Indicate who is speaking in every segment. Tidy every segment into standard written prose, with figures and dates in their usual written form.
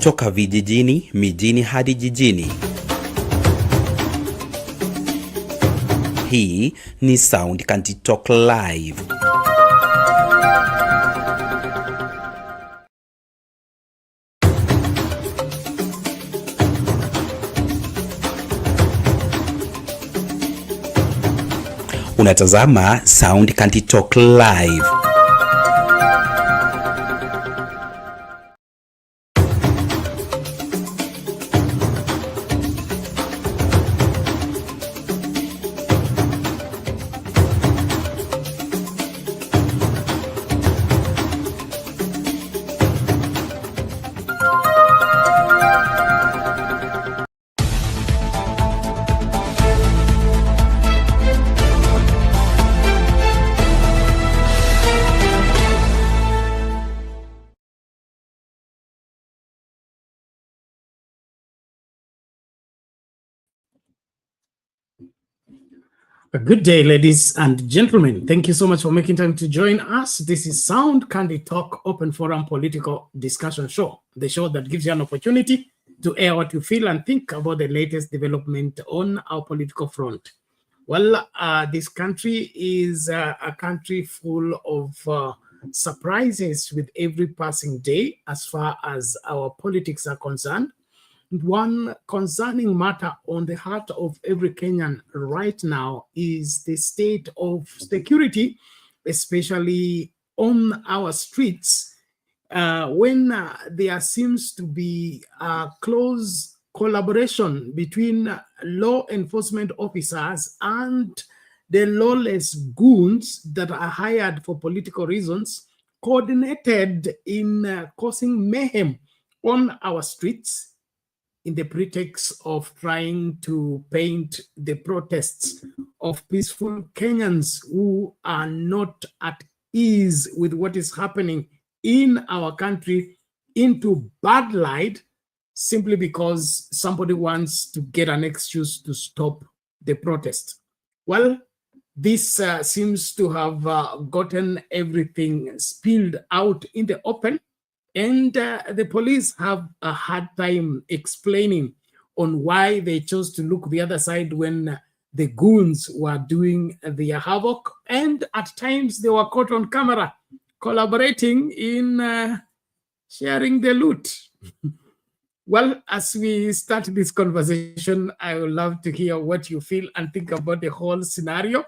Speaker 1: Kutoka vijijini, mijini hadi jijini. Hii ni Sound Country Talk Live. Unatazama Sound Country Talk Live.
Speaker 2: Good day, ladies and gentlemen. Thank you so much for making time to join us. This is Sound Country Talk, open forum political discussion show, the show that gives you an opportunity to air what you feel and think about the latest development on our political front. Well, this country is a country full of surprises with every passing day as far as our politics are concerned. One concerning matter on the heart of every Kenyan right now is the state of security, especially on our streets, when there seems to be a close collaboration between law enforcement officers and the lawless goons that are hired for political reasons, coordinated in causing mayhem on our streets, in the pretext of trying to paint the protests of peaceful Kenyans who are not at ease with what is happening in our country into bad light, simply because somebody wants to get an excuse to stop the protest. Well, this seems to have gotten everything spilled out in the open. And the police have a hard time explaining on why they chose to look the other side when the goons were doing their havoc. And at times they were caught on camera collaborating in sharing the loot. Well, as we start this conversation, I would love to hear what you feel and think about the whole scenario.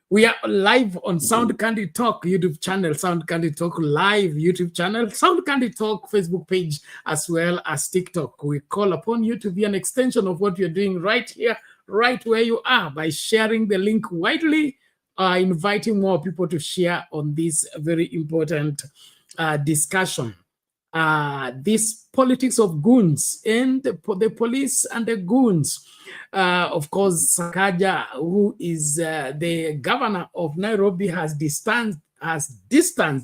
Speaker 2: We are live on Sound Country Talk YouTube channel, Sound Country Talk Live YouTube channel, Sound Country Talk Facebook page, as well as TikTok. We call upon you to be an extension of what you're doing right here, right where you are, by sharing the link widely, inviting more people to share on this very important discussion. This politics of goons and the police and the goons. Of course, Sakaja, who is the governor of Nairobi, has distanced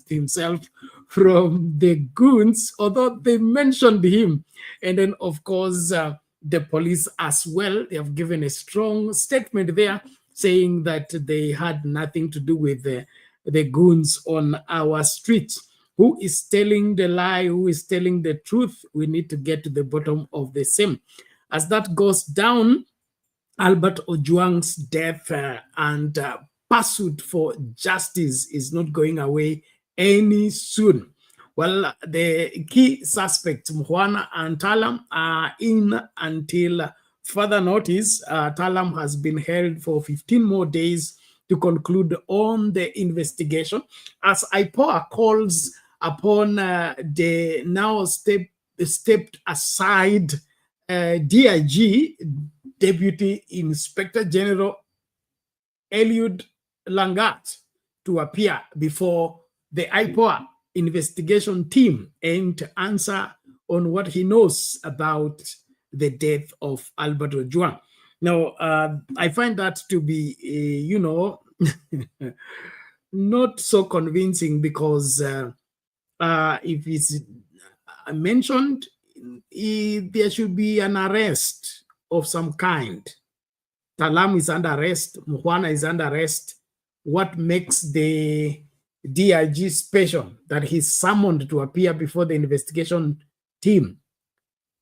Speaker 2: himself from the goons, although they mentioned him. And then, of course, the police as well, they have given a strong statement there saying that they had nothing to do with the goons on our streets. Who is telling the lie? Who is telling the truth? We need to get to the bottom of the same. As that goes down, Albert Ojwang's death and pursuit for justice is not going away any soon. Well, the key suspects, Mhwana and Talam, are in until further notice. Talam has been held for 15 more days to conclude on the investigation. As IPOA calls upon the now stepped aside DIG, Deputy Inspector General Eliud Langat, to appear before the IPOA investigation team and to answer on what he knows about the death of Albert Ojwang. Now, I find that to be, not so convincing, because if it's mentioned, there should be an arrest of some kind. Talam is under arrest. Mhwana is under arrest. What makes the DIG special that he's summoned to appear before the investigation team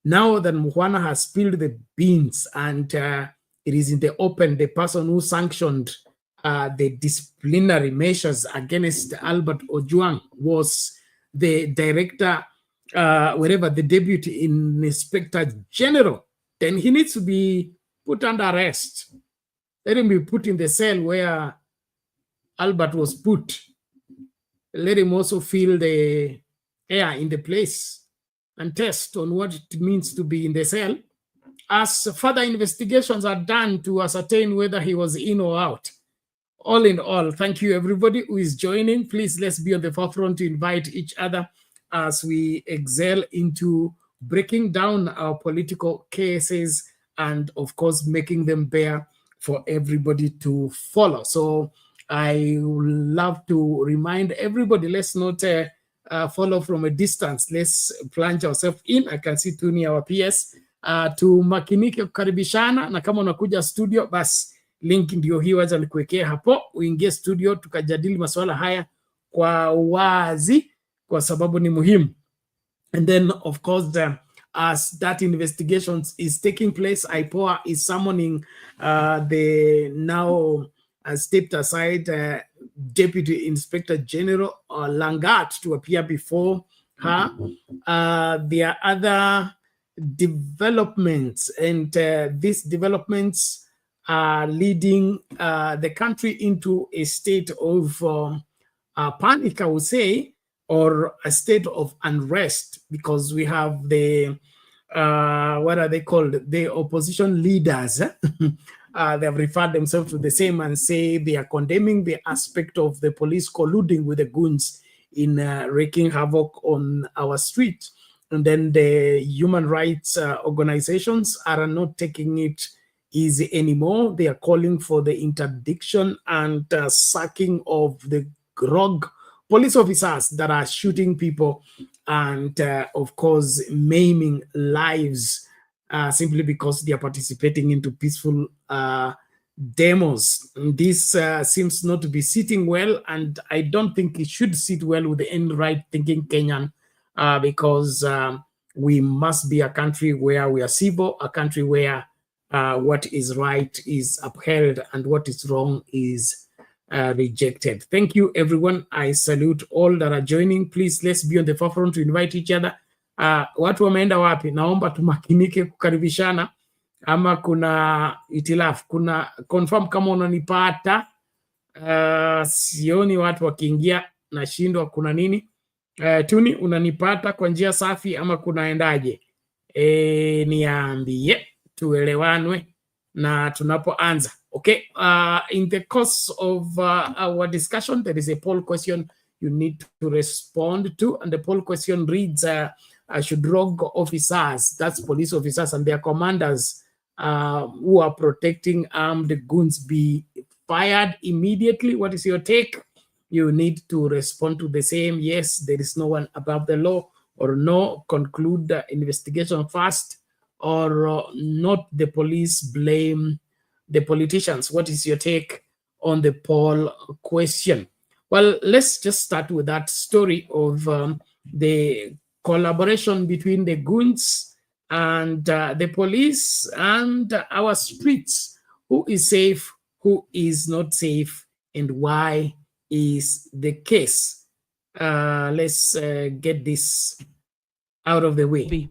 Speaker 2: now that Mukhwana has spilled the beans and it is in the open, the person who sanctioned the disciplinary measures against Albert Ojwang was the director, the deputy inspector general, then he needs to be put under arrest. Let him be put in the cell where Albert was put. Let him also feel the air in the place and test on what it means to be in the cell, as further investigations are done to ascertain whether he was in or out. All in all, thank you everybody who is joining. Please, let's be on the forefront to invite each other as we excel into breaking down our political cases and, of course, making them bear for everybody to follow. So I would love to remind everybody, let's not follow from a distance. Let's plunge ourselves in. I can see Tuni, our PS, to makinike kukaribishana, na kama unakuja studio, basi link ndio hii, wacha nikuwekea hapo, uingie studio tukajadili masuala haya kwa wazi kwa sababu ni muhimu. And then, of course, as that investigation is taking place, IPOA is summoning the now stepped aside Deputy Inspector General Langat to appear before her. There are other developments, and these developments are leading the country into a state of panic, I would say, or a state of unrest, because we have the, what are they called? The opposition leaders. They have referred themselves to the same and say they are condemning the aspect of the police colluding with the goons in wreaking havoc on our street. And then the human rights organizations are not taking it easy anymore. They are calling for the interdiction and sacking of the rogue police officers that are shooting people and, of course, maiming lives simply because they are participating into peaceful demos. This seems not to be sitting well, and I don't think it should sit well with any right-thinking Kenyan, because we must be a country where we are civil, a country where what is right is upheld and what is wrong is rejected. Thank you, everyone. I salute all that are joining. Please, let's be on the forefront to invite each other. Watu wameenda wapi? Naomba tumakinike kukaribishana, ama kuna itilafu, kuna confirm kama unanipata. Sioni watu wakiingia, nashindwa kuna nini. Tuni, unanipata kwa njia safi ama kunaendaje? Niambie tuelewanwe na tunapoanza. Okay, in the course of our discussion, there is a poll question you need to respond to, and the poll question reads, should rogue officers, that's police officers and their commanders who are protecting armed goons, be fired immediately? What is your take? You need to respond to the same, yes, there is no one above the law, or no, conclude the investigation fast, or not, the police blame the politicians. What is your take on the poll question? Well, let's just start with that story of the collaboration between the goons and the police and our streets. Who is safe, who is not safe, and why is the case? Let's get this out of the way.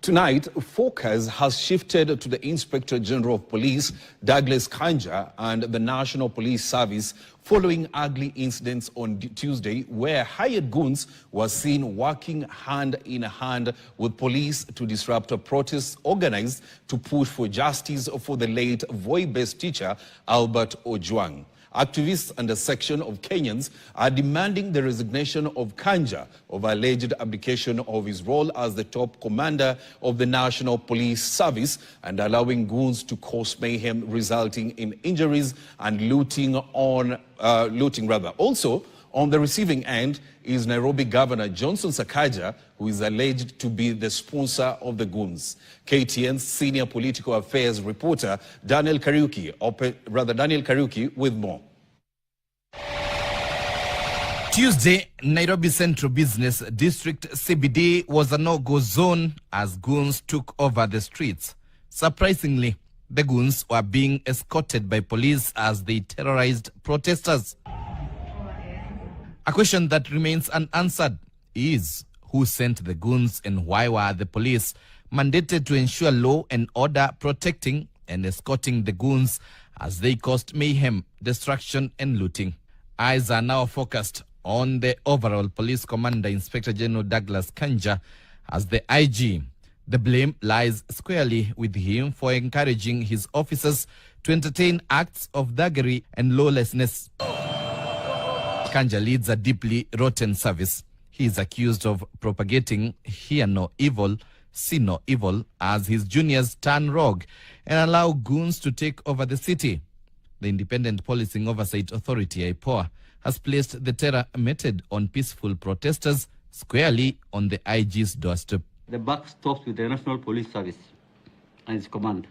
Speaker 3: Tonight, focus has shifted to the Inspector General of Police, Douglas Kanja, and the National Police Service following ugly incidents on Tuesday where hired goons were seen working hand in hand with police to disrupt a protest organized to push for justice for the late Voi-based teacher, Albert Ojwang. Activists and a section of Kenyans are demanding the resignation of Kanja over alleged abdication of his role as the top commander of the National Police Service and allowing goons to cause mayhem resulting in injuries and looting. Also, on the receiving end is Nairobi Governor Johnson Sakaja, who is alleged to be the sponsor of the goons. KTN's senior political affairs reporter Daniel Kariuki with more.
Speaker 4: Tuesday, Nairobi Central Business District CBD was a no-go zone as goons took over the streets. Surprisingly, the goons were being escorted by police as they terrorized protesters. A question that remains unanswered is who sent the goons and why were the police mandated to ensure law and order, protecting and escorting the goons as they caused mayhem, destruction and looting. Eyes are now focused on the overall police commander, Inspector General Douglas Kanja, as the IG. The blame lies squarely with him for encouraging his officers to entertain acts of thuggery and lawlessness. Kanja leads a deeply rotten service. He is accused of propagating hear no evil, see no evil, as his juniors turn rogue and allow goons to take over the city. The Independent Policing Oversight Authority, IPOA, has placed the terror meted on peaceful protesters squarely on the IG's doorstep.
Speaker 5: The buck stops with the National Police Service and its command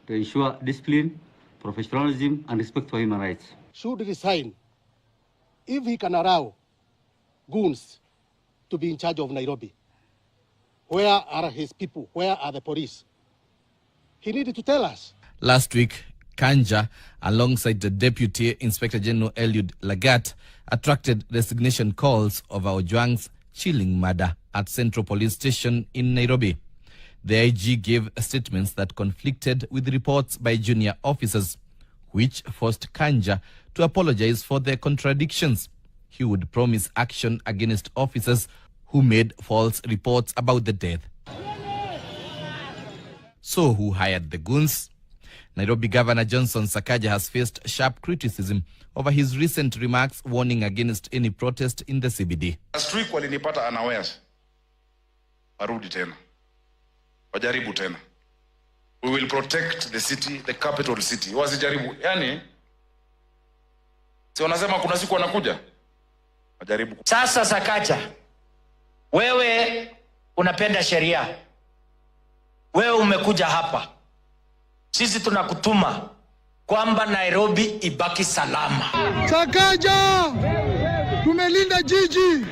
Speaker 5: to ensure discipline, professionalism, and respect for human rights.
Speaker 6: Should resign if he can allow goons to be in charge of Nairobi. Where are his people? Where are the police? He needed to tell us.
Speaker 4: Last week, Kanja, alongside the Deputy Inspector General Eliud Lagat, attracted resignation calls over Ojwang's chilling murder at Central Police Station in Nairobi. The IG gave statements that conflicted with reports by junior officers, which forced Kanja to apologize for their contradictions. He would promise action against officers who made false reports about the death. So who hired the goons? Nairobi Governor Johnson Sakaja has faced sharp criticism over his recent remarks warning against any protest in the CBD.
Speaker 7: Street walinipata unawares. Warudi tena. Wajaribu tena. We will protect the city, the capital city. Wasijaribu. Yani, si wanasema kuna siku wanakuja? Wajaribu.
Speaker 8: Sasa Sakaja, wewe unapenda sheria. Wewe umekuja hapa. Sisi tunakutuma kwamba Nairobi ibaki salama.
Speaker 6: Sakaja! Tumelinda jiji!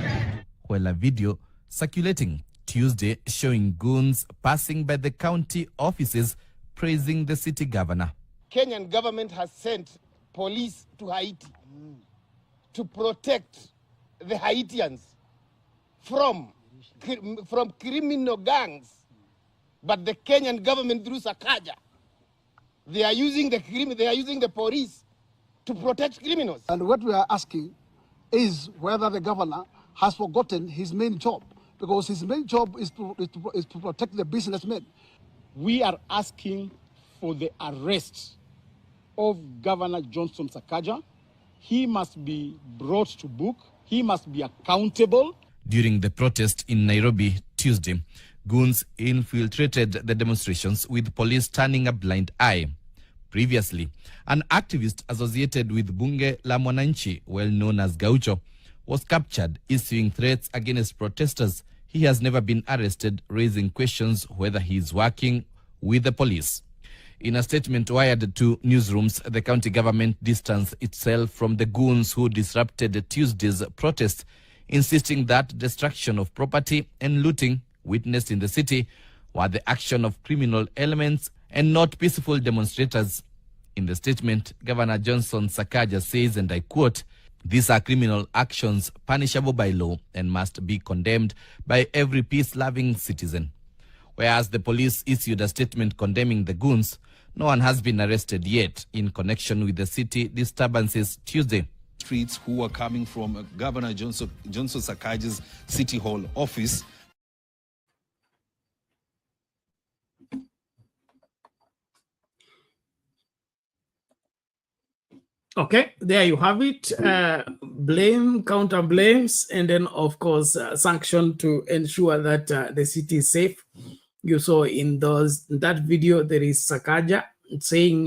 Speaker 4: Well, a video circulating Tuesday showing goons passing by the county offices praising the city governor.
Speaker 6: Kenyan government has sent police to Haiti to protect the Haitians from criminal gangs. But the Kenyan government through Sakaja, they are using the police to protect criminals.
Speaker 9: And what we are asking is whether the governor has forgotten his main job, because his main job is to protect the businessmen.
Speaker 6: We are asking for the arrest of Governor Johnson Sakaja. He must be brought to book. He must be accountable.
Speaker 4: During the protest in Nairobi Tuesday, goons infiltrated the demonstrations with police turning a blind eye. Previously, an activist associated with Bunge la Mwananchi, well known as Gaucho, was captured issuing threats against protesters. He has never been arrested, raising questions whether he is working with the police. In a statement wired to newsrooms, the county government distanced itself from the goons who disrupted Tuesday's protest, insisting that destruction of property and looting witnessed in the city were the action of criminal elements and not peaceful demonstrators. In the statement, Governor Johnson Sakaja says, and I quote, "These are criminal actions punishable by law and must be condemned by every peace-loving citizen." Whereas the police issued a statement condemning the goons, no one has been arrested yet in connection with the city disturbances Tuesday.
Speaker 3: Streets who were coming from Governor Johnson Sakaja's City Hall office.
Speaker 2: Okay, there you have it. Blame, counter blames, and then, of course, sanction to ensure that the city is safe. You saw in that video, there is Sakaja saying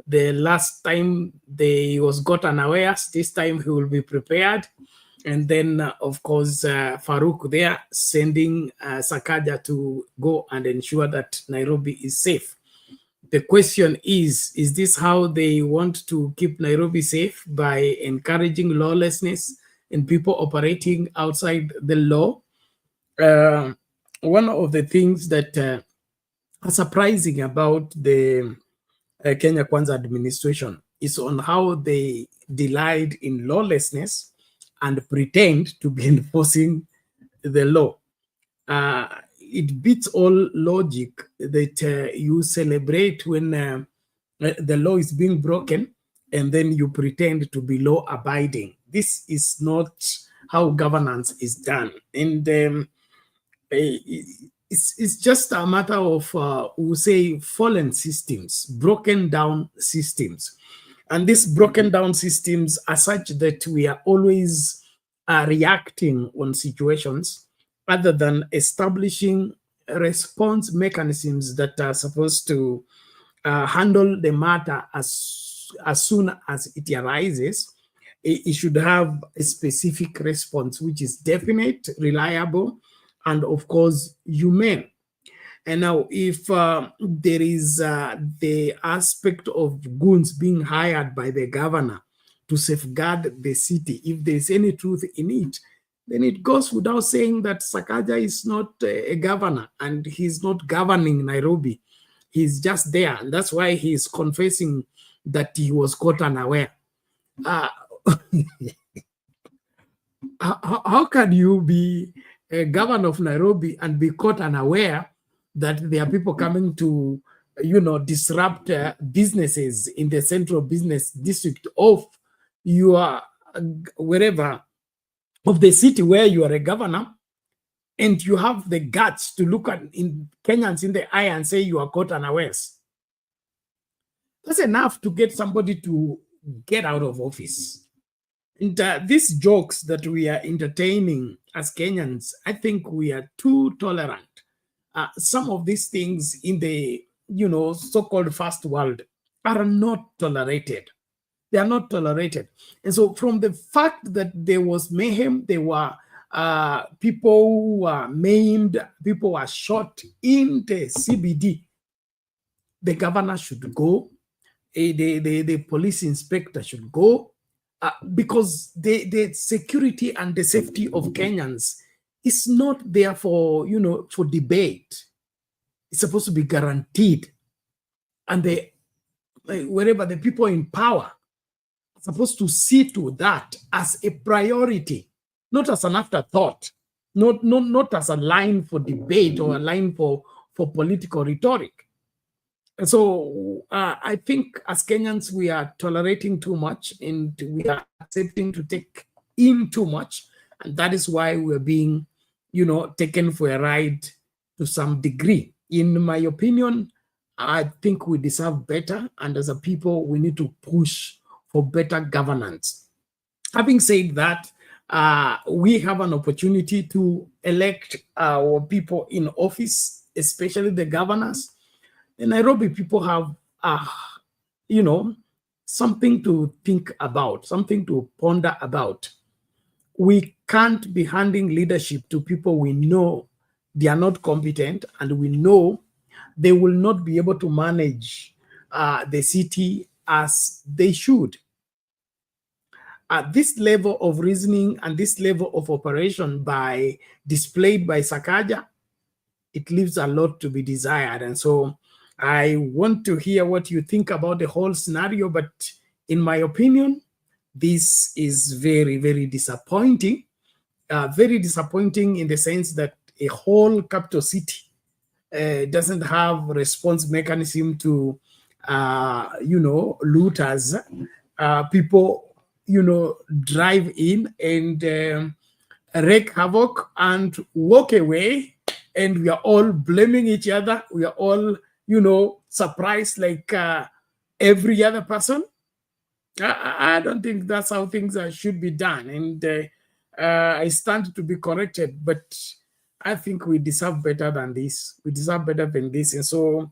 Speaker 2: the last time he was got unawares, this time he will be prepared. And then, of course, Farouk there sending Sakaja to go and ensure that Nairobi is safe. The question is this how they want to keep Nairobi safe? By encouraging lawlessness and people operating outside the law. One of the things that are surprising about the Kenya Kwanza administration is on how they delight in lawlessness and pretend to be enforcing the law. It beats all logic that you celebrate when the law is being broken and then you pretend to be law abiding. This is not how governance is done. And it's just a matter of, we'll say, fallen systems, broken down systems. And these broken down systems are such that we are always reacting on situations rather than establishing response mechanisms that are supposed to handle the matter as soon as it arises. It should have a specific response, which is definite, reliable, and of course, humane. And now, if there is the aspect of goons being hired by the governor to safeguard the city, if there's any truth in it, then it goes without saying that Sakaja is not a governor and he's not governing Nairobi. He's just there. And that's why he's confessing that he was caught unaware. How can you be a governor of Nairobi and be caught unaware that there are people coming to, disrupt businesses in the central business district of your wherever of the city where you are a governor, and you have the guts to look at Kenyans in the eye and say you are caught unawares? That's enough to get somebody to get out of office. And these jokes that we are entertaining as Kenyans, I think we are too tolerant. Some of these things in the so-called first world are not tolerated. They are not tolerated. And so from the fact that there was mayhem, there were people who were maimed, people were shot in the CBD, the governor should go, the police inspector should go, because the security and the safety of Kenyans is not there for, for debate. It's supposed to be guaranteed. And wherever the people in power are supposed to see to that as a priority, not as an afterthought, not as a line for debate or a line for political rhetoric. And so I think as Kenyans, we are tolerating too much and we are accepting to take in too much. And that is why we're being, taken for a ride to some degree. In my opinion, I think we deserve better. And as a people, we need to push for better governance. Having said that, we have an opportunity to elect our people in office, especially the governors. The Nairobi people have, something to think about, something to ponder about. We can't be handing leadership to people we know they are not competent, and we know they will not be able to manage the city as they should. At this level of reasoning and this level of operation displayed by Sakaja, it leaves a lot to be desired. And so I want to hear what you think about the whole scenario, but in my opinion, this is very, very disappointing. Very disappointing in the sense that a whole capital city doesn't have response mechanism to, looters. People, drive in and wreak havoc and walk away, and we are all blaming each other. We are all, surprised like every other person. I don't think that's how things should be done. And I stand to be corrected, but I think we deserve better than this. We deserve better than this. And so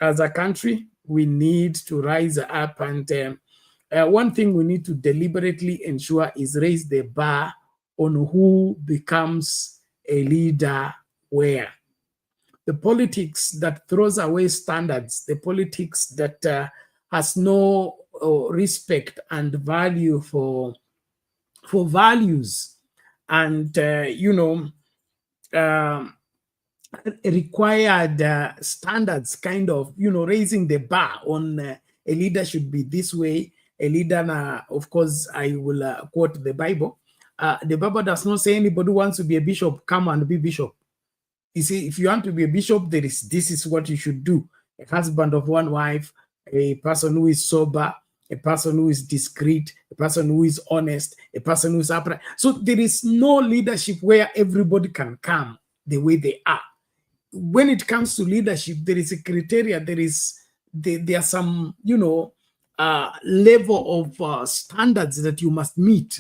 Speaker 2: as a country, we need to rise up. And one thing we need to deliberately ensure is raise the bar on who becomes a leader where. The politics that throws away standards, the politics that has no respect and value for for values and, required standards, kind of, raising the bar on a leader should be this way. A leader, of course, I will quote the Bible. The Bible does not say anybody who wants to be a bishop, come and be bishop. You see, if you want to be a bishop, this is what you should do. A husband of one wife, a person who is sober, a person who is discreet, a person who is honest, a person who is upright. So there is no leadership where everybody can come the way they are. When it comes to leadership, there is a criteria, there are some, level of standards that you must meet.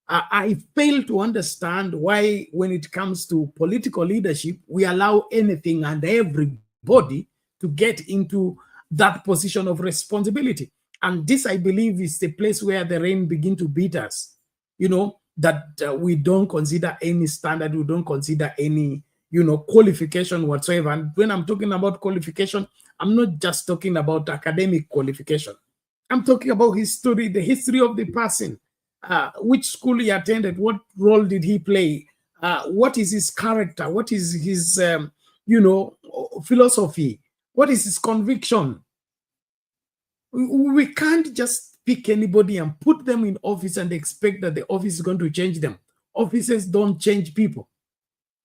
Speaker 2: I fail to understand why, when it comes to political leadership, we allow anything and everybody to get into that position of responsibility. And this, I believe, is the place where the rain begin to beat us. That we don't consider any standard, we don't consider any, qualification whatsoever. And when I'm talking about qualification, I'm not just talking about academic qualification. I'm talking about history, the history of the person. Which school he attended, what role did he play, what is his character, what is his, philosophy, what is his conviction. We can't just pick anybody and put them in office and expect that the office is going to change them. Offices don't change people.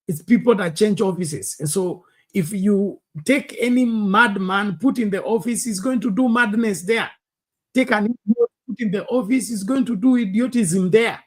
Speaker 2: It's people that change offices. And so if you take any madman, put in the office, he's going to do madness there. Take an idiot, put in the office, is going to do idiotism there.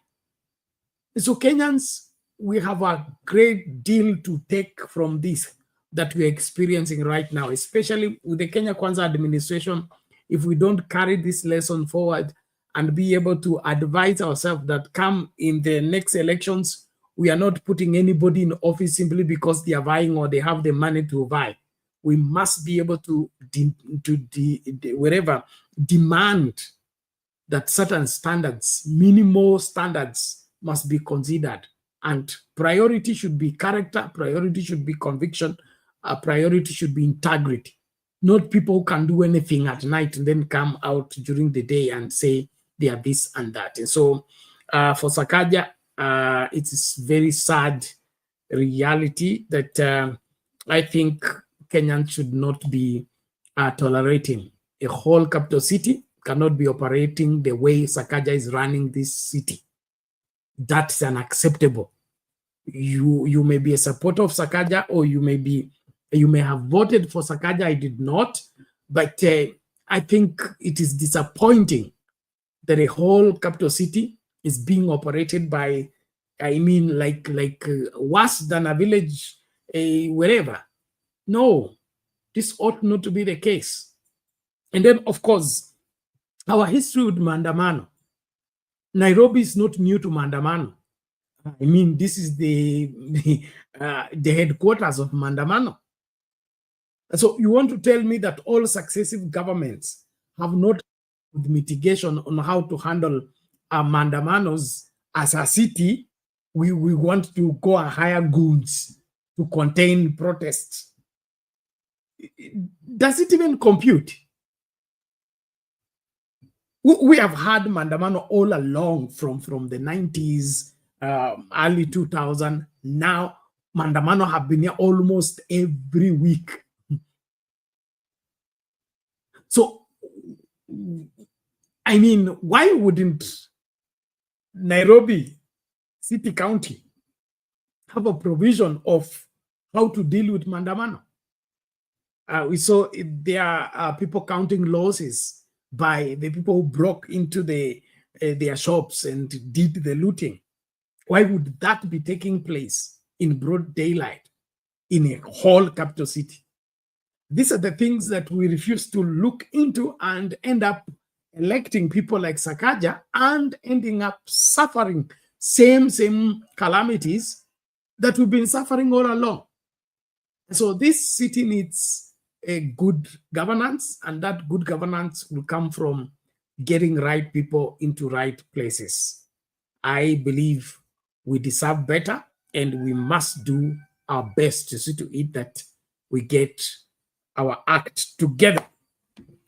Speaker 2: So Kenyans, we have a great deal to take from this that we're experiencing right now, especially with the Kenya Kwanza administration. If we don't carry this lesson forward and be able to advise ourselves that come in the next elections, we are not putting anybody in office simply because they are vying or they have the money to vie. We must be able to demand that certain standards, minimal standards, must be considered. And priority should be character, priority should be conviction, priority should be integrity. Not people who can do anything at night and then come out during the day and say they are this and that. And so for Sakaja, it is very sad reality that I think Kenyans should not be tolerating. A whole capital city cannot be operating the way Sakaja is running this city. That's unacceptable. You may be a supporter of Sakaja, or you may have voted for Sakaja. I did not, but I think it is disappointing that a whole capital city is being operated by, like worse than a village, wherever. No, this ought not to be the case. And then, of course, our history with Maandamano. Nairobi is not new to Maandamano. This is the headquarters of Maandamano. So you want to tell me that all successive governments have not with mitigation on how to handle Maandamanos as a city? We want to go and hire goons to contain protests. Does it even compute? We have had Maandamano all along from the 90s, early 2000. Now, Maandamano have been here almost every week. So, why wouldn't Nairobi City County have a provision of how to deal with Maandamano? We saw there are people counting losses by the people who broke into their shops and did the looting. Why would that be taking place in broad daylight in a whole capital city? These are the things that we refuse to look into and end up electing people like Sakaja and ending up suffering same calamities that we've been suffering all along. So this city needs a good governance, and that good governance will come from getting right people into right places. I believe we deserve better, and we must do our best to see to it that we get our act together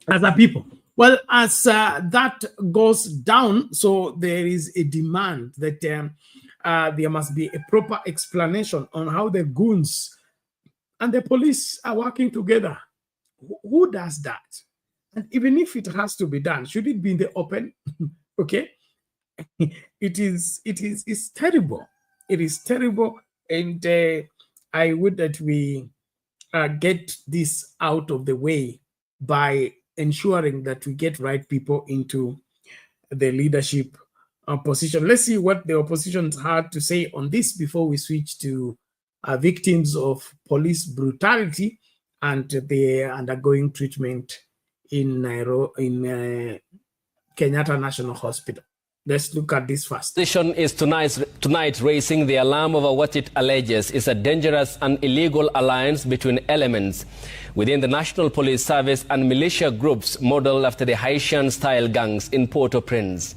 Speaker 2: as a people. Well, as that goes down, so there is a demand that there must be a proper explanation on how the goons and the police are working together. Who does that? And even if it has to be done, should it be in the open? Okay. It's terrible. It is terrible. And I would that we get this out of the way by ensuring that we get right people into the leadership position. Let's see what the opposition had to say on this before we switch to victims of police brutality and the undergoing treatment in Kenyatta National Hospital. Let's look at this first.
Speaker 10: The opposition is tonight raising the alarm over what it alleges is a dangerous and illegal alliance between elements within the National Police Service and militia groups modeled after the Haitian-style gangs in Port-au-Prince.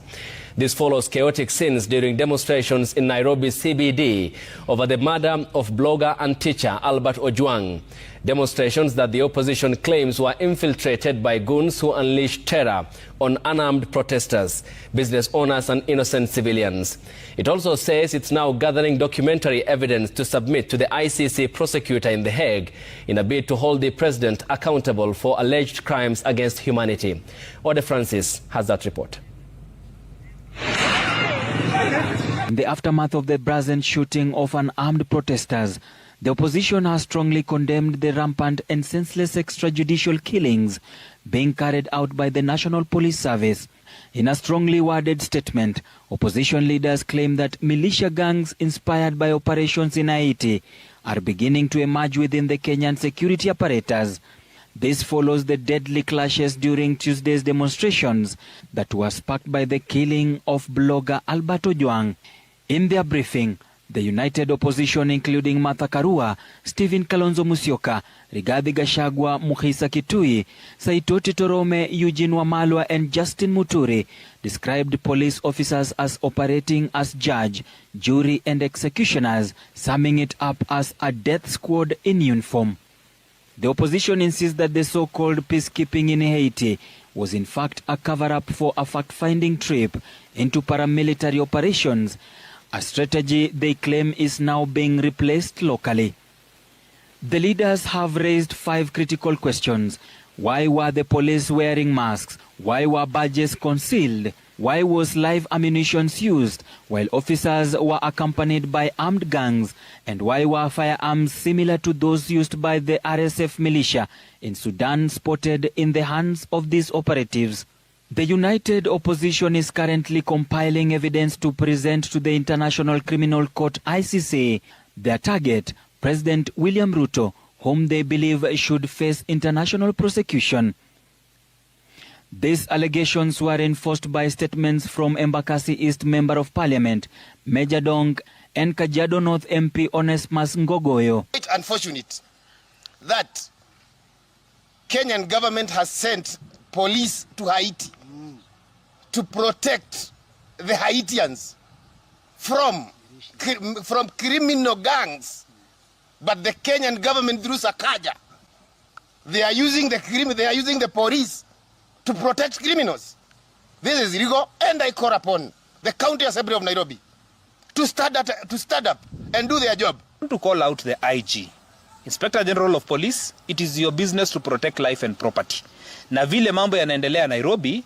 Speaker 10: This follows chaotic scenes during demonstrations in Nairobi CBD over the murder of blogger and teacher Albert Ojwang. Demonstrations that the opposition claims were infiltrated by goons who unleashed terror on unarmed protesters, business owners and innocent civilians. It also says it's now gathering documentary evidence to submit to the ICC prosecutor in The Hague in a bid to hold the president accountable for alleged crimes against humanity. Ode Francis has that report.
Speaker 11: In the aftermath of the brazen shooting of unarmed protesters, the opposition has strongly condemned the rampant and senseless extrajudicial killings being carried out by the National Police Service. In a strongly worded statement, opposition leaders claim that militia gangs inspired by operations in Haiti are beginning to emerge within the Kenyan security apparatus. This follows the deadly clashes during Tuesday's demonstrations that were sparked by the killing of blogger Albert Ojwang. In their briefing, the united opposition, including Martha Karua, Stephen Kalonzo Musyoka, Rigathi Gachagua, Mukhisa Kitui, Saitoti Torome, Eugene Wamalwa and Justin Muturi, described police officers as operating as judge, jury and executioners, summing it up as a death squad in uniform. The opposition insists that the so-called peacekeeping in Haiti was in fact a cover-up for a fact-finding trip into paramilitary operations, a strategy they claim is now being replaced locally. The leaders have raised 5 critical questions. Why were the police wearing masks? Why were badges concealed? Why was live ammunition used while officers were accompanied by armed gangs? And why were firearms similar to those used by the RSF militia in Sudan spotted in the hands of these operatives? The united opposition is currently compiling evidence to present to the International Criminal Court ICC. Their target, President William Ruto, whom they believe should face international prosecution. These allegations were enforced by statements from Embakasi East Member of Parliament, Major Dong, and Kajiado North MP Onesmus Ngogoyo.
Speaker 6: It's unfortunate that Kenyan government has sent police to Haiti to protect the Haitians from criminal gangs, but the Kenyan government through Sakaja, they are using the police to protect criminals. This is illegal, and I call upon the County Assembly of Nairobi to stand up and do their job.
Speaker 12: To call out the IG, Inspector General of Police, it is your business to protect life and property. Na vile mambo yanaendelea Nairobi,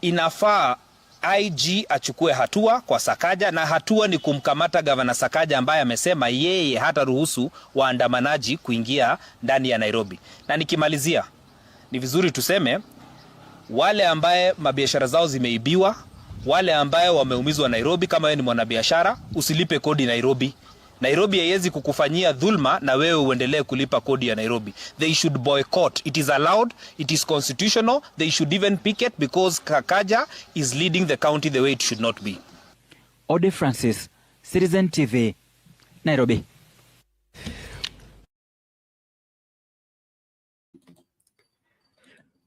Speaker 12: inafaa IG achukue hatua kwa Sakaja, na hatua ni kumkamata Gavana Sakaja ambaye amesema yeye hata ruhusu waandamanaji kuingia ndani ya Nairobi. Na nikimalizia, ni vizuri tuseme wale ambaye mabiashara zao zimeibiwa, wale ambaye wameumizwa Nairobi, kama wewe ni mwanabiashara, usilipe kodi Nairobi. Nairobi haiwezi kukufanyia dhulma na wewe uendelee kulipa kodi ya Nairobi. They should boycott. It is allowed, it is constitutional. They should even picket because Kakaja is leading the county the way it should not be.
Speaker 11: Ode Francis, Citizen TV, Nairobi.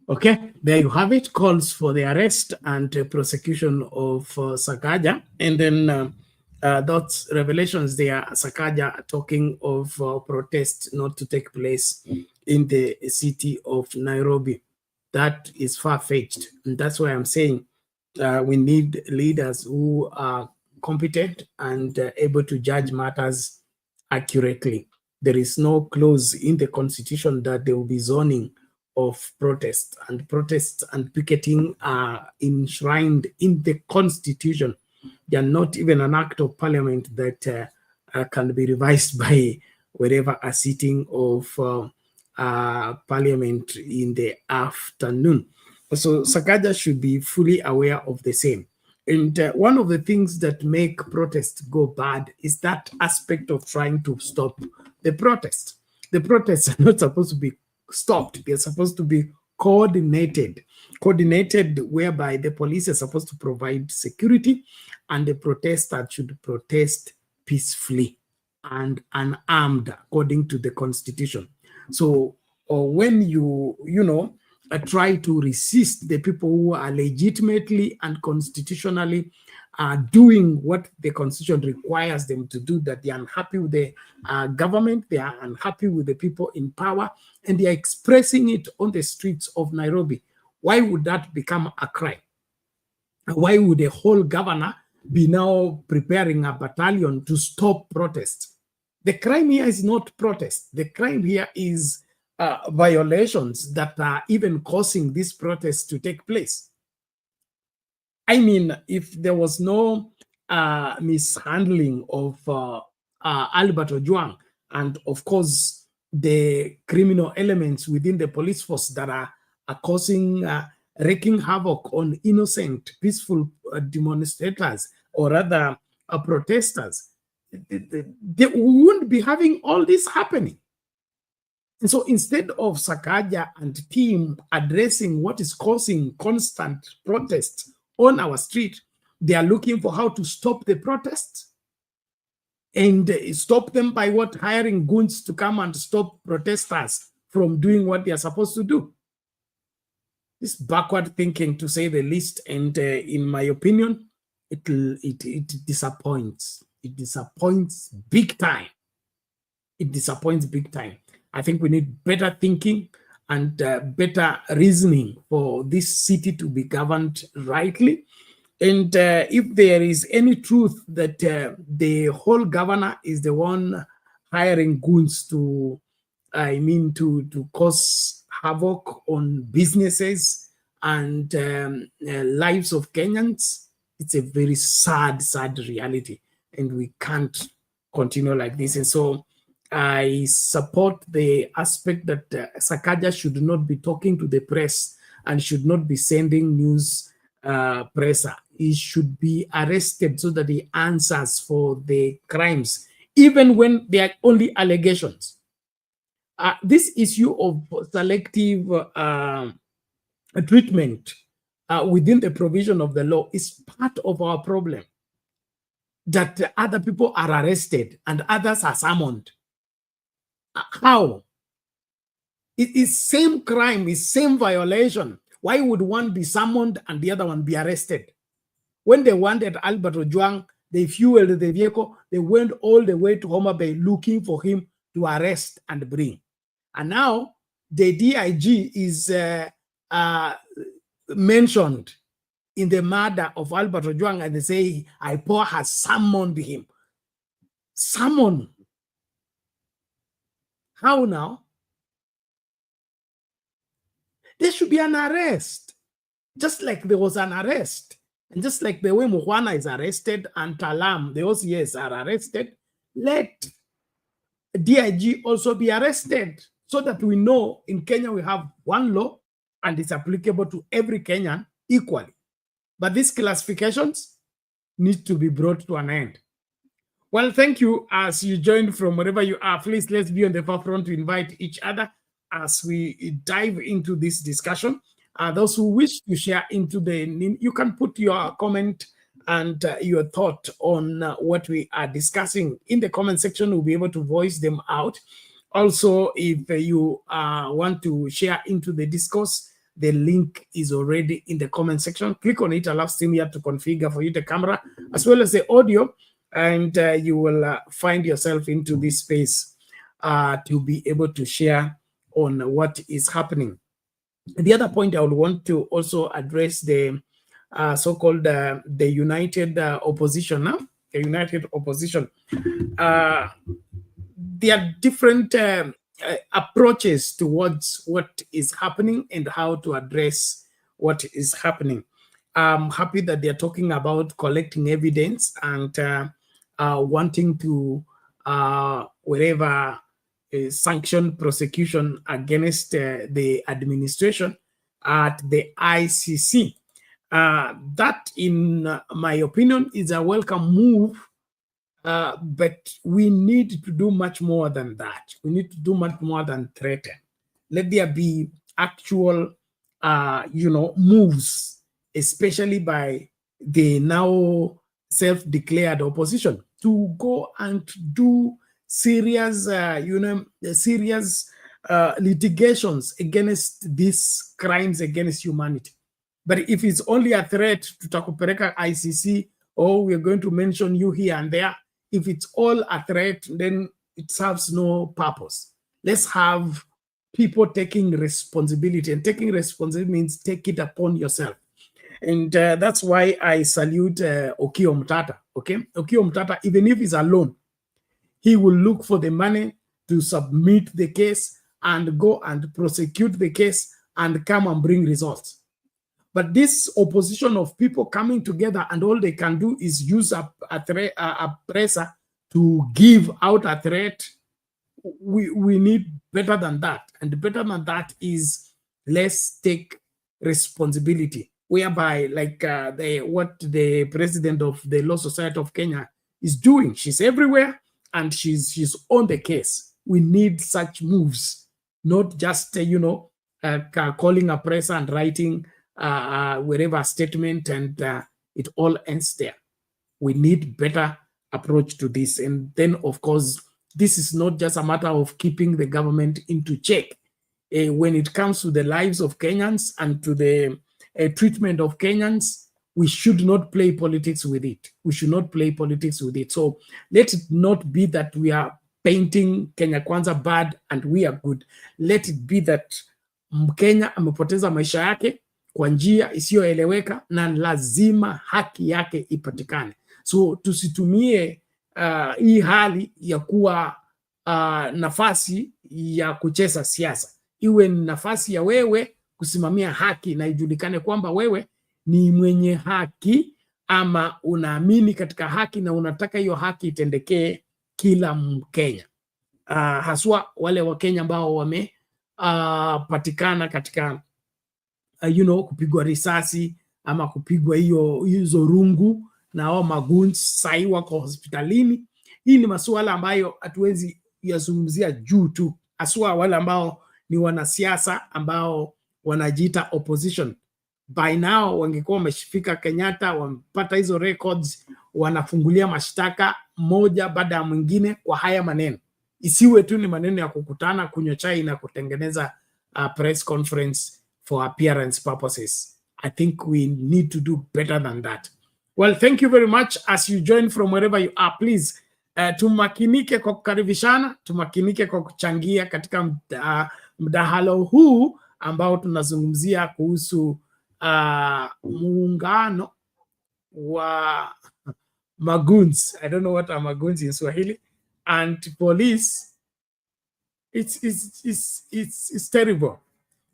Speaker 2: Okay, there you have it. Calls for the arrest and prosecution of Sakaja. And then those revelations there, Sakaja talking of protests not to take place in the city of Nairobi. that is far-fetched. And that's why I'm saying we need leaders who are competent and able to judge matters accurately. There is no clause in the Constitution that there will be zoning of protests and picketing are enshrined in the Constitution. They are not even an act of parliament that can be revised by wherever a sitting of parliament in the afternoon. So Sakaja should be fully aware of the same. And one of the things that make protests go bad is that aspect of trying to stop the protest. The protests are not supposed to be stopped. They're supposed to be coordinated whereby the police are supposed to provide security and the protesters should protest peacefully and unarmed according to the Constitution. So when you try to resist the people who are legitimately and constitutionally doing what the Constitution requires them to do, that they are unhappy with the government, they are unhappy with the people in power, and they are expressing it on the streets of Nairobi, why would that become a crime? Why would a whole governor be now preparing a battalion to stop protests? The crime here is not protest. The crime here is violations that are even causing these protests to take place. I mean, if there was no mishandling of Albert Ojwang, and of course the criminal elements within the police force that are causing, wreaking havoc on innocent, peaceful demonstrators, or rather protesters, they wouldn't be having all this happening. And so instead of Sakaja and team addressing what is causing constant protests on our street, they are looking for how to stop the protests and stop them by what? Hiring goons to come and stop protesters from doing what they are supposed to do. This backward thinking, to say the least, and in my opinion, it disappoints. It disappoints big time. It disappoints big time. I think we need better thinking and better reasoning for this city to be governed rightly. And if there is any truth that the whole governor is the one hiring goons to, to cause havoc on businesses and lives of Kenyans, it's a very sad, sad reality. And we can't continue like this. And so I support the aspect that Sakaja should not be talking to the press and should not be sending news presser. He should be arrested so that he answers for the crimes, even when they are only allegations. This issue of selective treatment within the provision of the law is part of our problem. That other people are arrested and others are summoned. How? It is same crime, is same violation. Why would one be summoned and the other one be arrested? When they wanted Albert Ojwang, they fueled the vehicle, they went all the way to Homa Bay looking for him to arrest and bring. And now the DIG is mentioned in the murder of Albert Ojwang, and they say IPOA has summoned him. Summon. How now? There should be an arrest. Just like there was an arrest. And just like the way Muhwana is arrested and Talam, the OCS are arrested, let DIG also be arrested so that we know in Kenya we have one law and it's applicable to every Kenyan equally. But these classifications need to be brought to an end. Well, thank you as you joined from wherever you are. Please, let's be on the forefront to invite each other as we dive into this discussion. Those who wish to share into you can put your comment and your thought on what we are discussing in the comment section. We'll be able to voice them out. Also, if you want to share into the discourse, the link is already in the comment section. Click on it, allow StreamYard to configure for you the camera as well as the audio, and you will find yourself into this space to be able to share on what is happening. The other point I would want to also address the so-called the united opposition now. The united opposition. There are different approaches towards what is happening and how to address what is happening. I'm happy that they're talking about collecting evidence and wanting to wherever sanction prosecution against the administration at the ICC. That, in my opinion, is a welcome move, but we need to do much more than that. We need to do much more than threaten. Let there be actual, moves, especially by the now self-declared opposition, to go and do serious, serious litigations against these crimes against humanity. But if it's only a threat to Takupereka ICC, or we're going to mention you here and there, if it's all a threat, then it serves no purpose. Let's have people taking responsibility, and taking responsibility means take it upon yourself. And that's why I salute Okiya Omtatah, okay? Okiya Omtatah, even if he's alone, he will look for the money to submit the case and go and prosecute the case and come and bring results. But this opposition of people coming together and all they can do is use a presser to give out a threat. We need better than that. And better than that is let's take responsibility, whereby like what the president of the Law Society of Kenya is doing. She's everywhere and she's on the case. We need such moves, not just, calling a presser and writing wherever statement and it all ends there. We need better approach to this. And then, of course, this is not just a matter of keeping the government into check. When it comes to the lives of Kenyans and to the treatment of Kenyans, we should not play politics with it. We should not play politics with it. So let it not be that we are painting Kenya Kwanza bad and we are good. Let it be that Mkenya amepoteza maisha yake kwa njia isiyoeleweka na lazima haki yake ipatikane. So tusitumie hii hali ya kuwa nafasi ya kucheza siasa. Iwe ni nafasi ya wewe kusimamia haki na ijulikane kwamba wewe ni mwenye haki ama unaamini katika haki na unataka hiyo haki itendekee kila Mkenya. Haswa wale wa Kenya ambao wamepatikana katika kupigwa risasi ama kupigwa hizo rungu na hao magoons sai wako hospitalini. Hii ni masuala ambayo hatuwezi yazungumzia juu tu, haswa wale ambao ni wanasiasa ambao wanajiita opposition. By now wangekuwa wameshifika Kenyatta, wamepata hizo records, wanafungulia mashtaka moja baada ya mwingine kwa haya maneno. Isiwe tu ni maneno ya kukutana, kunywa chai na kutengeneza press conference for appearance purposes. I think we need to do better than that. Well, thank you very much. As you join from wherever you are, please tumakinike kwa kukaribishana, tumakinike kwa kuchangia katika mdahalo huu ambao tunazungumzia kuhusu muungano wa magoons. I don't know what are magoons in Swahili, and police. It's terrible.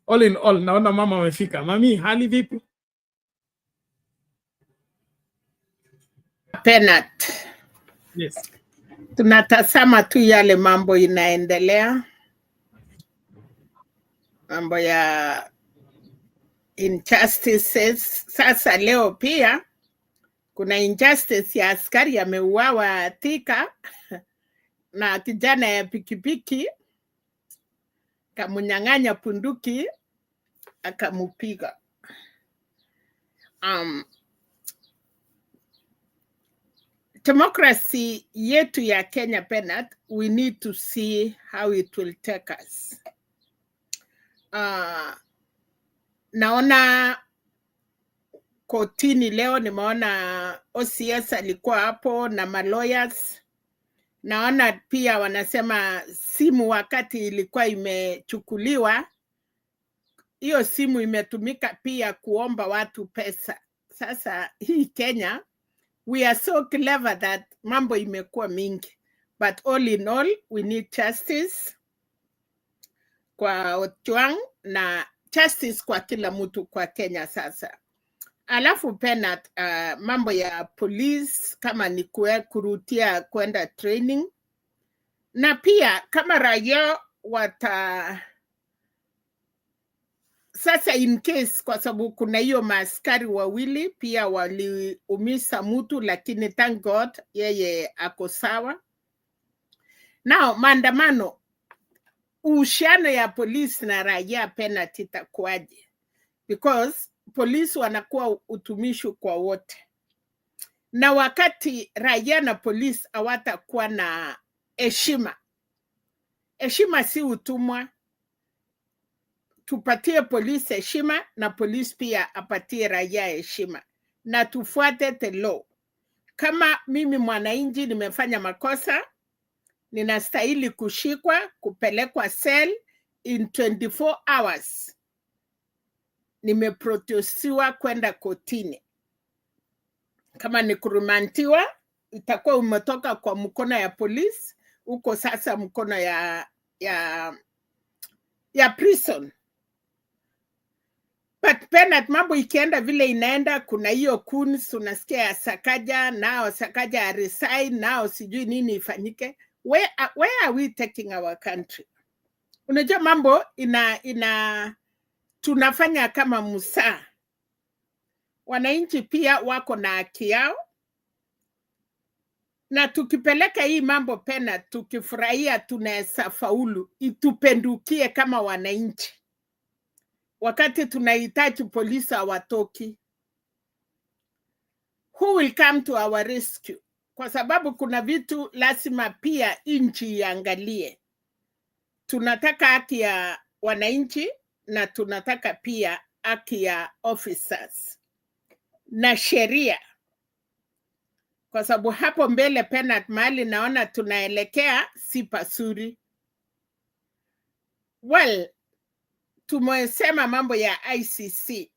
Speaker 2: All in all, naona mama amefika. Mami, hali vipi?
Speaker 13: Penat.
Speaker 2: Yes.
Speaker 13: Tunatazama tu yale mambo inaendelea. Mambo ya injustices. Sasa leo pia kuna injustice ya askari ameuawa Thika na kijana ya pikipiki kamunyang'anya punduki akamupiga. Democracy yetu ya Kenya, Penat, we need to see how it will take us. Naona kotini leo, nimeona OCS alikuwa hapo na malawyers. Naona pia wanasema simu wakati ilikuwa imechukuliwa hiyo simu imetumika pia kuomba watu pesa. Sasa hii Kenya, we are so clever that mambo imekuwa mingi. But all in all, we need justice kwa Ojwang na justice kwa kila mtu kwa Kenya sasa. Alafu Penat, mambo ya police kama ni kurutia kwenda training, na pia kama raia sasa in case, kwa sababu kuna hiyo maaskari wawili pia waliumisa mtu, lakini thank God yeye ako sawa. Now maandamano, uhusiano ya polisi na raia Penat itakuwaje? Because polisi wanakuwa utumishi kwa wote, na wakati raia na polisi hawatakuwa na heshima, heshima si utumwa. Tupatie polisi heshima na polisi pia apatie raia heshima, na tufuate the law. Kama mimi mwananchi nimefanya makosa, ninastahili kushikwa, kupelekwa cell in 24 hours. Nimeprotestiwa kwenda kotini. Kama ni kurumantiwa, itakuwa umetoka kwa mkono ya polisi, uko sasa mkono ya prison. But Penat, mambo ikienda vile inaenda, kuna hiyo Goons unasikia ya Sakaja, nao Sakaja resign, nao sijui nini ifanyike. Where are we taking our country? Unajua mambo tunafanya kama musaa. Wananchi pia wako na haki yao, na tukipeleka hii mambo Penat, tukifurahia tunaweza faulu, itupendukie kama wananchi. Wakati tunahitaji polisi hawatoki, who will come to our rescue? Kwa sababu kuna vitu lazima pia nchi iangalie. Tunataka haki ya wananchi na tunataka pia haki ya officers na sheria, kwa sababu hapo mbele Penat, mahali naona tunaelekea si pasuri. Well, tumesema mambo ya ICC.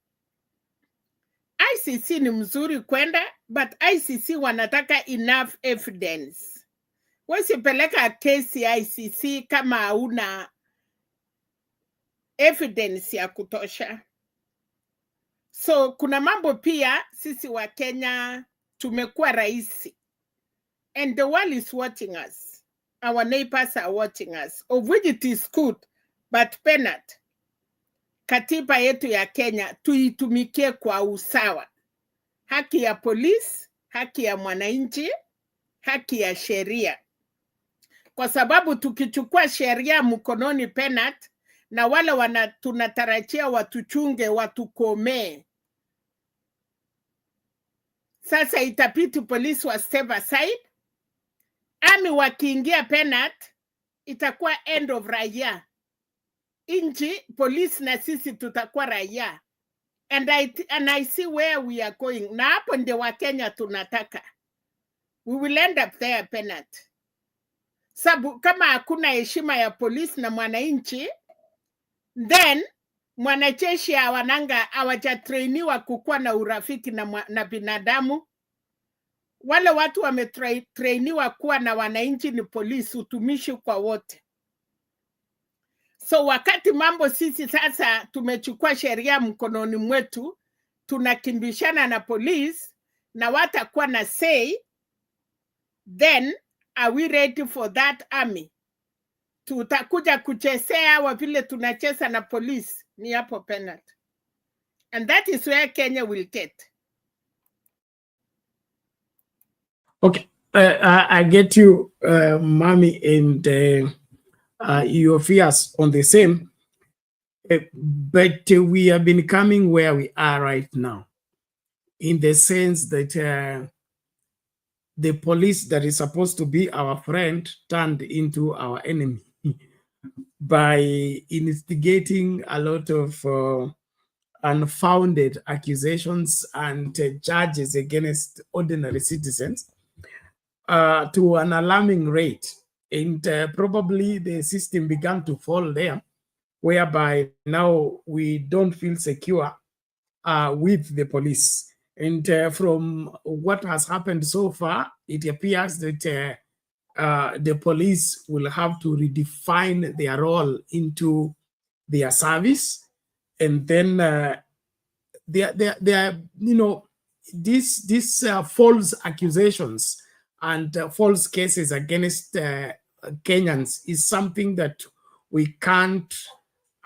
Speaker 13: ICC ni mzuri kwenda, but ICC wanataka enough evidence. Wasipeleka kesi ya ICC kama hauna evidence ya kutosha. So kuna mambo pia sisi wa Kenya tumekuwa rahisi, and the world is watching us. Our neighbors are watching us, of which it is good. But Penat, katiba yetu ya Kenya tuitumikie kwa usawa. Haki ya polisi, haki ya mwananchi, haki ya sheria. Kwa sababu tukichukua sheria mkononi Penat, na wale tunatarajia watuchunge, watukomee, sasa itapiti polisi wa step aside. Ami wakiingia Penat, itakuwa end of raia. Inchi, polisi na sisi tutakuwa raia. And I see where we are going. Na hapo ndio wa Kenya tunataka. We will end up there Penat. Sabu kama hakuna heshima ya polisi na mwananchi, then mwanajeshi hawajatrainiwa kukuwa na urafiki na binadamu. Wale watu wametrainiwa kuwa na wananchi ni polisi, utumishi kwa wote. So wakati mambo sisi sasa tumechukua sheria mkononi mwetu, tunakimbishana na polisi na watakuwa na say, then are we ready for that army? Tutakuja kuchezea wa vile tunacheza na polisi, ni hapo Penat. And that is where Kenya will get.
Speaker 2: Okay, I get you, Mami, and your fears on the same. But we have been coming where we are right now, in the sense that the police that is supposed to be our friend turned into our enemy by instigating a lot of unfounded accusations and charges against ordinary citizens to an alarming rate. And probably the system began to fall there whereby now we don't feel secure with the police. And from what has happened so far, it appears that the police will have to redefine their role into their service. And then there you know, these false accusations and false cases against Kenyans is something that we can't,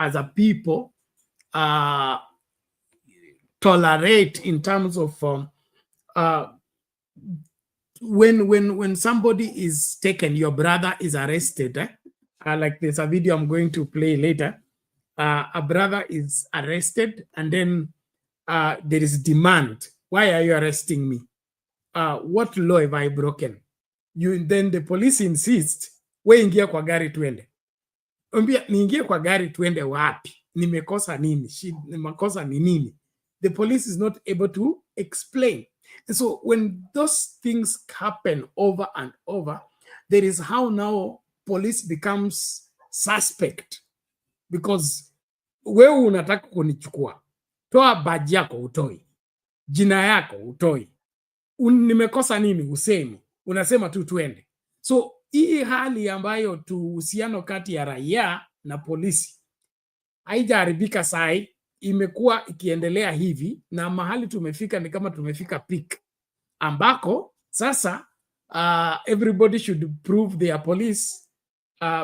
Speaker 2: as a people, tolerate in terms of when somebody is taken, your brother is arrested. Like there's a video I'm going to play later. A brother is arrested, and then there is demand. Why are you arresting me? What law have I broken? Then the police insist, we ingia kwa gari twende. Ambia niingie kwa gari twende wapi? Nimekosa nini? Makosa ni nini? The police is not able to explain. And so when those things happen over and over, there is how now police becomes suspect, because wewe unataka kunichukua, toa badge yako utoi, jina yako utoi, nimekosa nini usemi, unasema tu twende. So hii hali ambayo uhusiano kati ya raia na polisi haijaharibika sai, imekuwa ikiendelea hivi, na mahali tumefika ni kama tumefika peak, ambako sasa everybody should prove they are police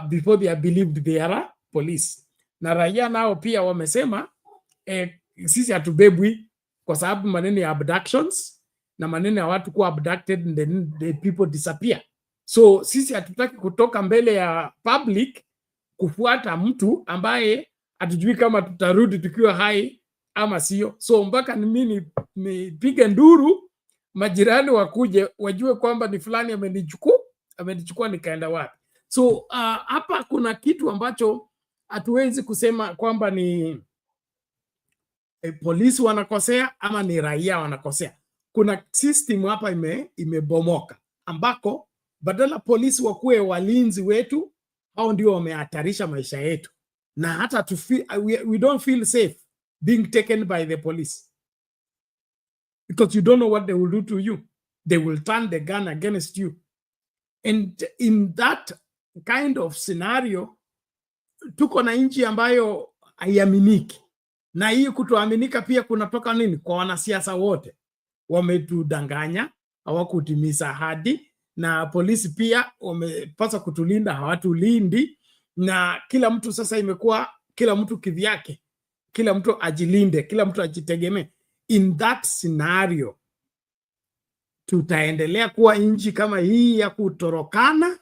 Speaker 2: before they are believed they are police. Na raia nao pia wamesema sisi hatubebwi kwa sababu maneno ya abductions na maneno ya watu kuwa abducted and then the people disappear. So sisi hatutaki kutoka mbele ya public kufuata mtu ambaye hatujui kama tutarudi tukiwa hai ama sio. So mpaka mimi nipige nduru, majirani wakuje wajue kwamba ni fulani amenichukua nikaenda wapi. So hapa kuna kitu ambacho hatuwezi kusema kwamba ni polisi wanakosea ama ni raia wanakosea. Kuna system hapa imebomoka, ambako badala polisi wakuwe walinzi wetu, hao ndio wamehatarisha maisha yetu, na hata we don't feel safe being taken by the police, because you don't know what they will do to you. They will turn the gun against you. And in that kind of scenario, tuko na nchi ambayo haiaminiki, na hii kutoaminika pia kunatoka nini? Kwa wanasiasa wote. Wametudanganya, hawakutimiza ahadi, na polisi pia wamepaswa kutulinda, hawatulindi, na kila mtu sasa imekuwa kila mtu kivyake, kila mtu ajilinde, kila mtu ajitegemee. In that scenario, tutaendelea kuwa nchi kama hii ya kutorokana,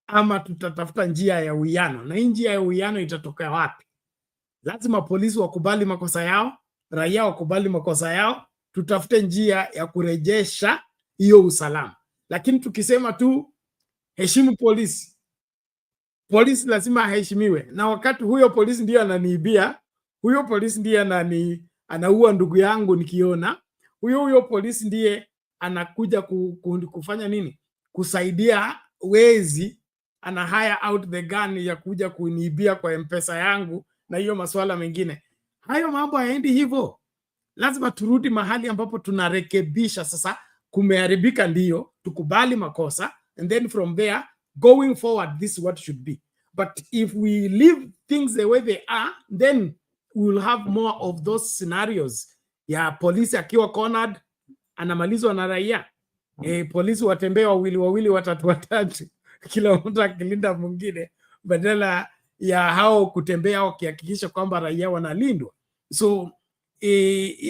Speaker 2: ama tutatafuta njia ya uwiano? Na njia ya uwiano itatoka wapi? Lazima polisi wakubali makosa yao, raia wakubali makosa yao, tutafute njia ya kurejesha hiyo usalama. Lakini tukisema tu heshimu polisi, polisi lazima aheshimiwe, na wakati huyo polisi ndiye ananiibia, huyo polisi ndiye anaua ndugu yangu nikiona, huyo polisi ndiye anakuja kufanya nini? Kusaidia wezi, ana hire out the gun ya kuja kuniibia kwa M-Pesa yangu na hiyo masuala mengine. Hayo mambo haendi hivyo. Lazima turudi mahali ambapo tunarekebisha. Sasa kumeharibika, ndio tukubali makosa, and then from there going forward this is what should be. But if we leave things the way they are, then we will have more of those scenarios ya polisi akiwa cornered anamalizwa na raia, polisi watembea wawili watatu kila mtu akilinda mwingine, badala ya hao kutembea wakihakikisha kwamba raia wanalindwa. So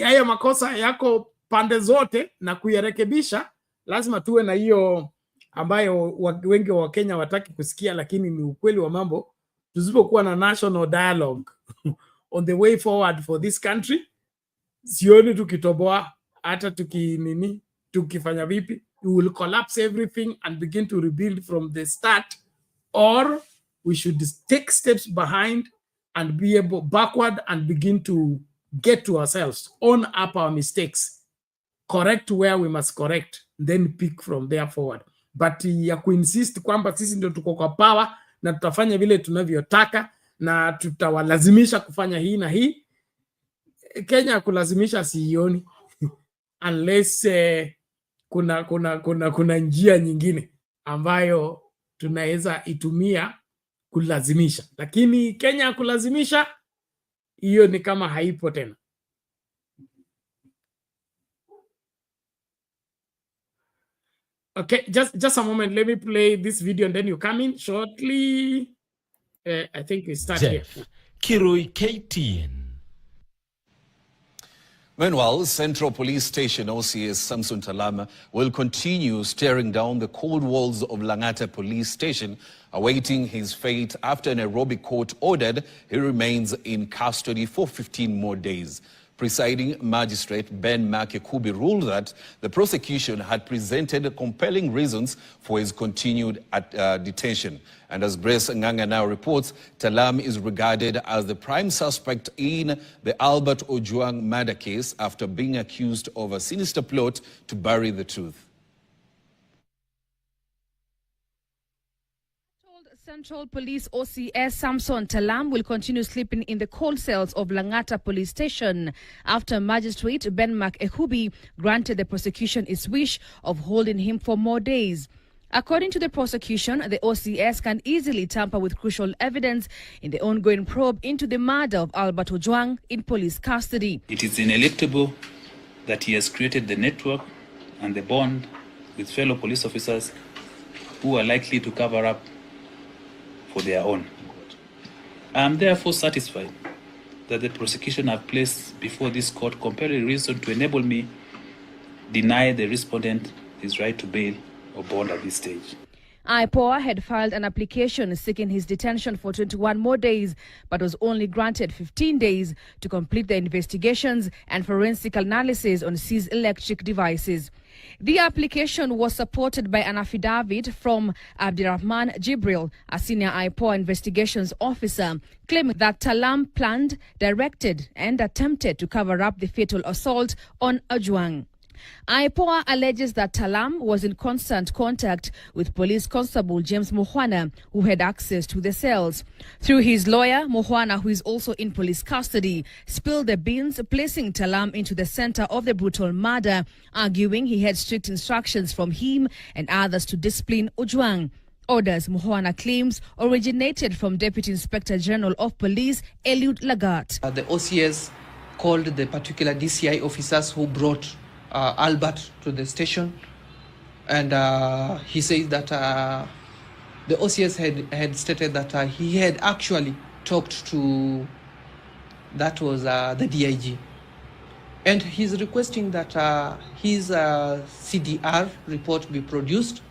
Speaker 2: haya makosa yako pande zote, na kuyarekebisha lazima tuwe na hiyo ambayo wengi wa Kenya wataki kusikia, lakini ni ukweli wa mambo. Tusipokuwa na national dialogue on the way forward for this country, sioni tukitoboa, hata tukifanya vipi, we will collapse everything and begin to rebuild from the start, or we should take steps behind and be able backward and begin to get to ourselves, own up our mistakes, correct where we must correct, then pick from there forward. But ya kuinsist kwamba sisi ndio tuko kwa power na tutafanya vile tunavyotaka, na tutawalazimisha kufanya hii na hii. Kenya kulazimisha sioni unless kuna njia nyingine ambayo tunaweza itumia kulazimisha, lakini Kenya kulazimisha hiyo ni kama haipo tena. Okay, just a moment. Let me play this video and then you come in shortly. I think we start here.
Speaker 14: Kirui KTN.
Speaker 3: Meanwhile, Central Police Station OCS Samson Talam will continue staring down the cold walls of Langata Police Station, awaiting his fate after an Nairobi court ordered he remains in custody for 15 more days. Presiding Magistrate Ben Makekubi ruled that the prosecution had presented compelling reasons for his continued detention. And as Grace Nganga now reports, Talam is regarded as the prime suspect in the Albert Ojwang murder case after being accused of a sinister plot to bury the truth.
Speaker 15: Central Police OCS Samson Talam will continue sleeping in the cold cells of Langata Police Station after Magistrate Ben Makekubi granted the prosecution its wish of holding him for more days. According to the prosecution, the OCS can easily tamper with crucial evidence in the ongoing probe into the murder of Albert Ojwang in police custody.
Speaker 16: It is ineluctable that he has created the network and the bond with fellow police officers who are likely to cover up for their own. I am therefore satisfied that the prosecution have placed before this court compelling reason to enable me deny the respondent his right to bail or bond at this stage.
Speaker 15: IPOA had filed an application seeking his detention for 21 more days, but was only granted 15 days to complete the investigations and forensic analysis on seized electric devices. The application was supported by an affidavit from Abdirahman Jibril, a senior IPOA investigations officer, claiming that Talam planned, directed and attempted to cover up the fatal assault on Ojwang. IPOA alleges that Talam was in constant contact with Police Constable James Muhwana, who had access to the cells. Through his lawyer, Muhwana, who is also in police custody, spilled the beans, placing Talam into the center of the brutal murder, arguing he had strict instructions from him and others to discipline Ojwang. Orders, Muhwana claims, originated from Deputy Inspector General of Police Eliud Lagat.
Speaker 17: The OCS called the particular DCI officers who brought Albert to the station, and he says that the OCS had stated that he had actually talked to, that was the DIG, and he's requesting that his CDR report be produced,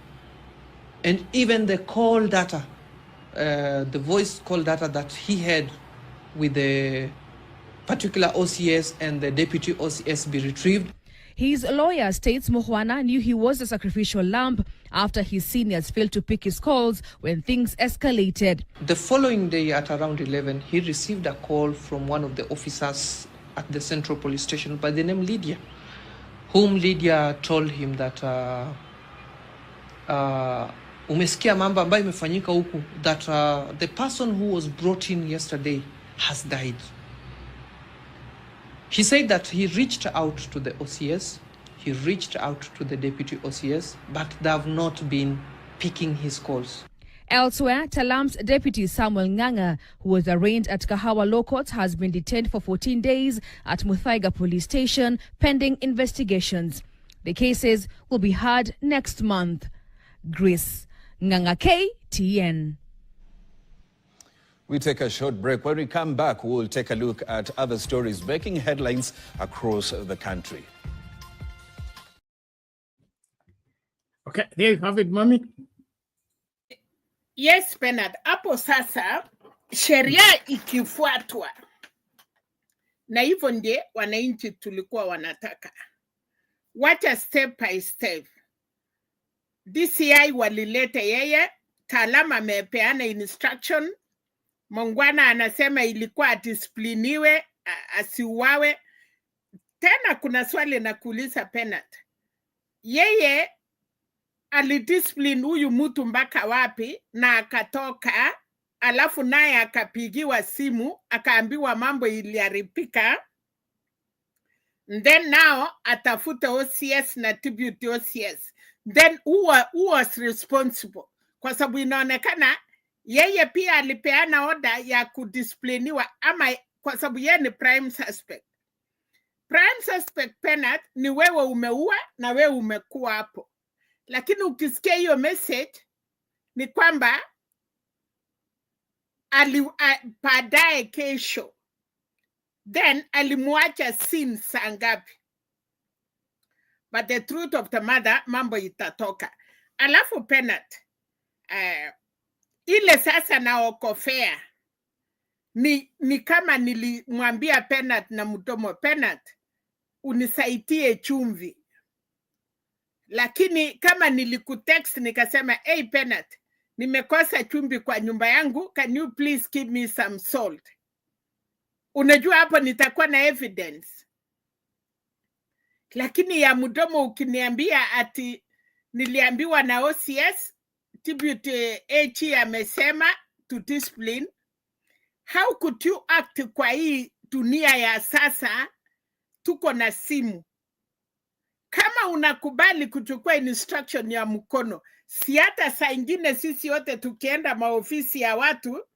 Speaker 17: and even the call data, the voice call data that he had with the particular OCS and the deputy OCS be retrieved.
Speaker 15: His lawyer states Muhwana knew he was a sacrificial lamb after his seniors failed to pick his calls when things escalated.
Speaker 17: The following day at around 11, he received a call from one of the officers at the Central Police Station by the name Lydia, whom Lydia told him that umesikia mambo ambayo imefanyika huku, that the person who was brought in yesterday has died. He said that he reached out to the OCS, he reached out to the deputy OCS, but they have not been picking his calls.
Speaker 15: Elsewhere, Talam's deputy Samuel Nganga, who was arraigned at Kahawa Law Court, has been detained for 14 days at Muthaiga Police Station pending investigations. The cases will be heard next month. Grace Nganga, KTN.
Speaker 3: We take a short break. When we come back, we'll take a look at other stories making headlines across the country.
Speaker 2: Okay, there you have it, Mommy.
Speaker 13: Yes, Bernard. Hapo sasa sheria ikifuatwa, na hivyo ndiye wananchi tulikuwa wanataka. Wacha step by step. DCI walilete yeye, Talam amepeana instruction. Mongwana anasema ilikuwa adiscipliniwe, asiuawe. Tena kuna swali na kuuliza Penat. Yeye alidiscipline huyu mtu mpaka wapi na akatoka alafu naye akapigiwa simu akaambiwa mambo iliharibika, then now atafute OCS na tribute OCS. Then who was responsible? Kwa sababu inaonekana yeye pia alipeana order ya kudiscipliniwa, ama kwa sababu yeye ni prime suspect. Prime suspect penalty ni wewe umeua na wewe umekuwa hapo. Lakini ukisikia hiyo message ni kwamba baadaye kesho, then alimuacha scene saa ngapi. But the truth of the matter, mambo itatoka. Alafu penalty ile sasa naokofea ni kama nilimwambia penalty na mdomo, penalty unisaidie chumvi. Lakini kama nilikutext nikasema, hey penalty, nimekosa chumvi kwa nyumba yangu, can you please give me some salt? Unajua hapo nitakuwa na evidence. Lakini ya mdomo ukiniambia ati niliambiwa na OCS, tribute HE amesema to discipline, how could you act kwa hii dunia ya sasa? Tuko na simu. Kama unakubali kuchukua instruction ya mkono, si hata saa ingine sisi wote tukienda maofisi ya watu,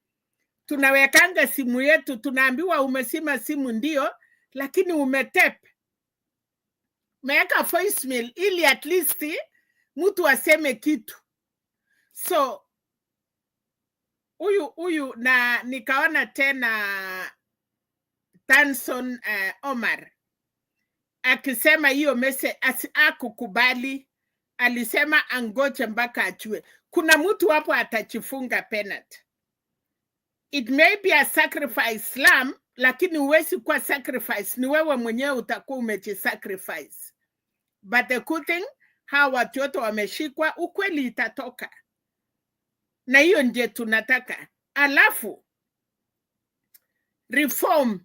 Speaker 13: tunawekanga simu yetu, tunaambiwa umesima simu ndio, lakini umetep. Meweka voicemail ili at least mtu aseme kitu. So, huyu na nikaona tena Tanson Omar akisema hiyo message akukubali, alisema angoje mpaka achue. Kuna mtu hapo atachifunga penalty. It may be a sacrifice slam, lakini uwezi kuwa sacrifice, ni wewe mwenyewe utakuwa umejisacrifice. But the good thing, hawa watu wote wameshikwa, ukweli itatoka. Na hiyo ndiye tunataka. Alafu reform,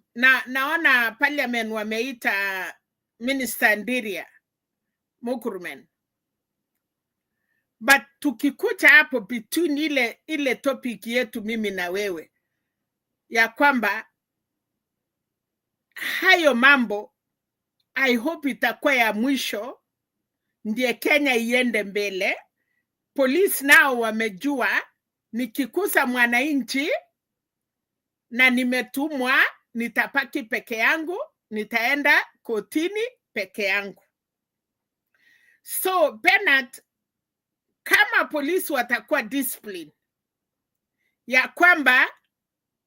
Speaker 13: naona parliament wameita Minister Ndiria Murkomen. But tukikuta hapo between ile topic yetu mimi na wewe, ya kwamba hayo mambo I hope itakuwa ya mwisho, ndiye Kenya iende mbele. Police nao wamejua nikikusa mwananchi na nimetumwa, nitapaki peke yangu, nitaenda kotini peke yangu. So penalty, kama polisi watakuwa discipline, ya kwamba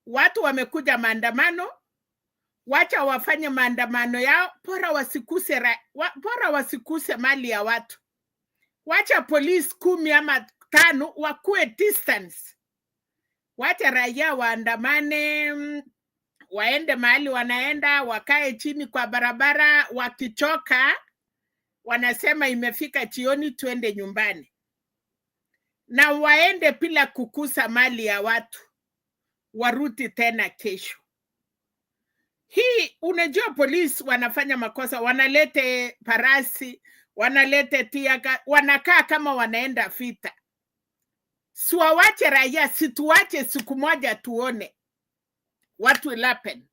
Speaker 13: watu wamekuja maandamano, wacha wafanye maandamano yao, bora wasikuse mali ya watu. Wacha polisi 10 ama 5 wakuwe distance. Wacha raia waandamane, waende mahali wanaenda, wakae chini kwa barabara, wakichoka wanasema imefika jioni tuende nyumbani. Na waende bila kukusa mali ya watu, warudi tena kesho. Hii unajua polisi wanafanya makosa, wanalete parasi, wanalete tiaga, wanakaa kama wanaenda vita. Siwawache raia, situache siku moja tuone what will happen.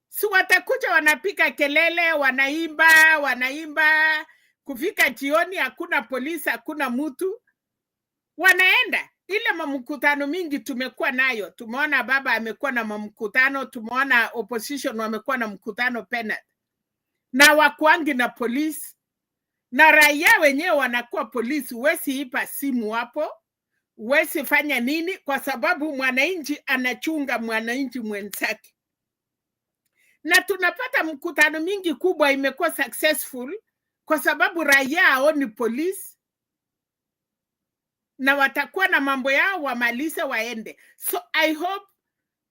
Speaker 13: Si watakuja wanapika kelele, wanaimba, kufika jioni hakuna polisi, hakuna mtu. Wanaenda. Ile mamkutano mingi tumekuwa nayo, tumeona baba amekuwa na mamkutano, tumeona opposition wamekuwa na mkutano penalty. Na wakuangi na polisi, na raia wenyewe wanakuwa polisi. Huwezi ipa simu hapo, huwezi fanya nini, kwa sababu mwananchi anachunga mwananchi mwenzake. Na tunapata mkutano mingi kubwa imekuwa successful kwa sababu raia haoni polisi, na watakuwa na mambo yao wamalize waende. So I hope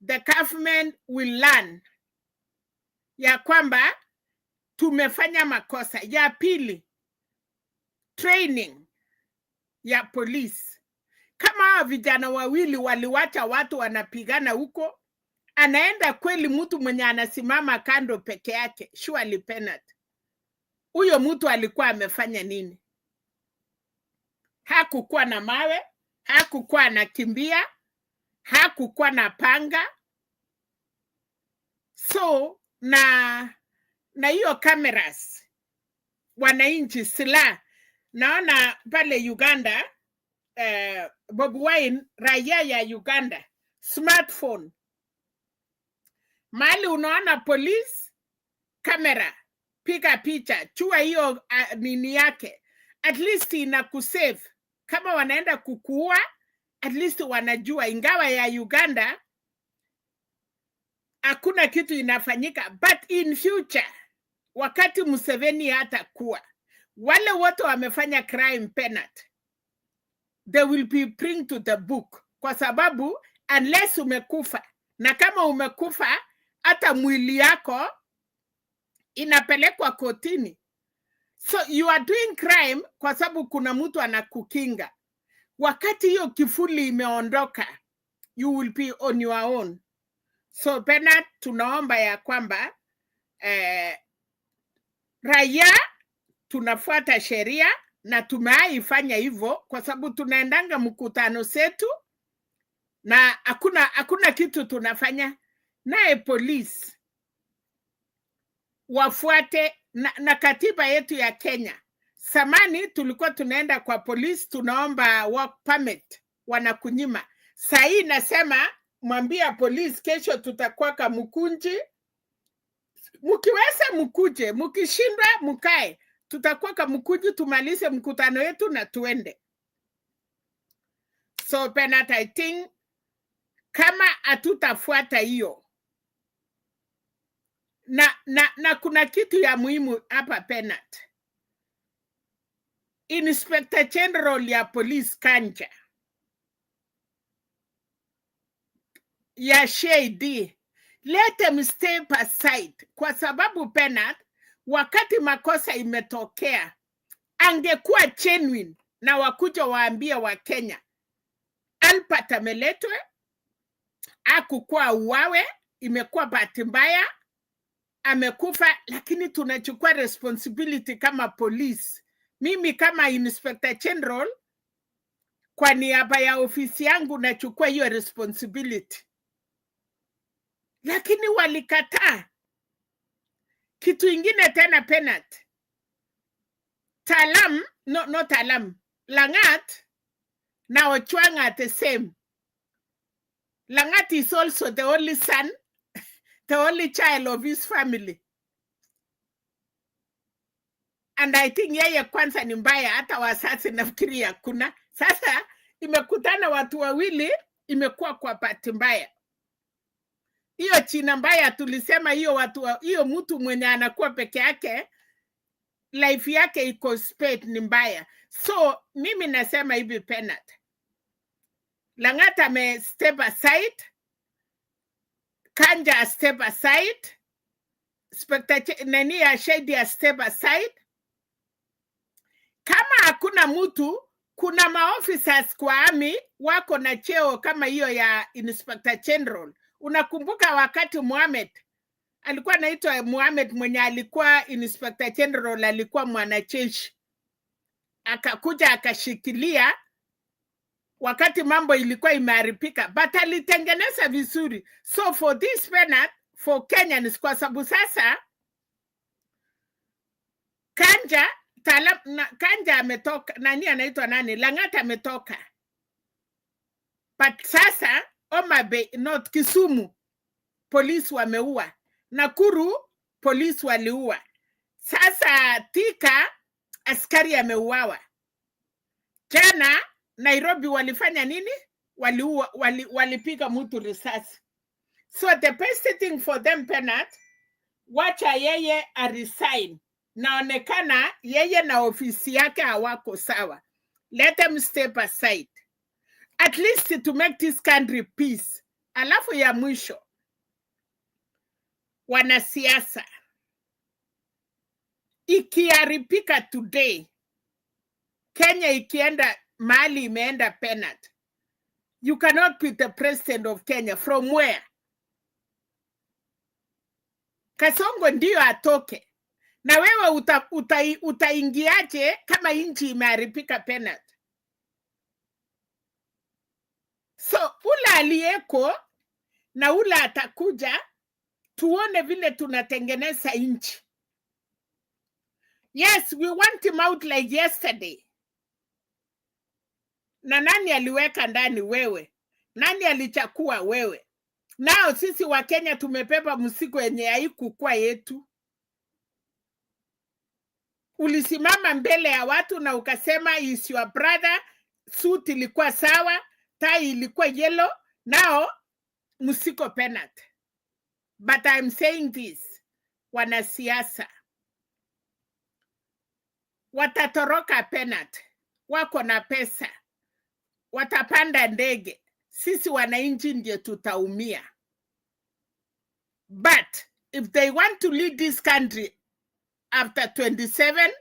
Speaker 13: the government will learn ya kwamba tumefanya makosa. Ya pili, training ya polisi. Kama vijana wawili waliwacha watu wanapigana huko, anaenda kweli mtu mwenye anasimama kando peke yake, surely penalty. Huyo mtu alikuwa amefanya nini? Hakukuwa na mawe, hakukuwa anakimbia, hakukuwa na panga. So na hiyo cameras, wananchi silaha. Naona pale Uganda, Bobi Wine, raia ya Uganda, smartphone. Mali unaona police, kamera, piga picha, chua hiyo nini yake. At least inakusave. Kama wanaenda kukua, at least wanajua. Ingawa ya Uganda, hakuna kitu inafanyika. But in future, wakati Museveni hatakuwa, wale wote wamefanya crime penalty, they will be bring to the book. Kwa sababu, unless umekufa, na kama umekufa, hata mwili yako inapelekwa kotini. So you are doing crime kwa sababu kuna mtu anakukinga. Wakati hiyo kifuli imeondoka, you will be on your own. So penalty, tunaomba ya kwamba raia tunafuata sheria, na tumeifanya hivyo kwa sababu tunaendanga mkutano zetu na hakuna kitu tunafanya. Naye police wafuate na katiba yetu ya Kenya. Samani tulikuwa tunaenda kwa police tunaomba work permit, wanakunyima. Sahii nasema mwambia police kesho tutakuwa Kamukunji, mkiweza mkuje, mkishindwa mkae. Tutakuwa Kamukunji, tumalize mkutano yetu na tuende. So penalty, I think kama hatutafuata hiyo, na kuna kitu ya muhimu hapa penalty. Inspector General ya Police Kanja ya Shady, let them step aside, kwa sababu penalty, wakati makosa imetokea, angekuwa genuine na wakuja waambia wa Kenya, Albert ameletwe, hakukuwa uwawe, imekuwa bahati mbaya, amekufa, lakini tunachukua responsibility kama police. Mimi kama Inspector General, kwa niaba ya ofisi yangu nachukua hiyo responsibility. Lakini walikataa. Kitu ingine tena penalty. Talam, no Talam, Langat na Ojwang are the same. Langat is also the only son, the only child of his family. And I think yeye kwanza ni mbaya, hata wasasi nafikiria kuna. Sasa imekutana watu wawili, imekuwa kwa bahati mbaya. Hiyo china mbaya tulisema hiyo mtu mwenye anakuwa peke yake, life yake iko spade ni mbaya. So mimi nasema hivi penalty. Langata me step aside, Kanja step aside, nani ya Shady step aside. Kama hakuna mtu, kuna maofficers kwa army wako na cheo kama hiyo ya Inspector General. Unakumbuka wakati Mohamed alikuwa anaitwa Mohamed, mwenye alikuwa Inspector General, alikuwa mwanajeshi, akakuja akashikilia wakati mambo ilikuwa imeharibika, but alitengeneza vizuri. So for this penalty for Kenyans, kwa sababu sasa Kanja ametoka, nani anaitwa nani, Langata ametoka, but sasa Homa Bay, North Kisumu, polisi wameua. Nakuru, polisi waliua. Sasa Thika, askari ameuawa. Jana Nairobi walifanya nini? Walipiga mtu risasi. So the best thing for them penalty, wacha yeye a resign. Naonekana yeye na ofisi yake hawako sawa. Let them step aside. At least to make this country peace. Alafu ya mwisho, wanasiasa, ikiharibika today, Kenya ikienda mahali imeenda penalty, you cannot be the president of Kenya. From where? Kasongo ndio atoke. Na wewe utaingiaje kama nchi imeharibika penalty? So ula aliyeko na ula atakuja, tuone vile tunatengeneza nchi. Yes, we want him out like yesterday. Na nani aliweka ndani? Wewe. Nani alichakua? Wewe. Nao sisi wa Kenya tumepepa mzigo yenye haikuwa yetu. Ulisimama mbele ya watu na ukasema is your brother, suit ilikuwa sawa, tie ilikuwa yellow, now mzigo penalty. But I'm saying this, wanasiasa watatoroka penalty, wako na pesa, watapanda ndege, sisi wananchi ndio tutaumia. But if they want to lead this country after 27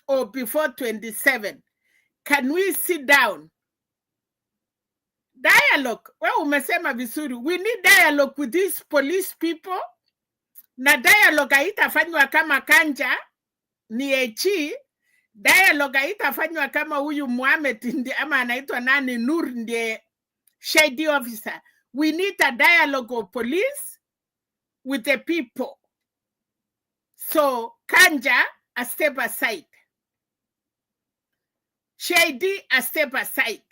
Speaker 13: or before 27, can we sit down? Dialogue. Well, umesema vizuri. We need dialogue with these police people. Na dialogue haitafanywa kama Kanja ni echi. Dialogue haitafanywa kama huyu Mohamed ndiye ama anaitwa nani Nur ndiye shady officer. We need a dialogue of police with the people. So Kanja a step aside. Shady a step aside.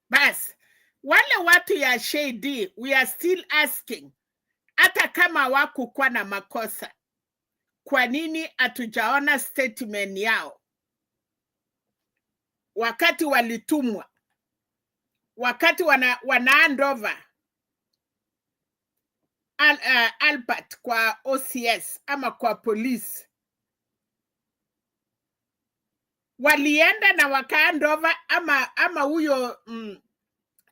Speaker 13: Bas, wale watu ya shady, we are still asking, hata kama wakukuwa na makosa, kwa nini hatujaona statement yao? Wakati walitumwa, wakati wana hand over Albert kwa OCS ama kwa police, walienda na waka hand over ama huyo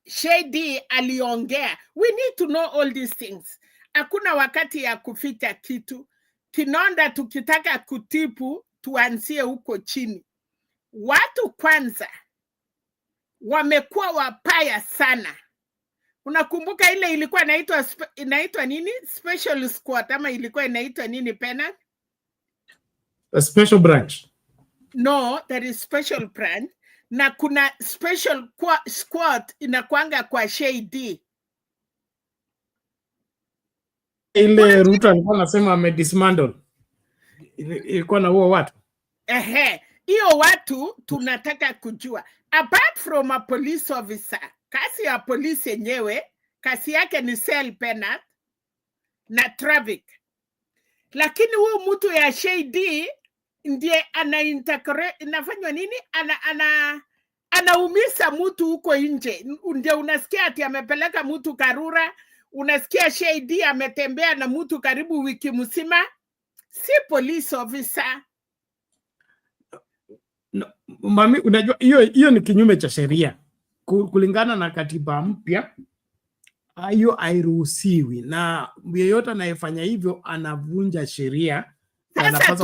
Speaker 13: shady aliongea. We need to know all these things. Hakuna wakati ya kuficha kitu. Kinonda tukitaka kutipu, tuanzie huko chini. Watu kwanza wamekuwa wapaya sana. Unakumbuka ile ilikuwa inaitwa nini? Special squad ama ilikuwa inaitwa nini Pena?
Speaker 2: A special branch.
Speaker 13: No, there is special branch. Na kuna special squad inakuanga kwa shady.
Speaker 2: Ile Ruto alikuwa anasema amedismantle. Ilikuwa na huo watu.
Speaker 13: Hiyo watu tunataka kujua. Apart from a police officer, kasi ya polisi yenyewe, kasi yake ni cell penalty na traffic. Lakini huyu mtu ya shady ndiye inafanywa nini? Anaumisa mtu huko nje. Ndio unasikia ati amepeleka mtu Karura, unasikia shady ametembea na mtu karibu wiki mzima. Si police officer.
Speaker 2: No, mami, unajua hiyo ni kinyume cha sheria. Kulingana na katiba mpya, hiyo hairuhusiwi, na yeyote anayefanya hivyo anavunja sheria.
Speaker 13: Sasa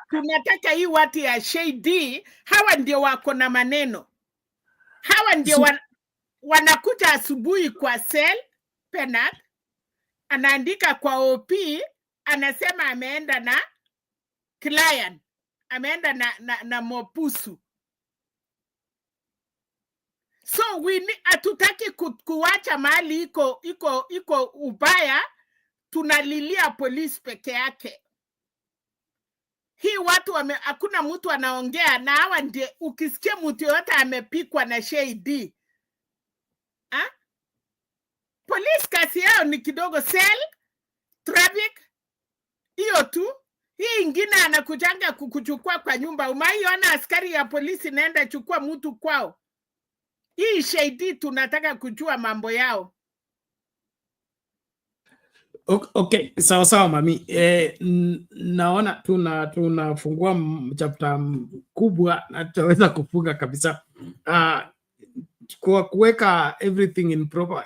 Speaker 13: tunataka hii watu ya shady, hawa ndio wako na maneno. Hawa ndio wanakuja asubuhi kwa cell penalty, anaandika kwa OP, anasema ameenda na client, ameenda na mopusu. So hatutaki kuwacha mahali iko ubaya, tunalilia polisi peke yake. Hii watu hakuna mtu anaongea, na hawa ndiye ukisikia mtu yote amepikwa na shady. Polisi kasi yao ni kidogo, cell, traffic, hiyo tu. Hii ingine anakujanga kukuchukua kwa nyumba. Umaiona askari ya polisi naenda chukua mtu kwao. Hii shady tunataka kujua mambo yao.
Speaker 2: Okay, sawa mami. Naona tunafungua chapter kubwa na tutaweza kufunga kabisa. Kwa kuweka everything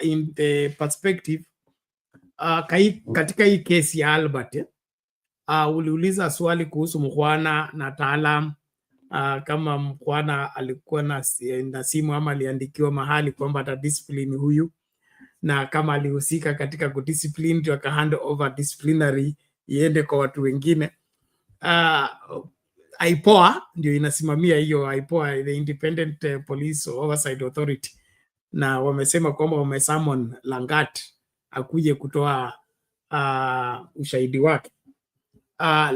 Speaker 2: in the perspective, katika hii kesi ya Albert, uliuliza swali kuhusu Mkhwana na Talam, kama Mkhwana alikuwa na simu ama aliandikiwa mahali kwamba atadiscipline huyu, na kama alihusika katika kudiscipline ndio aka hand over disciplinary iende kwa watu wengine. IPOA ndio inasimamia hiyo. IPOA, the Independent Police Oversight Authority, na wamesema kwamba wamesummon Langat akuje kutoa ushahidi wake.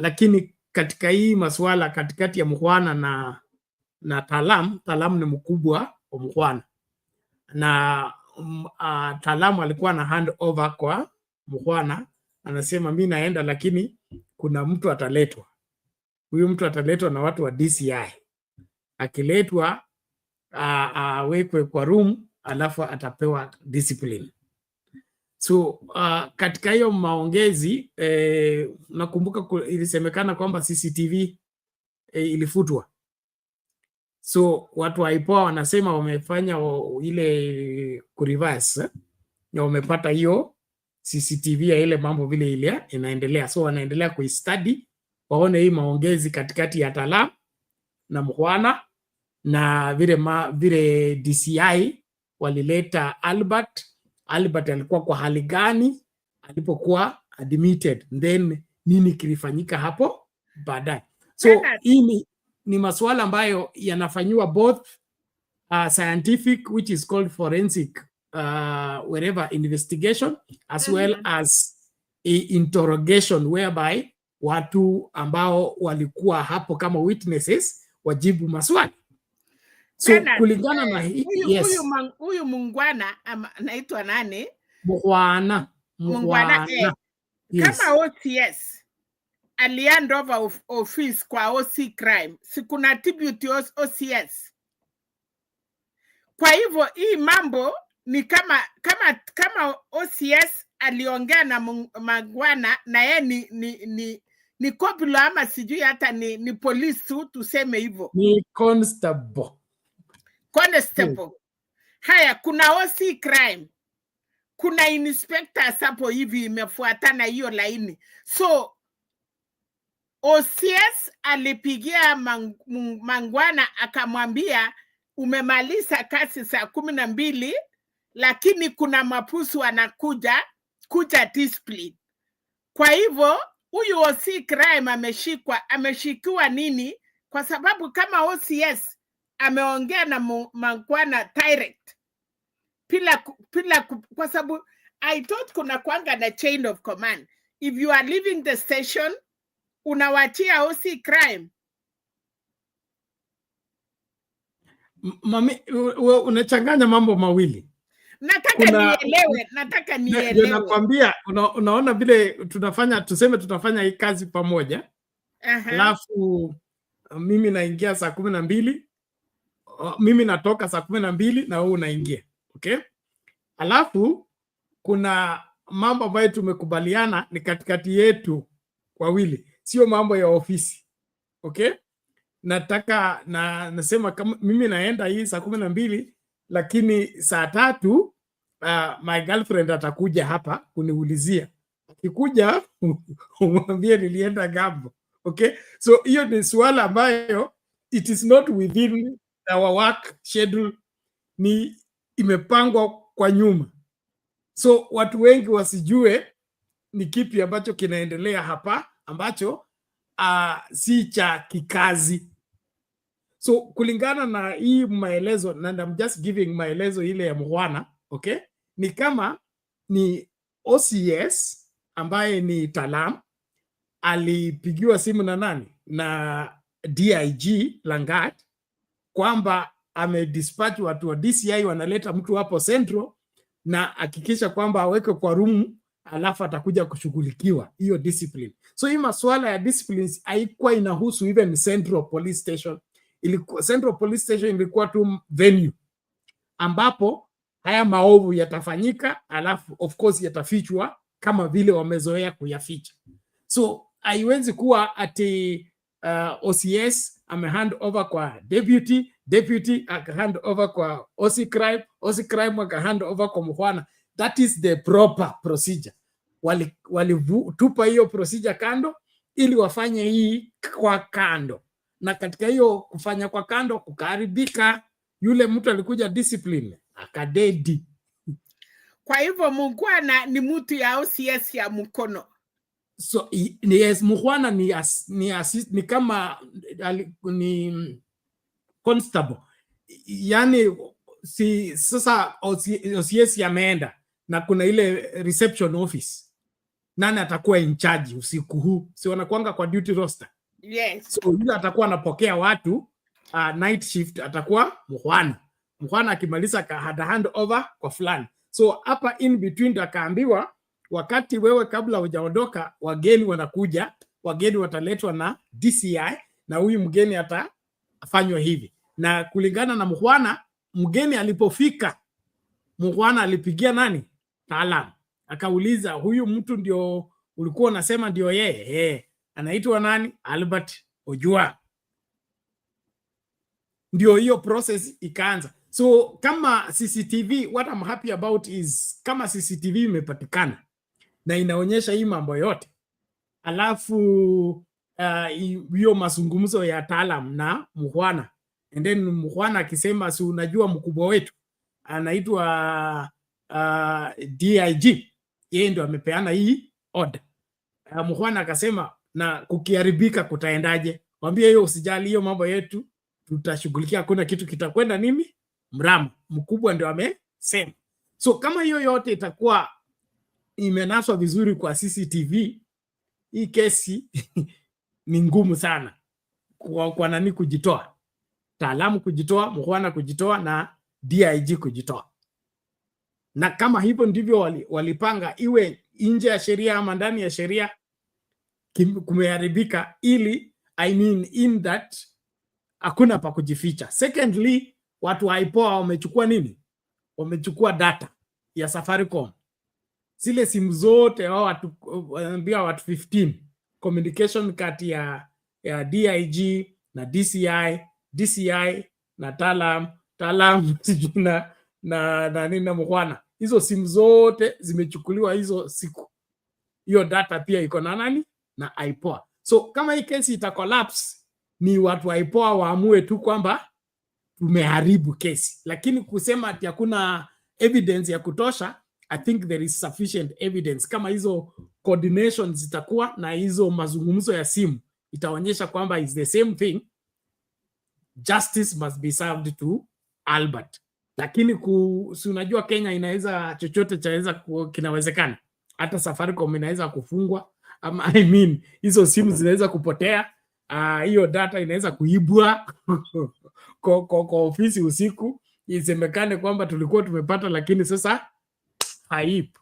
Speaker 2: Lakini katika hii masuala katikati ya Mukhwana na Talam ni mkubwa wa Mukhwana, na Talam alikuwa na hand over kwa Mukhwana, anasema mimi naenda, lakini kuna mtu ataletwa. Huyu mtu ataletwa na watu wa DCI. Akiletwa awekwe kwa room, alafu atapewa discipline. So katika hiyo maongezi nakumbuka ilisemekana kwamba CCTV ilifutwa. So watu wa IPOA wanasema wamefanya ile kureverse, na wamepata hiyo CCTV ya ile mambo vile ile inaendelea. So wanaendelea kuistudy waone hii maongezi katikati ya Talam na Mukhwana, na vile DCI walileta Albert alikuwa kwa hali gani alipokuwa admitted, then nini kilifanyika hapo baadaye. So hii ni masuala ambayo yanafanywa both scientific, which is called forensic wherever investigation, as well as interrogation, whereby watu ambao walikuwa hapo kama witnesses wajibu maswali. So kulingana na
Speaker 13: yes, huyu Mukhwana anaitwa nani?
Speaker 2: Mukhwana.
Speaker 13: Yes. Kama OCS aliand over office kwa OC crime, si kuna tribute OCS. Kwa hivyo hii mambo ni kama OCS aliongea na Mukhwana, na yeye ni kopilo ama sijui hata ni police tu tuseme hivyo.
Speaker 2: Ni constable.
Speaker 13: Haya, kuna OC crime, kuna inspector sapo hivi imefuatana hiyo laini. So OCS alipigia Mukhwana akamwambia umemaliza kazi saa 12, lakini kuna mapusu anakuja discipline. Kwa hivyo huyu OC crime ameshikiwa nini? Kwa sababu kama OCS ameongea na Mukhwana direct kwa sababu I thought kuna kwanga na chain of command. If you are leaving the station, unawachia OC crime.
Speaker 2: Mami, unachanganya mambo mawili.
Speaker 13: Nataka nielewe.
Speaker 2: Nakwambia, unaona vile tunafanya hii kazi pamoja. Alafu mimi naingia saa 12, mimi natoka saa 12 na wewe unaingia. Okay? Alafu kuna mambo ambayo tumekubaliana ni katikati yetu wawili, sio mambo ya ofisi. Okay? Nasema kama mimi naenda hii saa 12, lakini saa 3 my girlfriend atakuja hapa kuniulizia. Akikuja umwambie nilienda gambo. Okay? So hiyo ni swala ambayo it is not within our work schedule, ni imepangwa kwa nyuma. So watu wengi wasijue ni kipi ambacho kinaendelea hapa ambacho si cha kikazi. So kulingana na hii maelezo, and I'm just giving maelezo ile ya Mukhwana, okay? Ni kama ni OCS ambaye ni Talam alipigiwa simu na nani? Na DIG Langat kwamba amedispatch watu wa DCI wanaleta mtu hapo Central, na hakikisha kwamba aweke kwa room, alafu atakuja kushughulikiwa hiyo discipline. So hii masuala ya disciplines haikuwa inahusu even Central Police Station. Central Police Station ilikuwa tu venue ambapo haya maovu yatafanyika, alafu of course yatafichwa kama vile wamezoea kuyaficha. So haiwezi kuwa ati OCS hand over kwa deputy hand over kwa OC crime hand over kwa Mukhwana. That is the proper procedure. Walitupa hiyo procedure kando ili wafanye hii kwa kando, na katika hiyo kufanya kwa kando kukaribika, yule mtu alikuja discipline akadedi.
Speaker 13: Kwa hivyo Mukhwana ni mtu ya OCS ya mkono.
Speaker 2: So yes, Mukhwana ni kama ni constable. Yani sasa OCS yameenda na kuna ile reception office. Nani atakuwa in charge usiku huu? Si wanakuanga kwa duty roster.
Speaker 13: Yes.
Speaker 2: So yule atakuwa anapokea watu night shift, atakuwa Mukhwana. Mukhwana akimaliza hand over kwa fulani. So hapa in between akaambiwa wakati wewe kabla hujaondoka wageni wanakuja, wageni wataletwa na DCI na huyu mgeni atafanywa hivi. Na kulingana na Mukhwana, mgeni alipofika, Mukhwana alipigia nani? Talam. Akauliza, huyu mtu ndio ulikuwa unasema ndio yeye? Anaitwa nani? Albert Ojwang. Ndio hiyo process ikaanza. So kama CCTV, what I'm happy about is kama CCTV imepatikana na inaonyesha hii mambo yote, alafu hiyo mazungumzo ya Talam na Mukhwana, and then Mukhwana akisema si unajua mkubwa wetu anaitwa DIG, yeye ndio amepeana hii order. Mukhwana akasema na kukiharibika kutaendaje? Mwambie hiyo usijali, hiyo mambo yetu tutashughulikia, kuna kitu kitakwenda nini mrama, mkubwa ndio amesema. So kama hiyo yote itakuwa imenaswa vizuri kwa CCTV, hii kesi ni ngumu sana kwa nani kujitoa, Taalamu kujitoa, Mukhwana kujitoa na DIG kujitoa. Na kama hivyo ndivyo walipanga iwe nje ya sheria ama ndani ya sheria, kumeharibika, ili in that hakuna pa kujificha. Secondly, watu wa IPOA wamechukua nini? Wamechukua data ya Safaricom, zile simu zote watu wanaambia watu 15, communication kati ya DIG na DCI na Talam na nini na Mukhwana. Hizo simu zote zimechukuliwa hizo siku. Hiyo data pia iko na nani? Na IPOA. So kama hii kesi ita collapse, ni watu wa IPOA waamue tu kwamba tumeharibu kesi, lakini kusema ati hakuna evidence ya kutosha, I think there is sufficient evidence. Kama hizo coordination zitakuwa na hizo mazungumzo ya simu, itaonyesha kwamba is the same thing. Justice must be served to Albert. Lakini si unajua Kenya inaweza chochote chaweza kinawezekana. Hata Safaricom inaweza kufungwa, ama hizo simu zinaweza kupotea, hiyo data inaweza kuibwa kwa ofisi usiku, isemekane kwamba tulikuwa tumepata lakini sasa haipo.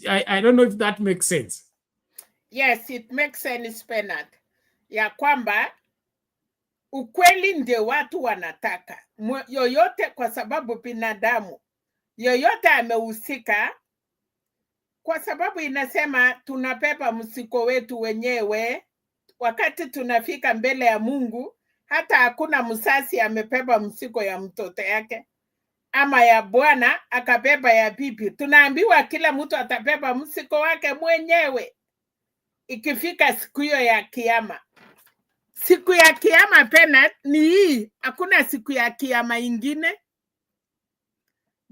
Speaker 2: I don't know if that makes sense.
Speaker 13: Yes, it makes sense, Bernard. Ya kwamba ukweli ndio watu wanataka. Yoyote, kwa sababu binadamu yoyote amehusika, kwa sababu inasema tunabeba mzigo wetu wenyewe. Wakati tunafika mbele ya Mungu, hata hakuna msasi amebeba mzigo ya mtoto yake ama ya bwana akabeba ya bibi. Tunaambiwa kila mtu atabeba mzigo wake mwenyewe ikifika siku hiyo ya kiyama. Siku ya kiyama Bernard ni hii, hakuna siku ya kiyama ingine.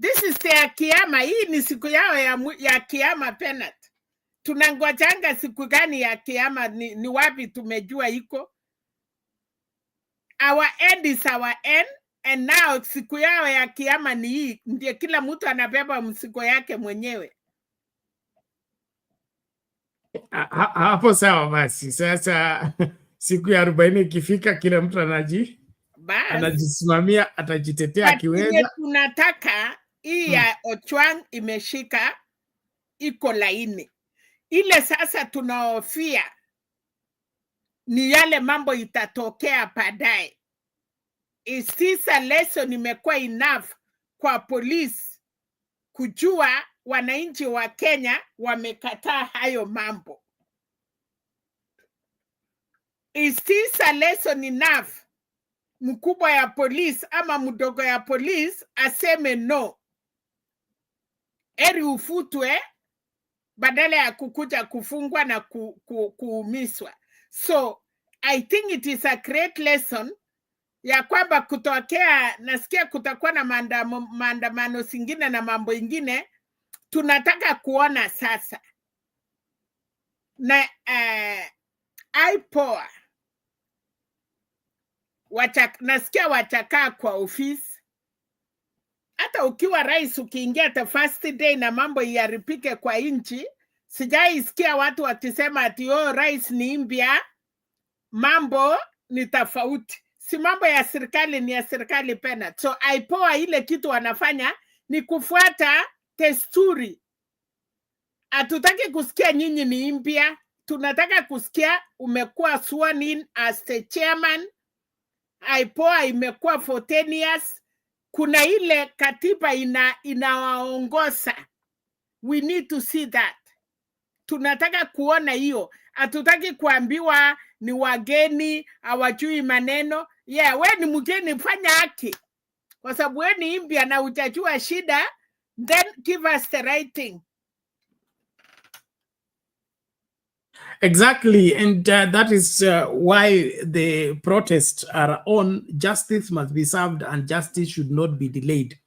Speaker 13: This is the kiyama, hii ni siku yao ya kiyama Bernard. Tunangojanga siku gani ya kiyama? Ni wapi tumejua iko? Our end is our end, and now siku yao ya kiyama ni hii, ndiye kila mtu anabeba mzigo yake mwenyewe.
Speaker 2: Hapo sawa basi. Sasa siku ya 40 ikifika, kila mtu anajisimamia, atajitetea akiweza.
Speaker 13: Tunataka hii ya Ojwang imeshika, iko laini. Ile sasa tunaofia ni yale mambo itatokea baadaye. Is this a lesson imekuwa enough kwa polisi kujua wananchi wa Kenya wamekataa hayo mambo? Is this a lesson enough mkubwa ya polisi ama mdogo ya polisi aseme no, eri ufutwe badala ya kukuja kufungwa na kuumiswa? So I think it is a great lesson ya kwamba kutokea, nasikia kutakuwa na maandamano singine na mambo ingine. Tunataka kuona sasa na IPOA nasikia watakaa kwa ofisi. Hata ukiwa rais ukiingia the first day na mambo yaripike kwa nchi, sijaisikia watu wakisema ati rais ni imbia, mambo ni tofauti. Si mambo ya serikali, ni ya serikali pena. So IPOA ile kitu wanafanya ni kufuata desturi. Hatutaki kusikia nyinyi ni imbia, tunataka kusikia umekuwa sworn in as the chairman. IPOA imekuwa for 10 years. Kuna ile katiba inawaongoza. We need to see that. Tunataka kuona hiyo. Hatutaki kuambiwa ni wageni, hawajui maneno. We ni mgeni, fanya haki. Kwa sababu we ni imbia na utajua shida, then give us the right thing.
Speaker 2: Exactly, and that is why the protests are on. Justice must be served, and justice should not be delayed.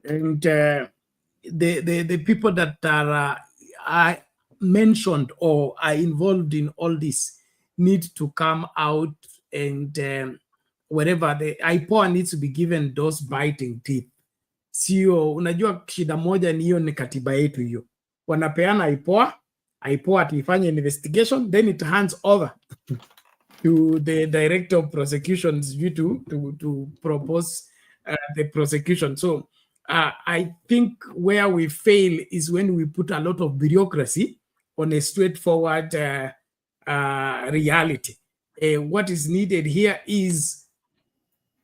Speaker 2: And the people that are mentioned or are involved in all this need to come out, and wherever the IPOA needs to be given those biting teeth. Sio, unajua shida moja ni hiyo, ni katiba yetu hiyo. Wanapeana IPOA atifanye investigation, then it hands over to the director of prosecutions to propose the prosecution. So I think where we fail is when we put a lot of bureaucracy on a straightforward reality. What is needed here is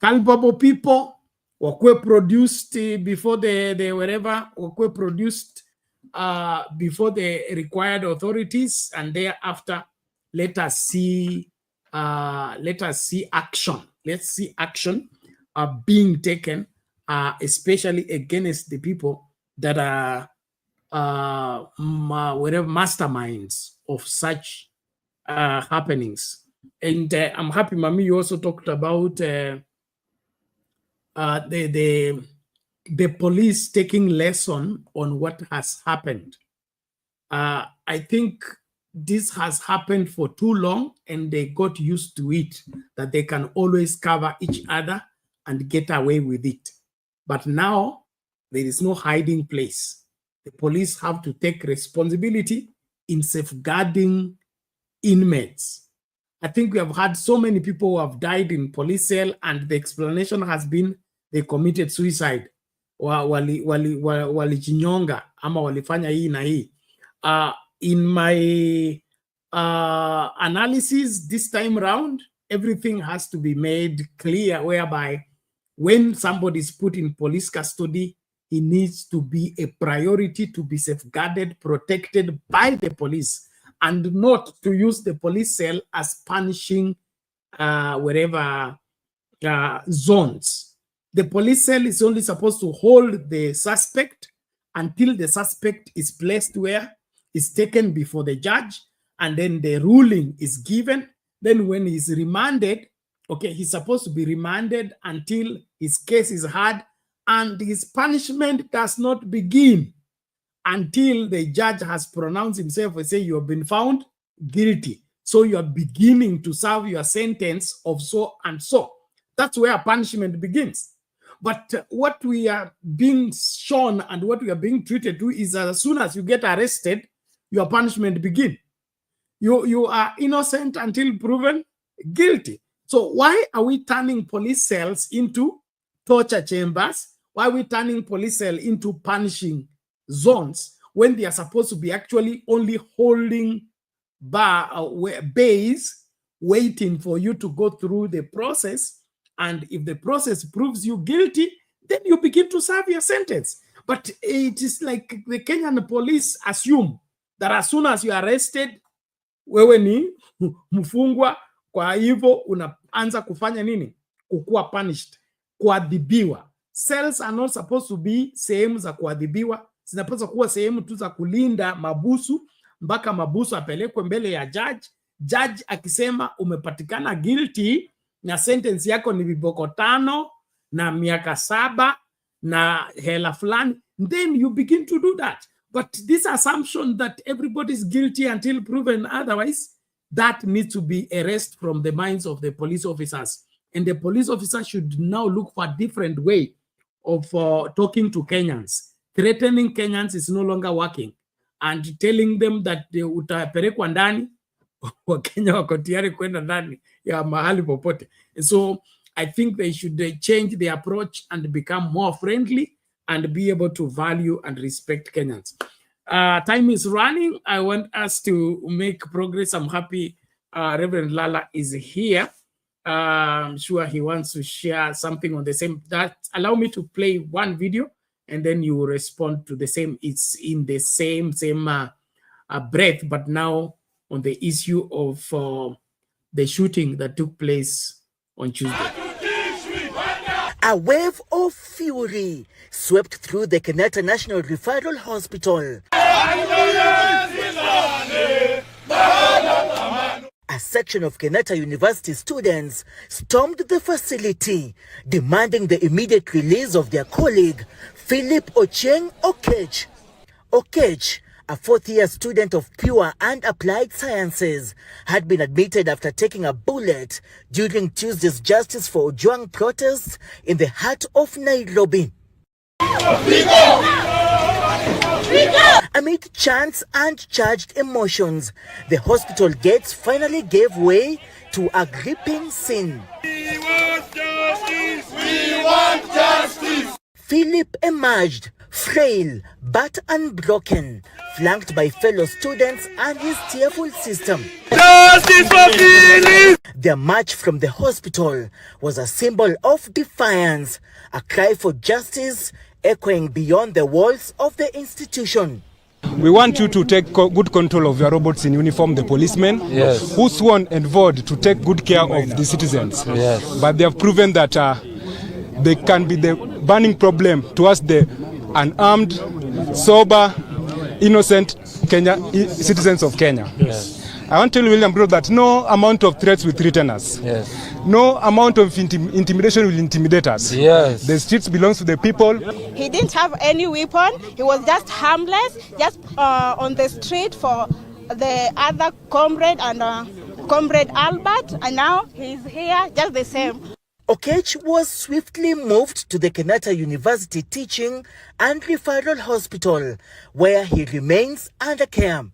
Speaker 2: culpable people wakwe produced before the wherever, wakwe produced before the required authorities, and thereafter let us see action. Let's see action being taken, especially against the people that are whatever masterminds of such happenings. And I'm happy, Mami, you also talked about the police taking lesson on what has happened. I think this has happened for too long, and they got used to it, that they can always cover each other and get away with it. But now there is no hiding place. The police have to take responsibility in safeguarding inmates. I think we have had so many people who have died in police cell, and the explanation has been they committed suicide. Walijinyonga ama walifanya hii na hii. In my analysis this time round, everything has to be made clear, whereby when somebody is put in police custody, he needs to be a priority to be safeguarded, protected by the police, and not to use the police cell as punishing wherever zones. The police cell is only supposed to hold the suspect until the suspect is placed where is taken before the judge, and then the ruling is given. Then when he's remanded, okay, he's supposed to be remanded until his case is heard, and his punishment does not begin until the judge has pronounced himself and say you have been found guilty. So you are beginning to serve your sentence of so and so. That's where punishment begins. But what we are being shown and what we are being treated to is as soon as you get arrested, your punishment begins. You are innocent until proven guilty. So why are we turning police cells into torture chambers? Why are we turning police cells into punishing zones when they are supposed to be actually only holding bays, waiting for you to go through the process? And if the process proves you guilty, then you begin to serve your sentence. But it is like the Kenyan police assume that as soon as you are arrested, wewe ni mfungwa, kwa hivyo unaanza kufanya nini? Kukua punished, kuadhibiwa. Cells are not supposed to be sehemu za kuadhibiwa, zinapaswa kuwa sehemu tu za kulinda mabusu mpaka mabusu apelekwe mbele ya judge. Judge akisema umepatikana guilty na sentence yako ni viboko 5 na miaka 7 na hela fulani, then you begin to do that. But this assumption that everybody's guilty until proven otherwise, that needs to be erased from the minds of the police officers. And the police officers should now look for a different way of talking to Kenyans. Threatening Kenyans is no longer working. And telling them that utapelekwa ndani, Wakenya wako tayari kwenda ndani ya mahali popote. So I think they should change their approach and become more friendly and be able to value and respect Kenyans. Time is running. I want us to make progress. I'm happy Reverend Lala is here. I'm sure he wants to share something on the same. That allow me to play one video and then you will respond to the same. It's in the same breath, but now on the issue of the shooting that took place on Tuesday.
Speaker 18: A wave of fury swept through the Kenyatta National Referral Hospital. A section of Kenyatta University students stormed the facility, demanding the immediate release of their colleague, Philip Ojwang Okech. Okech, a fourth-year student of pure and applied sciences, had been admitted after taking a bullet during Tuesday's Justice for Ojwang protests in the heart of Nairobi. Amid chants and charged emotions, the hospital gates finally gave way to a gripping scene.
Speaker 19: We want justice! We want justice!
Speaker 18: Philip emerged, frail but unbroken, flanked by fellow students and his tearful system.
Speaker 19: Justice for Philip!
Speaker 18: Their march from the hospital was a symbol of defiance, a cry for justice echoing beyond the walls of the institution.
Speaker 20: We want you to take good control of your robots in uniform, the policemen, who sworn and vowed to take good care of the citizens. But they have proven that they can be the burning problem towards the unarmed, sober, innocent citizens of Kenya. I want to tell William Ruto that no amount of threats will threaten us. No amount of intimidation will intimidate us. The streets belongs to the people.
Speaker 21: He didn't have any weapon. He was just harmless, just on the street for the other comrade and comrade Albert, and now he's here just the same.
Speaker 18: Okech was swiftly moved to the Kenyatta University Teaching and Referral Hospital, where he remains under care.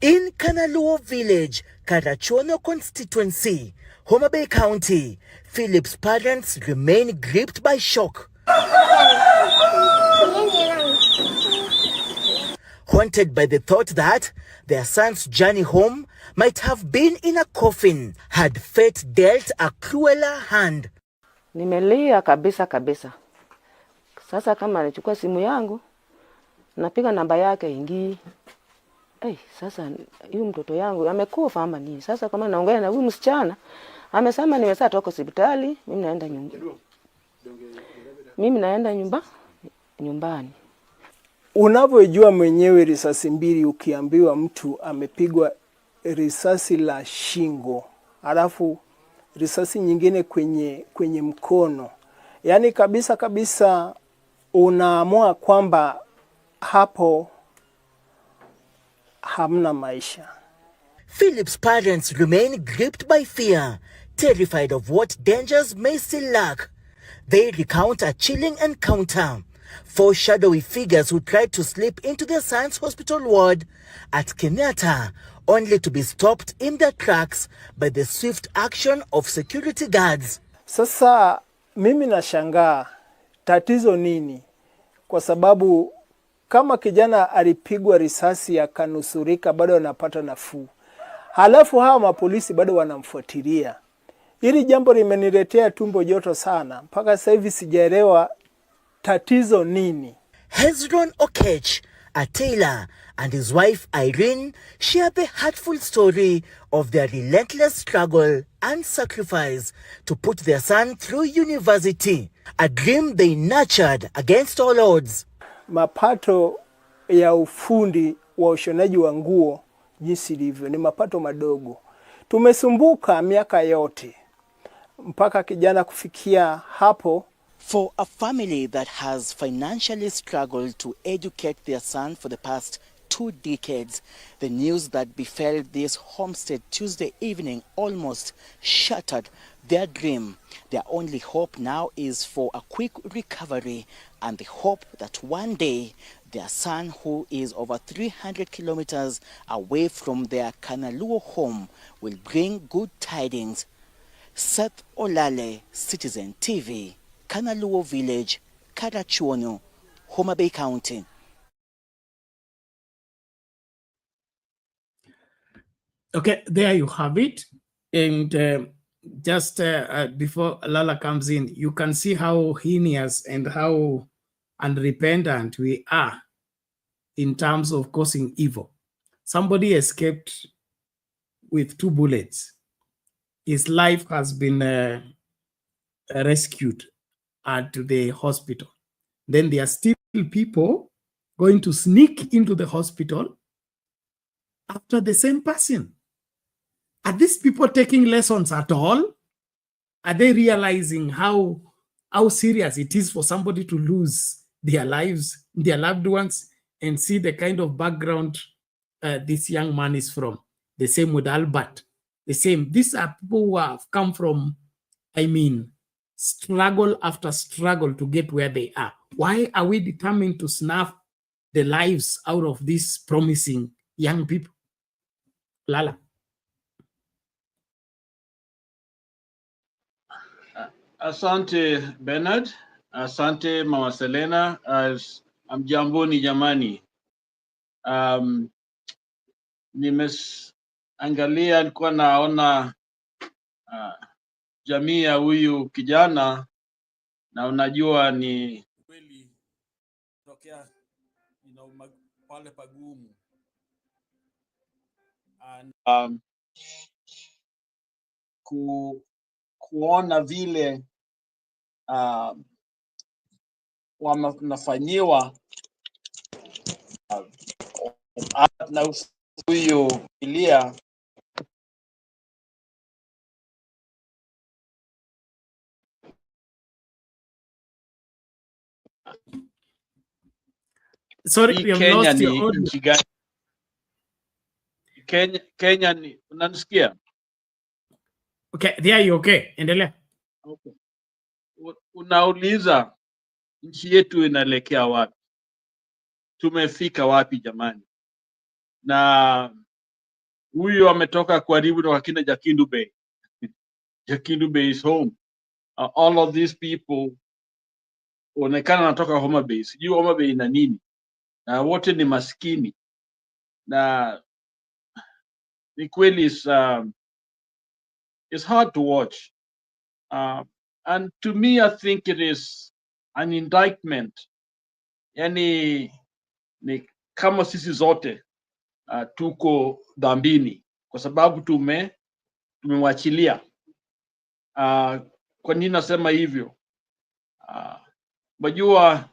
Speaker 18: In Kanaluo Village, Karachuono constituency, Homa Bay County, Philip's parents remain gripped by shock. Haunted by the thought that their son's journey home might have been in a coffin had fate dealt a crueler hand.
Speaker 22: Nimelia kabisa kabisa. Sasa kama nichukua simu yangu, napiga namba yake ingii. Sasa huyu mtoto yangu amekufa ama nini? Sasa kama naongea na huyu msichana, amesema nimesha toka hospitali, mimi naenda nyumbani.
Speaker 23: Unavyojua mwenyewe risasi mbili ukiambiwa mtu amepigwa risasi la shingo, alafu risasi nyingine kwenye mkono. Yaani kabisa unaamua kwamba hapo hamna maisha.
Speaker 18: Philip's parents remain gripped by fear, terrified of what dangers may still lurk. They recount a chilling encounter. Four shadowy figures who tried to slip into their son's hospital ward at Kenyatta, only to be stopped in their tracks by the swift action of security guards.
Speaker 23: Sasa mimi nashangaa tatizo nini? Kwa sababu kama kijana alipigwa risasi akanusurika bado anapata nafuu. Halafu hawa mapolisi bado wanamfuatilia. Hili jambo limeniletea tumbo joto sana. Mpaka sasa hivi sijaelewa tatizo nini.
Speaker 18: Hezron Okech, a tailor, and his wife Irene share the heartful story of their relentless struggle and sacrifice to put their son through university, a dream they nurtured against all odds.
Speaker 23: Mapato ya ufundi wa ushonaji wa nguo jinsi ilivyo ni mapato madogo. Tumesumbuka miaka yote mpaka kijana kufikia hapo.
Speaker 18: For a family that has financially struggled to educate their son for the past 2 decades, the news that befell this homestead Tuesday evening almost shattered their dream. Their only hope now is for a quick recovery and the hope that one day their son, who is over 300 kilometers away from their Kanaluo home, will bring good tidings. Seth Olale, Citizen TV, Kanaluo Village, Karachuonyo, Homa Bay County.
Speaker 2: Okay, there you have it. And just before Lala comes in, you can see how heinous and how unrepentant we are in terms of causing evil. Somebody escaped with 2 bullets. His life has been rescued at the hospital. Then there are still people going to sneak into the hospital after the same person. Are these people taking lessons at all? Are they realizing how serious it is for somebody to lose their lives, their loved ones, and see the kind of background this young man is from? The same with Albert. The same. These are people who have come from, struggle after struggle to get where they are. Why are we determined to snuff the lives out of these promising young people? Lala.
Speaker 1: Asante Bernard, asante Mama Selena, mjamboni jamani. Nimeangalia, nilikuwa naona jamii ya huyu kijana, na unajua ni kweli tokea pale pagumu. And kuona vile wanafanyiwa na huyu Ilia.
Speaker 2: Sorry, we have lost your audio.
Speaker 1: Kenya, unanisikia?
Speaker 2: Okay, there you okay. Endelea.
Speaker 1: Okay. Unauliza nchi yetu inaelekea wapi? Tumefika wapi jamani? Na huyu ametoka karibu na wakina Jakindu Bay. Jakindu Bay is home. All of these people onekana natoka Homa Bay. Sijui Homa Bay ina nini? Na wote ni maskini. Na ni kweli it's hard to watch. And to me, I think it is an indictment. Yani ni kama sisi zote tuko dhambini kwa sababu tumemwachilia. Kwa nini nasema hivyo? Wajua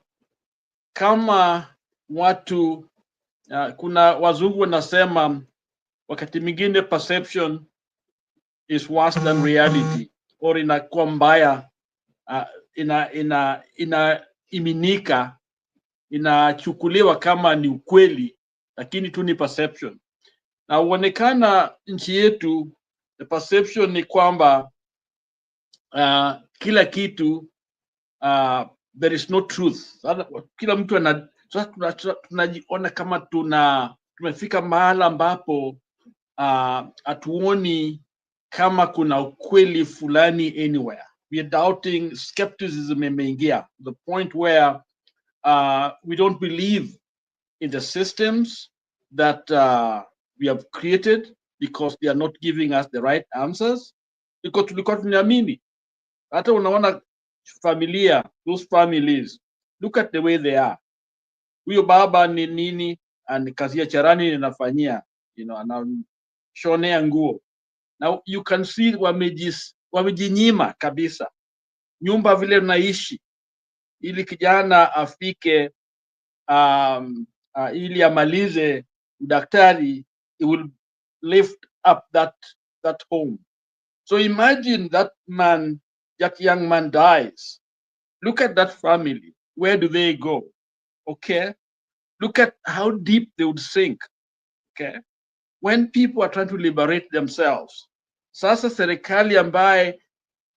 Speaker 1: kama watu kuna wazungu wanasema wakati mwingine perception is worse than reality, or inakuwa mbaya, inaiminika, inachukuliwa kama ni ukweli, lakini tu ni perception. Na uonekana nchi yetu, the perception ni kwamba kila kitu there is no truth. Kila mtu tunajiona kama tumefika mahala ambapo hatuoni kama kuna ukweli fulani anywhere. We are doubting, skepticism imeingia, the point where we don't believe in the systems that we have created because they are not giving us the right answers. Because tulikuwa tunaamini, hata unaona familia, those families, look at the way they are. huyo baba ni nini, kazi ya charani ninafanyia, anashonea nguo. Now you can see wamejinyima kabisa nyumba vile unaishi, ili kijana afike ili amalize daktari, he will lift up that home. So imagine that young man dies. Look at that family. Where do they go? Okay. Look at how deep they would sink. Okay. When people are trying to liberate themselves. Sasa serikali ambaye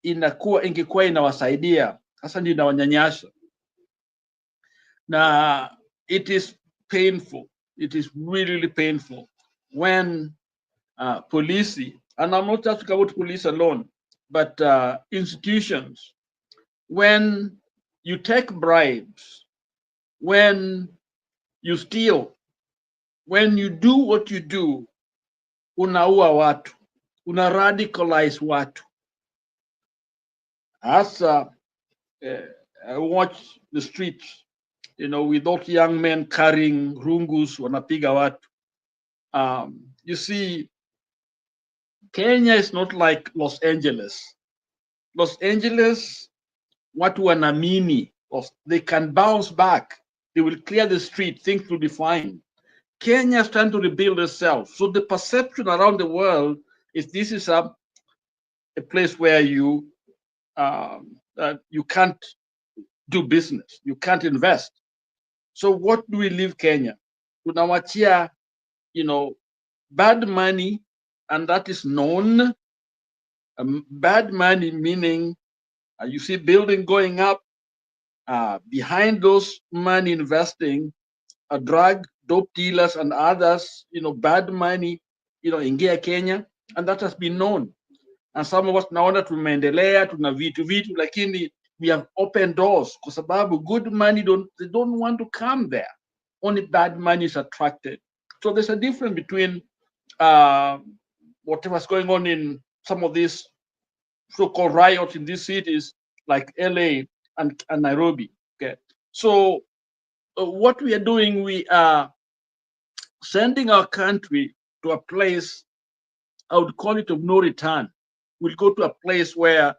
Speaker 1: ingekuwa inawasaidia, sasa ndio inawanyanyasha. Na it is painful. It is really painful when police, and I'm not talking about police alone, but institutions, when you take bribes, when you steal, when you do what you do, unaua watu, una radicalize watu. As I watch the streets, with those young men carrying rungus, wanapiga watu. You see, Kenya is not like Los Angeles. Los Angeles, watu wanaamini, they can bounce back. They will clear the street, things will be fine. Kenya is trying to rebuild itself. So the perception around the world is this is a place where you can't do business, you can't invest. So what do we leave Kenya? Tunawachia, bad money, and that is known. Bad money meaning you see building going up, behind those money investing, drug, dope dealers and others, bad money, ingia Kenya, and that has been known. And some of us naona tumeendelea, tuna vitu, lakini we have opened doors kwa sababu good money they don't want to come there. Only bad money is attracted. So there's a difference between whatever's going on in some of these so-called riots in these cities like LA and Nairobi. Okay, so what we are doing, we are sending our country to a place, I would call it of no return. We'll go to a place where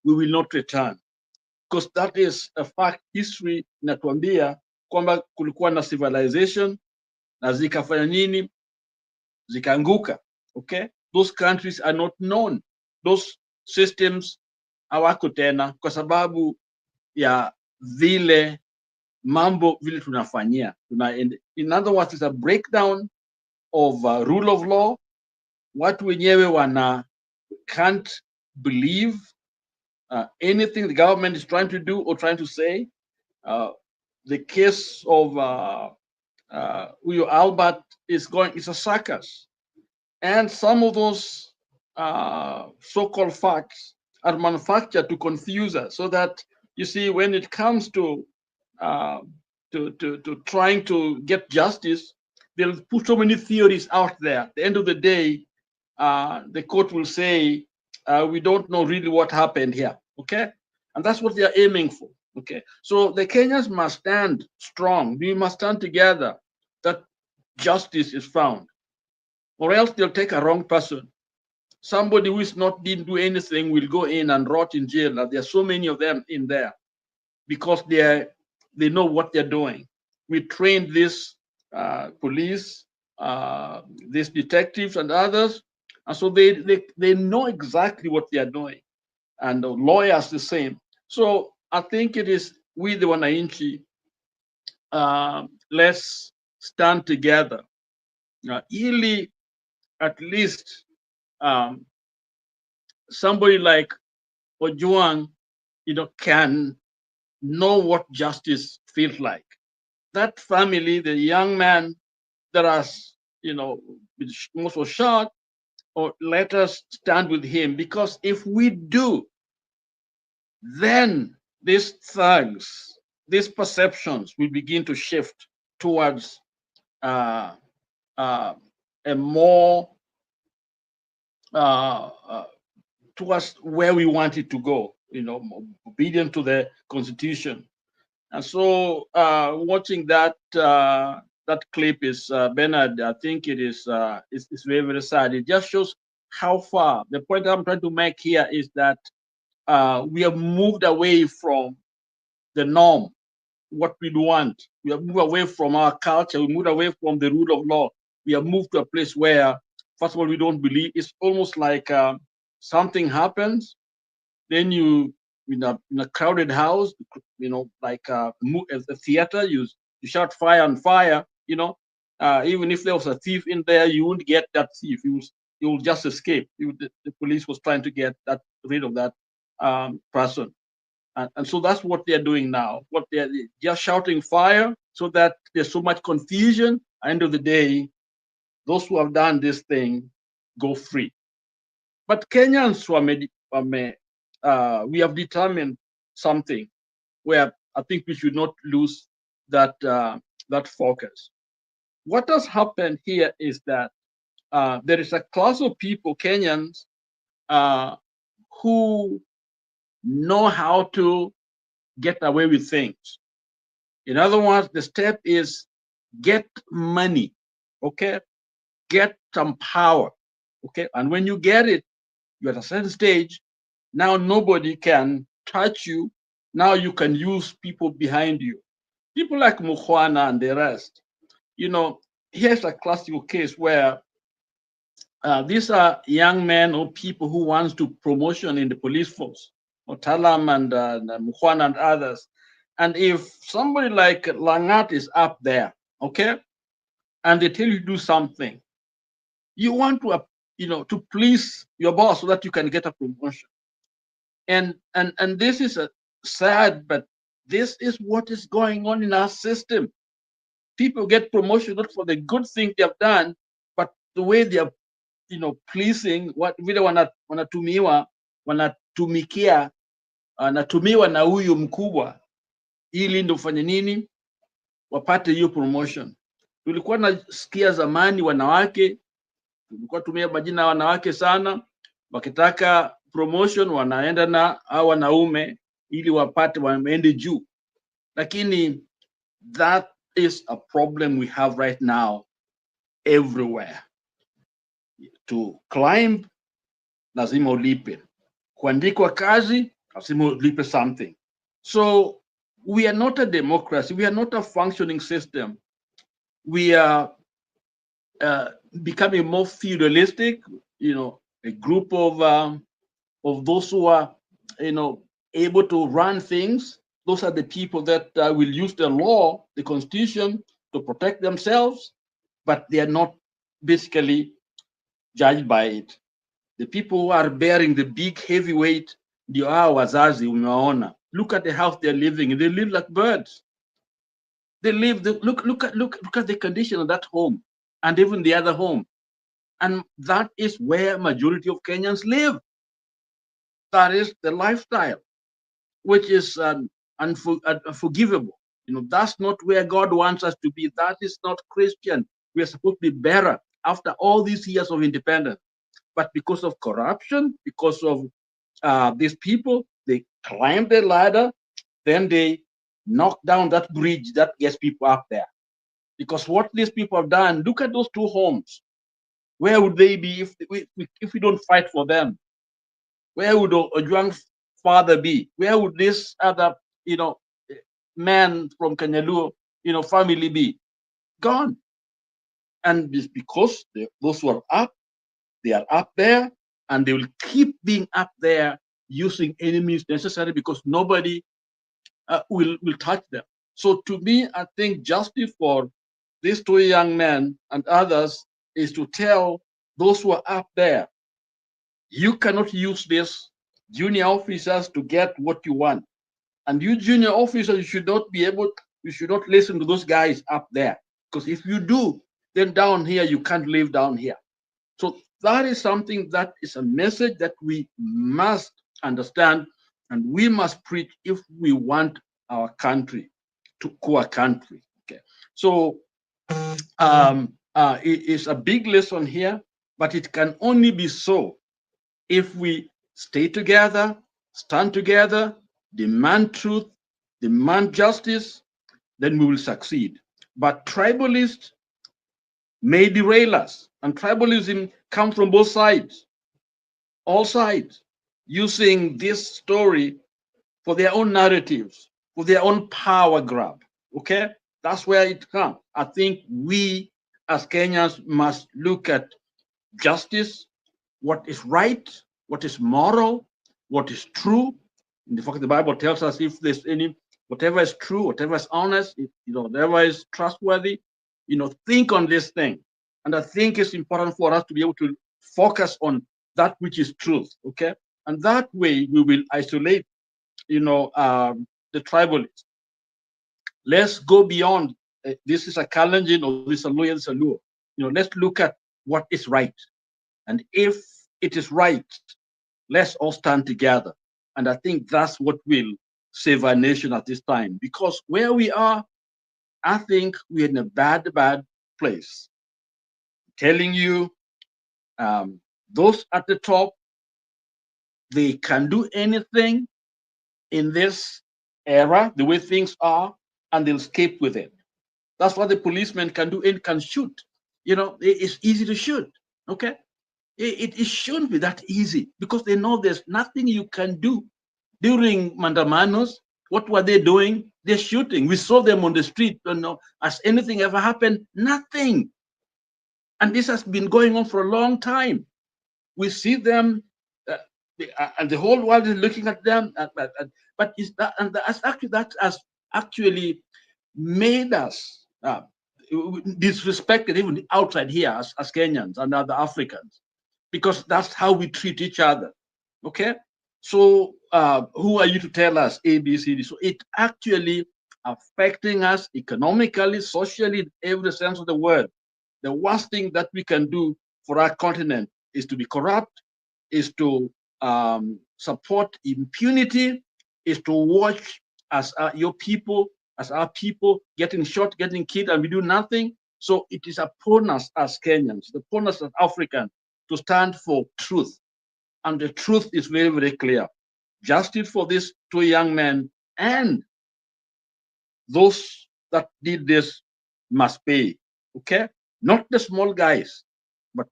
Speaker 1: we will not return, because that is a fact. History inatuambia kwamba kulikuwa na civilization na zikafanya nini, zikaanguka. Okay, those countries are not known, those systems hawako tena kwa sababu ya vile mambo vile tunafanyia. In other words, it's a breakdown of rule of law. Watu wenyewe can't believe anything the government is trying to do or trying to say. The case of Albert is a circus, and some of those so-called facts are manufactured to confuse us, so that you see when it comes to trying to get justice, they'll put so many theories out there. At the end of the day, the court will say, we don't know really what happened here. Okay, and that's what they are aiming for. Okay, so the Kenyans must stand strong. We must stand together that justice is found, or else they'll take a wrong person. Somebody who didn't do anything will go in and rot in jail. There are so many of them in there because they know what they're doing. We trained this police, these detectives and others, and so they know exactly what they are doing, and the lawyers the same. So I think it is we the wananchi, let's stand together. Ili at least somebody like Ojwang, can know what justice feels like. That family, the young man that has, most was shot, or let us stand with him, because if we do, then these thugs, these perceptions will begin to shift towards a more towards where we want it to go, obedient to the Constitution. And so watching that that clip is Bernard, I think it is it's very, very sad. It just shows how far. The point I'm trying to make here is that we have moved away from the norm, what we want. We have moved away from our culture. We moved away from the rule of law. We have moved to a place where, first of all, we don't believe. It's almost like something happens, then you in a crowded house, like a theater, you shout fire on fire. Even if there was a thief in there, you wouldn't get that thief. You will just escape. The police was trying to get rid of that person. And so that's what they're doing now. What they're just shouting fire so that there's so much confusion. At the end of the day, those who have done this thing go free. But Kenyans we have determined something where I think we should not lose that that focus. What has happened here is that there is a class of people, Kenyans, who know how to get away with things. In other words, the step is get money, okay? Get some power, okay? And when you get it, you're at a certain stage, now nobody can touch you. Now you can use people behind you. People like Mukhwana and the rest. Here's a classical case where these are young men or people who want to promotion in the police force, or Talam and Mukhwana and others. And if somebody like Langat is up there, okay, and they tell you to do something, you want to, to please your boss so that you can get a promotion. And this is sad, but this is what is going on in our system. People get promotion not for the good thing they have done, but the way they are, pleasing what vile wanatumikia wanatumiwa na huyu mkubwa ili ndio ufanye nini wapate hiyo promotion. Tulikuwa nasikia zamani wanawake, tulikuwa tumia majina ya wanawake sana, wakitaka promotion wanaenda na hao wanaume ili wapate waende juu. Lakini that is a problem we have right now everywhere. To climb, lazima ulipe. Kuandikwa kazi, lazima ulipe something. So we are not a democracy. We are not a functioning system. We are becoming more feudalistic. A group of those who are, able to run things. Those are the people that will use the law, the constitution, to protect themselves, but they are not basically judged by it. The people who are bearing the big heavy weight, ndio hao wazazi umewaona. Look at the house they're living in. They live like birds. They live. Look at the condition of that home, and even the other home, and that is where majority of Kenyans live. That is the lifestyle, which is unforgivable. That's not where God wants us to be. That is not Christian. We are supposed to be better after all these years of independence. But because of corruption, because of these people, they climb the ladder, then they knock down that bridge that gets people up there. Because what these people have done, look at those two homes. Where would they be if we don't fight for them? Where would Ojwang's father be? Where would this other, man from Kanyalu, family be? Gone. And it's because those who are up, they are up there, and they will keep being up there using any means necessary because nobody will touch them. So to me, I think justice for these two young men and others is to tell those who are up there, you cannot use these junior officers to get what you want. And you junior officers, you should not listen to those guys up there. Because if you do, then down here, you can't live down here. So that is something that is a message that we must understand and we must preach if we want our country to core country. Okay. So it is a big lesson here, but it can only be so if we stay together, stand together, demand truth, demand justice, then we will succeed. But tribalists may derail us, and tribalism comes from both sides, all sides, using this story for their own narratives, for their own power grab. Okay, that's where it comes. I think we as Kenyans must look at justice, what is right, what is moral, what is true. In fact, the Bible tells us if there's any, whatever is true, whatever is honest, whatever is trustworthy, think on this thing. And I think it's important for us to be able to focus on that which is truth. Okay, and that way we will isolate, the tribalists. Let's go beyond. This is a Kalenjin or this is a Luo, this is a Luo. Let's look at what is right. And if it is right, let's all stand together. And I think that's what will save our nation at this time. Because where we are, I think we're in a bad place. I'm telling you, those at the top, they can do anything in this era, the way things are, and they'll escape with it. That's what the policeman can do and can shoot. It's easy to shoot. Okay, it shouldn't be that easy because they know there's nothing you can do. During Mandamanos, what were they doing? They're shooting. We saw them on the street. Has anything ever happened? Nothing. And this has been going on for a long time. We see them, and the whole world is looking at them. But that has actually made us disrespected even outside here as Kenyans and other Africans, because that's how we treat each other. Okay, so who are you to tell us ABCD? So it actually affecting us economically, socially, in every sense of the word. The worst thing that we can do for our continent is to be corrupt, is to support impunity, is to watch as your people, as our people getting shot, getting killed, and we do nothing. So it is upon us as Kenyans, upon us as Africans, to stand for truth. And the truth is very, very clear. Justice for these two young men, and those that did this must pay. Okay? Not the small guys, but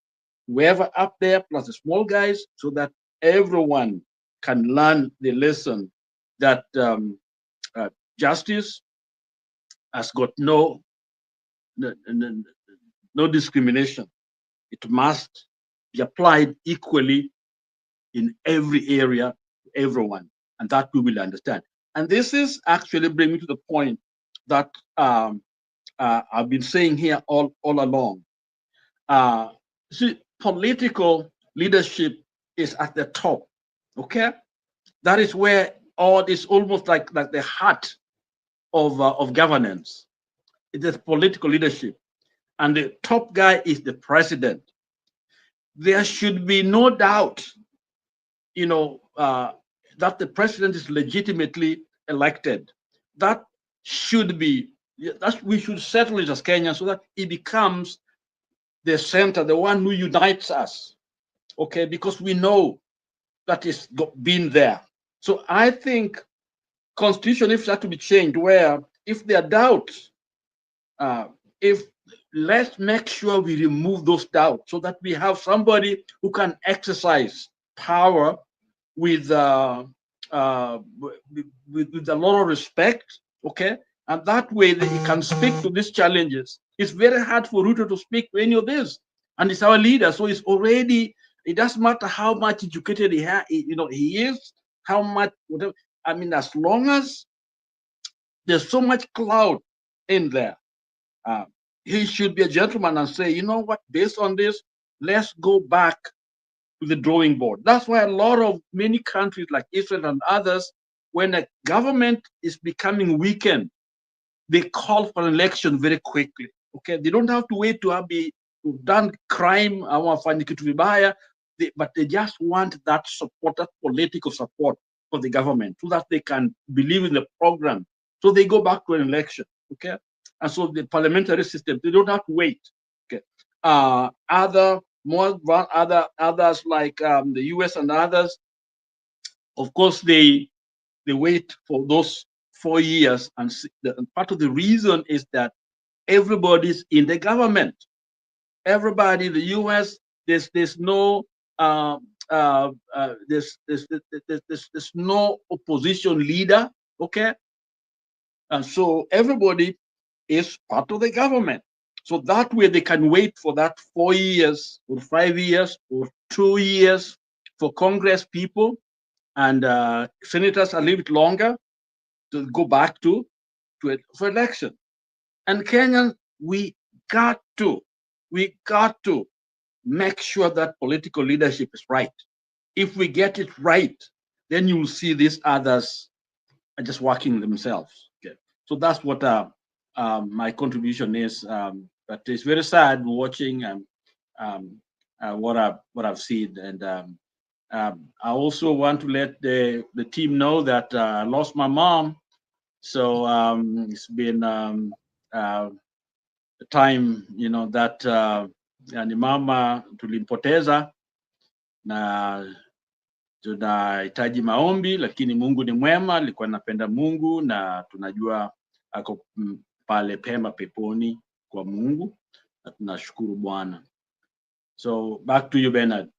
Speaker 1: whoever up there plus the small guys, so that everyone can learn the lesson that justice has got no discrimination. It must be applied equally in every area, everyone, and that we will understand. And this is actually bringing me to the point that I've been saying here all along. See, political leadership is at the top. Okay, that is where all is almost like the heart of governance. It is political leadership, and the top guy is the president. There should be no doubt, that the president is legitimately elected. That should be, we should settle it as Kenyans so that it becomes the center, the one who unites us. Okay, because we know that it's been there. So I think constitution, if that to be changed, where if there are doubts, let's make sure we remove those doubts so that we have somebody who can exercise power with a lot of respect, okay, and that way that he can speak to these challenges. It's very hard for Ruto to speak to any of this, and he's our leader, so it's already. It doesn't matter how much educated he is, how much whatever. I mean, as long as there's so much cloud in there, he should be a gentleman and say, you know what, based on this, let's go back to the drawing board. That's why many countries like Israel and others, when a government is becoming weakened, they call for an election very quickly. Okay, they don't have to wait to have done crime, but they just want that support, that political support for the government, so that they can believe in the program. So they go back to an election. Okay, and so the parliamentary system, they don't have to wait. Okay, others like the US and others, of course, they wait for those 4 years, and part of the reason is that everybody's in the government. Everybody, the U.S. There's no there's no opposition leader, okay, and so everybody is part of the government. So that way they can wait for that 4 years or 5 years or 2 years for Congress people and senators a little bit longer to go back to election. And Kenya, we got to make sure that political leadership is right. If we get it right, then you will see these others are just working themselves. Okay. So that's what my contribution is. But it's very sad watching what I've seen. And I also want to let the team know that I lost my mom. So it's been a time, you know, that ni mama tulimpoteza na tunahitaji maombi, lakini Mungu ni mwema, alikuwa anapenda Mungu na tunajua ako pale pema peponi kwa Mungu na tunashukuru Bwana. So back to you, Bernard.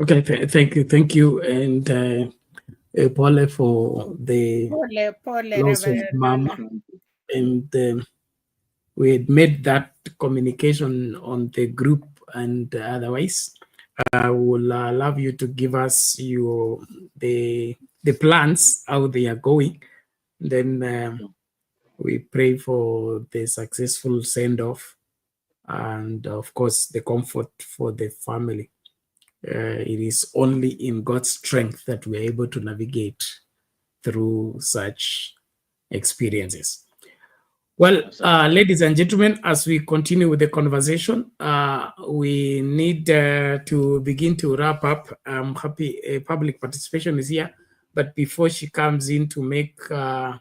Speaker 2: Okay, thank you, and Paul for the loss of Mama, and we had made that communication on the group, and otherwise, I will allow you to give us the plans, how they are going. Then we pray for the successful send-off, and of course the comfort for the family. It is only in God's strength that we're able to navigate through such experiences. Well, ladies and gentlemen, as we continue with the conversation, we need to begin to wrap up. I'm happy public participation is here, but before she comes in to make her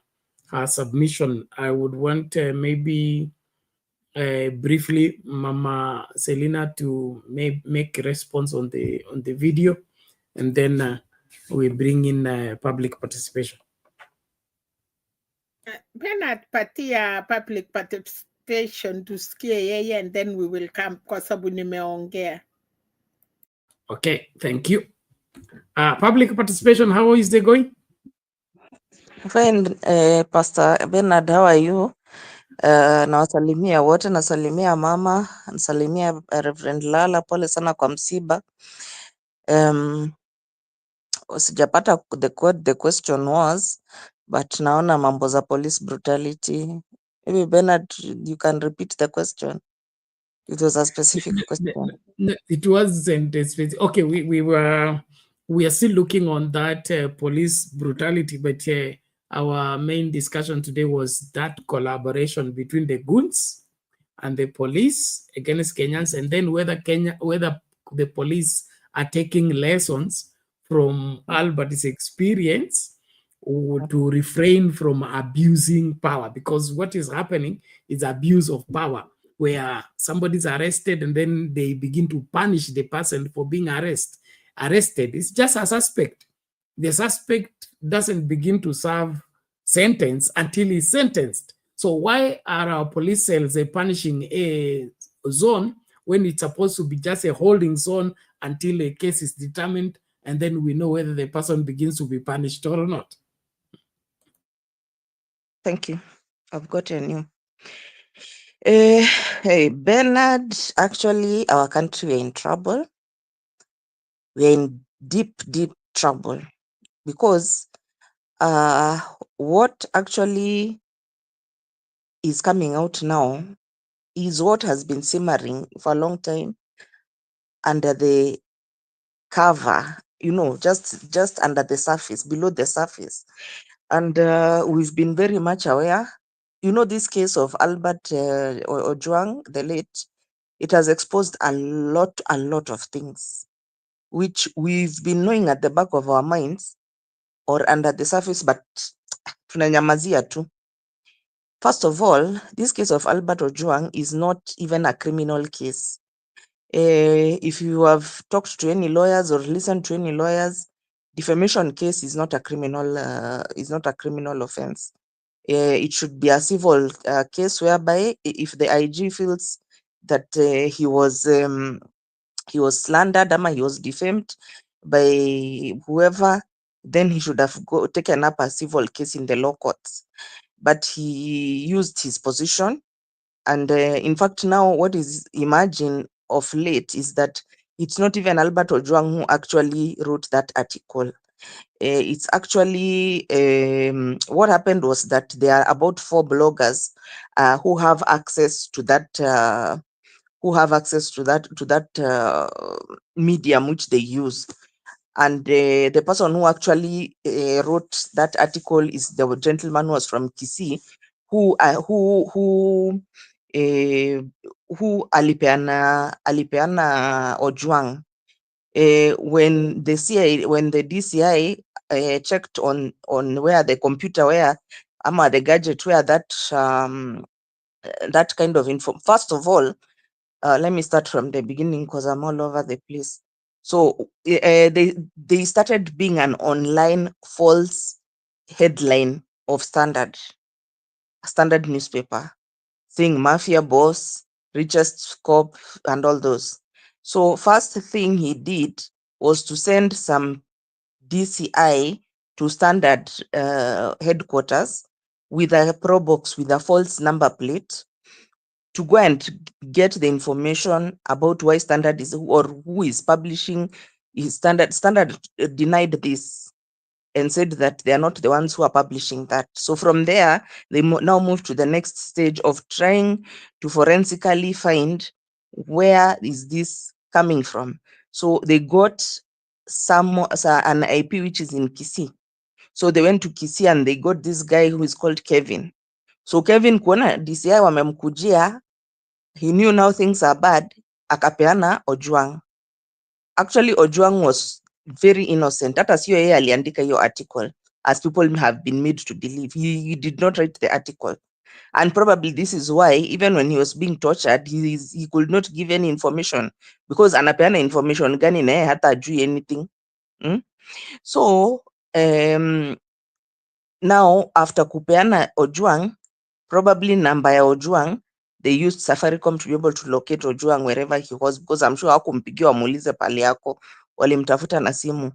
Speaker 2: submission, I would want maybe briefly Mama Selina to make a response on the video, and then we bring in public participation.
Speaker 13: Bernard, patia public participation tusikie yeye, and then we will come kwa sababu nimeongea.
Speaker 2: Okay, thank you. Public participation, how is it going?
Speaker 5: Fine, Pastor Bernard, how are you? Nawasalimia wote, nasalimia mama, nasalimia Reverend Lala, pole sana kwa msiba. Sijapata the question was, but naona mambo za police brutality. Maybe Bernard, you can repeat the question. It was a specific question.
Speaker 2: No, it wasn't specific. Okay, we are still looking on that police brutality, but our main discussion today was that collaboration between the Goons and the police against Kenyans, and then whether the police are taking lessons from Albert's experience to refrain from abusing power, because what is happening is abuse of power, where somebody's arrested and then they begin to punish the person for being arrested. It's just a suspect. The suspect doesn't begin to serve sentence until he's sentenced. So why are our police cells punishing a zone when it's supposed to be just a holding zone until a case is determined, and then we know whether the person begins to be punished or not?
Speaker 5: Thank you. I've gotten you. Hey, Bernard, actually, our country, we're in trouble. We're in deep, deep trouble, because what actually is coming out now is what has been simmering for a long time under the cover, you know, just under the surface, below the surface. And we've been very much aware. You know, this case of Albert Ojwang, the late, it has exposed a lot of things, which we've been knowing at the back of our minds or under the surface, but tunanyamazia tu. First of all, this case of Albert Ojwang is not even a criminal case. If you have talked to any lawyers or listened to any lawyers, defamation case is not a criminal offense. It should be a civil case whereby if the IG feels that he was slandered, he was defamed by whoever, then he should have taken up a civil case in the law courts. But he used his position, and in fact, now what is emerging of late is that it's not even Albert Ojwang who actually wrote that article. It's actually what happened was that there are about 4 bloggers who have access to that medium which they use, and the person who actually wrote that article is the gentleman who was from Kisii, who alipeana Ojwang. When the DCI checked on where the computer the gadget where that kind of info. First of all, let me start from the beginning because I'm all over the place. So they started being an online false headline of Standard newspaper, saying mafia boss, richest cop, and all those. So first thing he did was to send some DCI to Standard headquarters with a pro box with a false number plate to go and get the information about why Standard is or who is publishing his Standard. Standard denied this and said that they are not the ones who are publishing that. So from there, they now move to the next stage of trying to forensically find where is this coming from. So they got an IP which is in Kisii. So they went to Kisii and they got this guy who is called Kevin. So Kevin kuona DCI wamemkujia, he knew now things are bad, akapeana Ojwang. Actually, Ojwang was very innocent. Hata sio yeye aliandika hiyo article, as people have been made to believe. He did not write the article. And probably this is why, even when he was being tortured, he could not give any information, because anapeana information gani na yeye hata ajui anything. So, now after kupeana Ojwang, probably number ya Ojwang, they used Safaricom to be able to locate Ojwang wherever he was, because I'm sure hakumpigia wamuulize pale yako, walimtafuta na simu.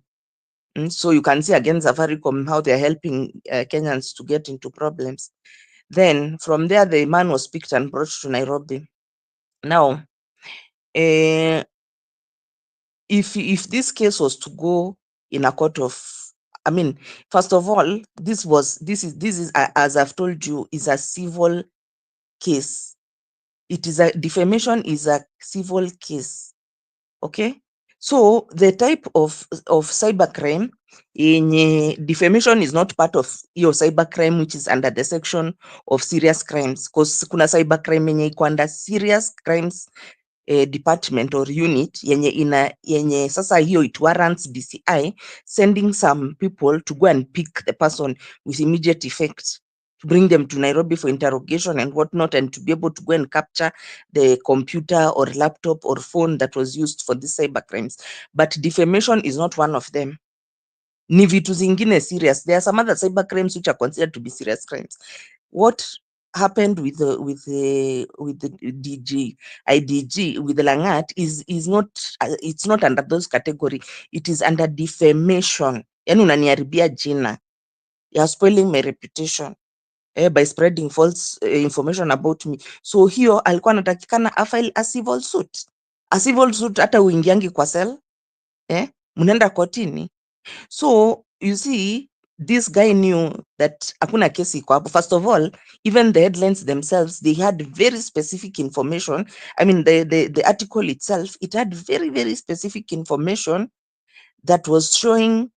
Speaker 5: So you can see again Safaricom how they're helping Kenyans to get into problems. Then from there, the man was picked and brought to Nairobi. Now, if this case was to go in a court of, first of all, this is as I've told you, is a civil case. It is defamation is a civil case. Okay, so the type of cybercrime in defamation is not part of your cybercrime, which is under the section of serious crimes, because kuna cybercrime yenye iko under serious crimes department or unit yenye sasa hiyo it warrants DCI sending some people to go and pick the person with immediate effect, to bring them to Nairobi for interrogation and whatnot, and to be able to go and capture the computer or laptop or phone that was used for these cyber crimes. But defamation is not one of them. Ni vitu zingine serious. There are some other cyber crimes which are considered to be serious crimes. What happened with the IDG with the Langat is not, it's not under those category. It is under defamation. Yani unaniharibia jina. You're spoiling my reputation by spreading false information about me. So hiyo alikuwa anatakikana afile a civil suit. A civil suit hata uingiangi kwa cell, mnaenda kotini. So you see, this guy knew that hakuna kesi iko hapo. First of all, even the headlines themselves, they had very specific information. The article itself, it had very, very specific information that was showing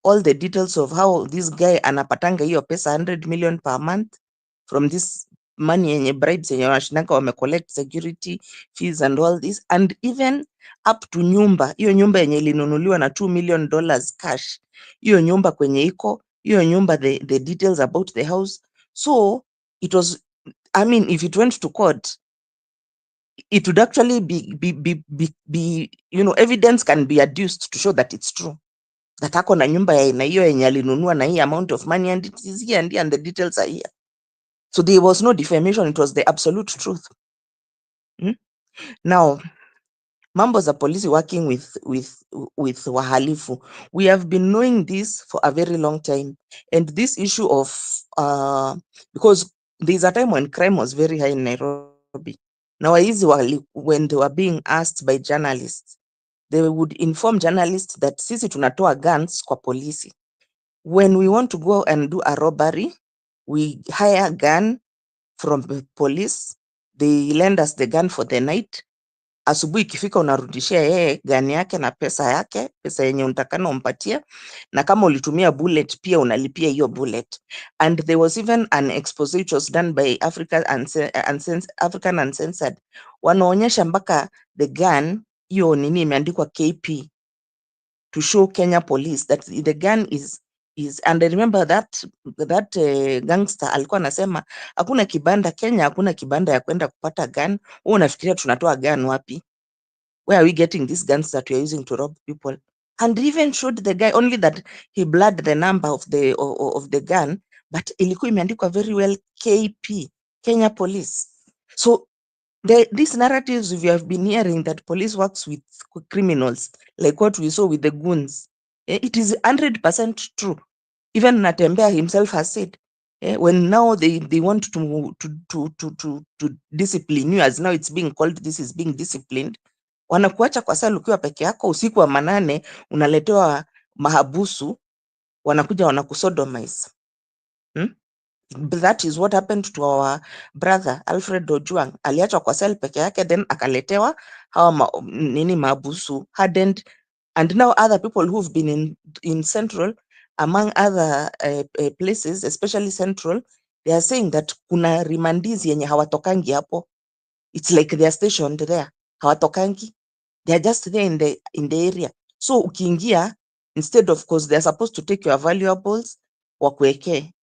Speaker 5: all the details of how this guy anapatanga hiyo pesa 100 million per month from this money yenye bribes yenye wanashinaka wamecollect security fees and all this, and even up to nyumba, hiyo nyumba yenye ilinunuliwa na $2 million cash, hiyo nyumba kwenye iko, hiyo nyumba, the details about the house. So it was, if it went to court, it would actually be evidence can be adduced to show that it's true. that ako na nyumba ya aina hiyo yenye alinunua na hii amount of money, and it is here and the details are here. So there was no defamation, it was the absolute truth. Now, mambo za polisi working with wahalifu, we have been knowing this for a very long time, and this issue of because there's a time when crime was very high in Nairobi. Now, when they were being asked by journalists, they would inform journalists that sisi tunatoa guns kwa polisi. When we want to go and do a robbery, we hire a gun from the police. They lend us the gun for the night. Asubuhi ikifika unarudishia yeye gani yake na pesa yenye unatakana umpatie, na kama ulitumia bullet pia unalipia hiyo bullet. And there was even an expose which was done by African Uncensored. Wanaonyesha mpaka the gun hiyo nini imeandikwa KP to show Kenya police that the gun is and I remember that gangster alikuwa anasema hakuna kibanda Kenya, hakuna kibanda ya kwenda kupata gun. Wewe unafikiria tunatoa gun wapi? Where are we getting these guns that we are using to rob people? And even showed the guy only that he blurred the number of the gun, but ilikuwa imeandikwa very well KP, Kenya Police. So these narratives we have been hearing that police works with criminals, like what we saw with the goons, it is 100% true. Even Natembea himself has said, when now they want to discipline you, as now it's being called, this is being disciplined, wanakuacha kwa sala ukiwa peke yako, usiku wa manane unaletewa mahabusu, wanakuja wanakusodomize. That is what happened to our brother Albert Ojwang. Aliachwa kwa sel peke yake, then akaletewa hawa mahabusu hardened, and now other people who've been in Central, among other places, especially Central, they are saying that kuna rimandizi yenye hawatokangi hapo. It's like they are stationed there. Hawatokangi. They are just there in the area. So ukiingia, instead of course they are supposed to take your valuables, wakuwekee.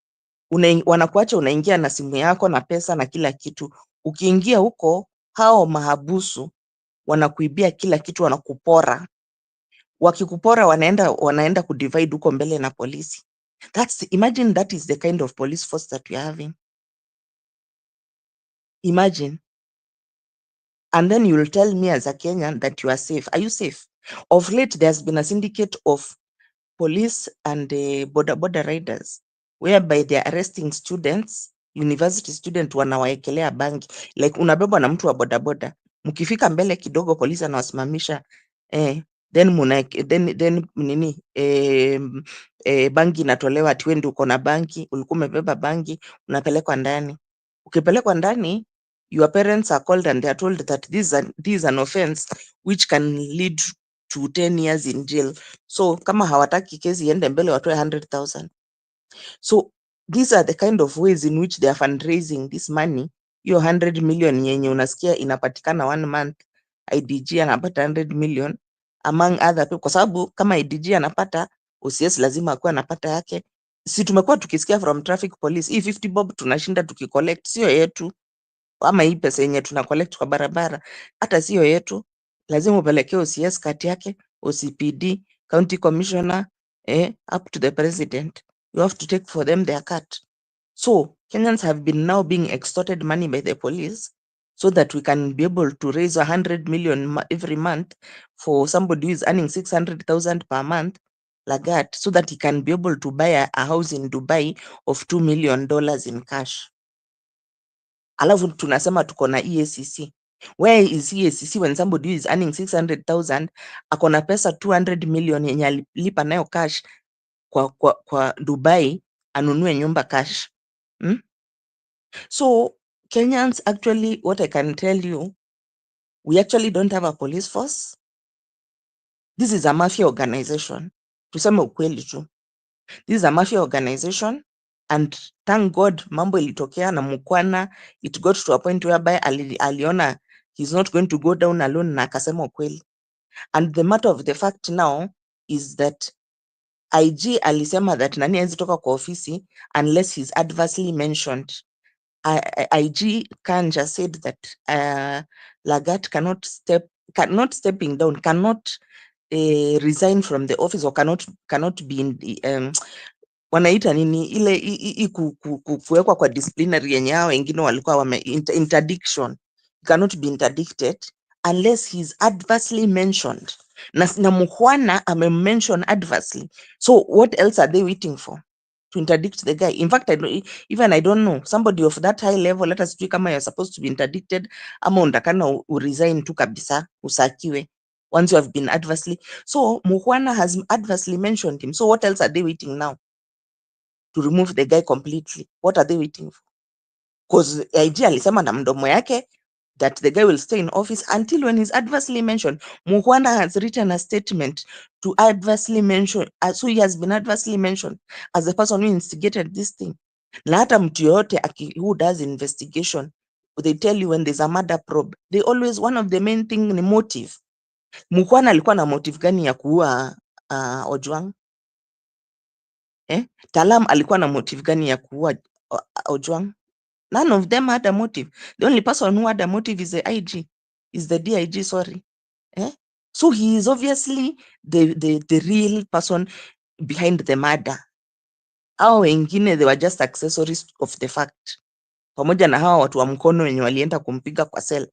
Speaker 5: Wanakuacha unaingia na simu yako na pesa na kila kitu. Ukiingia huko, hao mahabusu wanakuibia kila kitu, wanakupora. Wakikupora wanaenda kudivide huko mbele na polisi. Imagine that is the kind of police force that we are having. Imagine. And then you will tell me as a Kenyan that you are safe. Are you safe? Of late, there's been a syndicate of police and border riders, whereby they are arresting students, university students, wanawaekelea bangi. Like unabebwa na mtu wa bodaboda. Mkifika mbele kidogo polisi anawasimamisha. Then bangi inatolewa, ati wewe ndio uko na bangi, ulikuwa umebeba bangi, unapelekwa ndani. Ukipelekwa ndani, your parents are called and they are told that this is an offense which can lead to 10 years in jail. So kama hawataki kesi iende mbele, watoe 100,000. So these are the kind of ways in which they are fundraising this money. Hiyo 100 million yenye unasikia inapatikana 1 month, IDG anapata 100 million among other people. Kwa sababu kama IDG anapata, OCS lazima akuwe anapata yake. Si tumekuwa tukisikia from traffic police, hii 50 bob tunashinda tukicollect, sio yetu. Ama hii pesa yenye tuna collect kwa barabara, hata sio yetu. Lazima upelekee OCS kati yake, OCPD, county commissioner, up to the president. You have to take for them their cut. So Kenyans have been now being extorted money by the police so that we can be able to raise 100 million every month for somebody who is earning 600,000 per month, like that, so that he can be able to buy a house in Dubai of $2 million in cash. Alafu tunasema tuko na EACC. Where is EACC when somebody who is earning 600,000 akona pesa 200 million yenye alipa nayo cash kwa Dubai anunue nyumba cash? So Kenyans, actually, what I can tell you, we actually don't have a police force. This is a mafia organization. Tuseme ukweli tu. This is a mafia organization, and thank God mambo ilitokea na Mukwana. It got to a point whereby aliona he's not going to go down alone na akasema ukweli. And the matter of the fact now is that IG alisema that nani hawezi toka kwa ofisi unless he's adversely mentioned. IG Kanja said that Lagat cannot stepping down, cannot resign from the office or cannot be in wanaita nini ile kuwekwa kwa disciplinary yenye hao wengine walikuwa wame interdiction, cannot be interdicted unless he's adversely mentioned. Na Mukhwana mention adversely. So what else are they waiting for to interdict the guy? In fact, I don't know, somebody of that high level, let us see kama you're supposed to be interdicted ama undakana resign tu kabisa usakiwe once you have been adversely. So Mukhwana has adversely mentioned him. So what else are they waiting now to remove the guy completely? What are they waiting for? Because IG alisema na mdomo yake that the guy will stay in office until when he's adversely mentioned. Mukhwana has written a statement to adversely mention, so he has been adversely mentioned as the person who instigated this thing. Na hata mtu yoyote who does investigation, they tell you when there's a murder probe, they always, one of the main thing ni motive. Mukhwana alikuwa na motive gani ya kuua Ojwang? Talam alikuwa na motive gani ya kuua Ojwang? None of them had a motive. The only person who had a motive is the IG, is the DIG, sorry. So he is obviously the real person behind the murder. Hao wengine, they were just accessories of the fact. Pamoja na hawa watu wa mkono wenye walienda kumpiga kwa cell.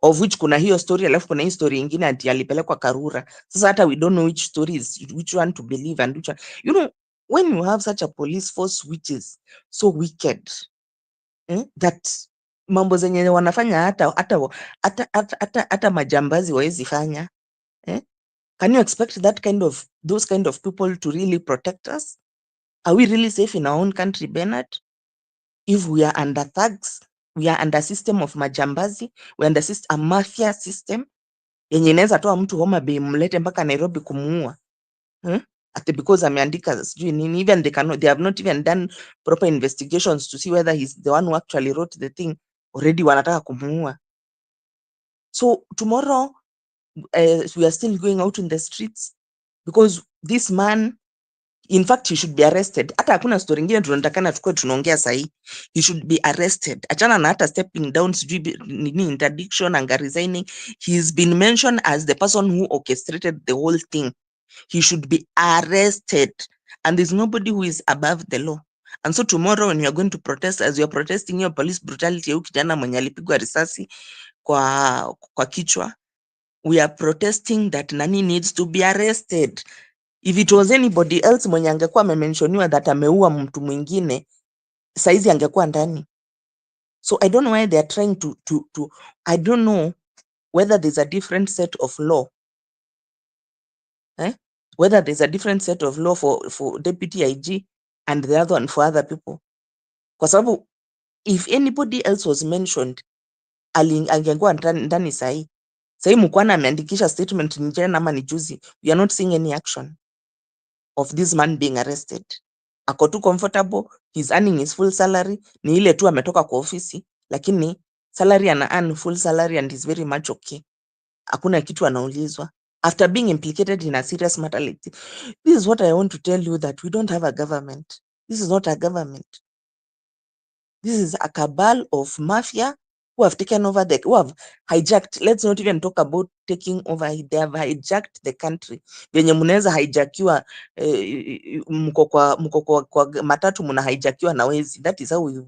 Speaker 5: Of which kuna hiyo story, alafu kuna hii story ingine ati alipelekwa Karura. Sasa hata we don't know which story is, which one to believe and which one. You know, when you have such a police force which is so wicked, that mambo zenye wanafanya hata majambazi waezi fanya. Can you expect those kind of people to really protect us? Are we really safe in our own country, Bernard? If we are under thugs, we are under system of majambazi, we are under a mafia system yenye inaweza toa mtu Homa Bay mlete mpaka Nairobi kumuua. Ati because ameandika sijui nini, even they have not even done proper investigations to see whether he's the one who actually wrote the thing. Already wanataka kumuua. So tomorrow we are still going out in the streets because this man, in fact, he should be arrested. Hata hakuna story nyingine tunatakana tukue tunaongea sahi. He should be arrested. Achana na hata stepping down, sijui nini, interdiction and resigning. He's been mentioned as the person who orchestrated the whole thing. He should be arrested, and there's nobody who is above the law. And so tomorrow when you are going to protest, as you are protesting your police brutality, huyu kijana mwenye alipigwa risasi kwa kichwa, we are protesting that Nani needs to be arrested. If it was anybody else mwenye angekuwa amementioniwa that ameua mtu mwingine, saizi angekuwa ndani. So I don't know why they are trying to I don't know whether there's a different set of law. Whether there's a different set of law for deputy IG and the other one for other people. Kwa sababu if anybody else was mentioned, angekuwa ndani sahi. Sahi Mukhwana ameandikisha statement ni jana ama ni juzi. We are not seeing any action of this man being arrested. Ako tu comfortable, he's earning his full salary, ni ile tu ametoka kwa ofisi, lakini salary ana earn full salary and is very much okay. Hakuna kitu anaulizwa. After being implicated in a serious matter like this. This is what I want to tell you, that we don't have a government. This is not a government. This is a cabal of mafia who have taken over who have hijacked. Let's not even talk about taking over. They have hijacked the country. Venye munaweza hijackiwa mko kwa matatu muna hijackiwa na wezi. That is how we,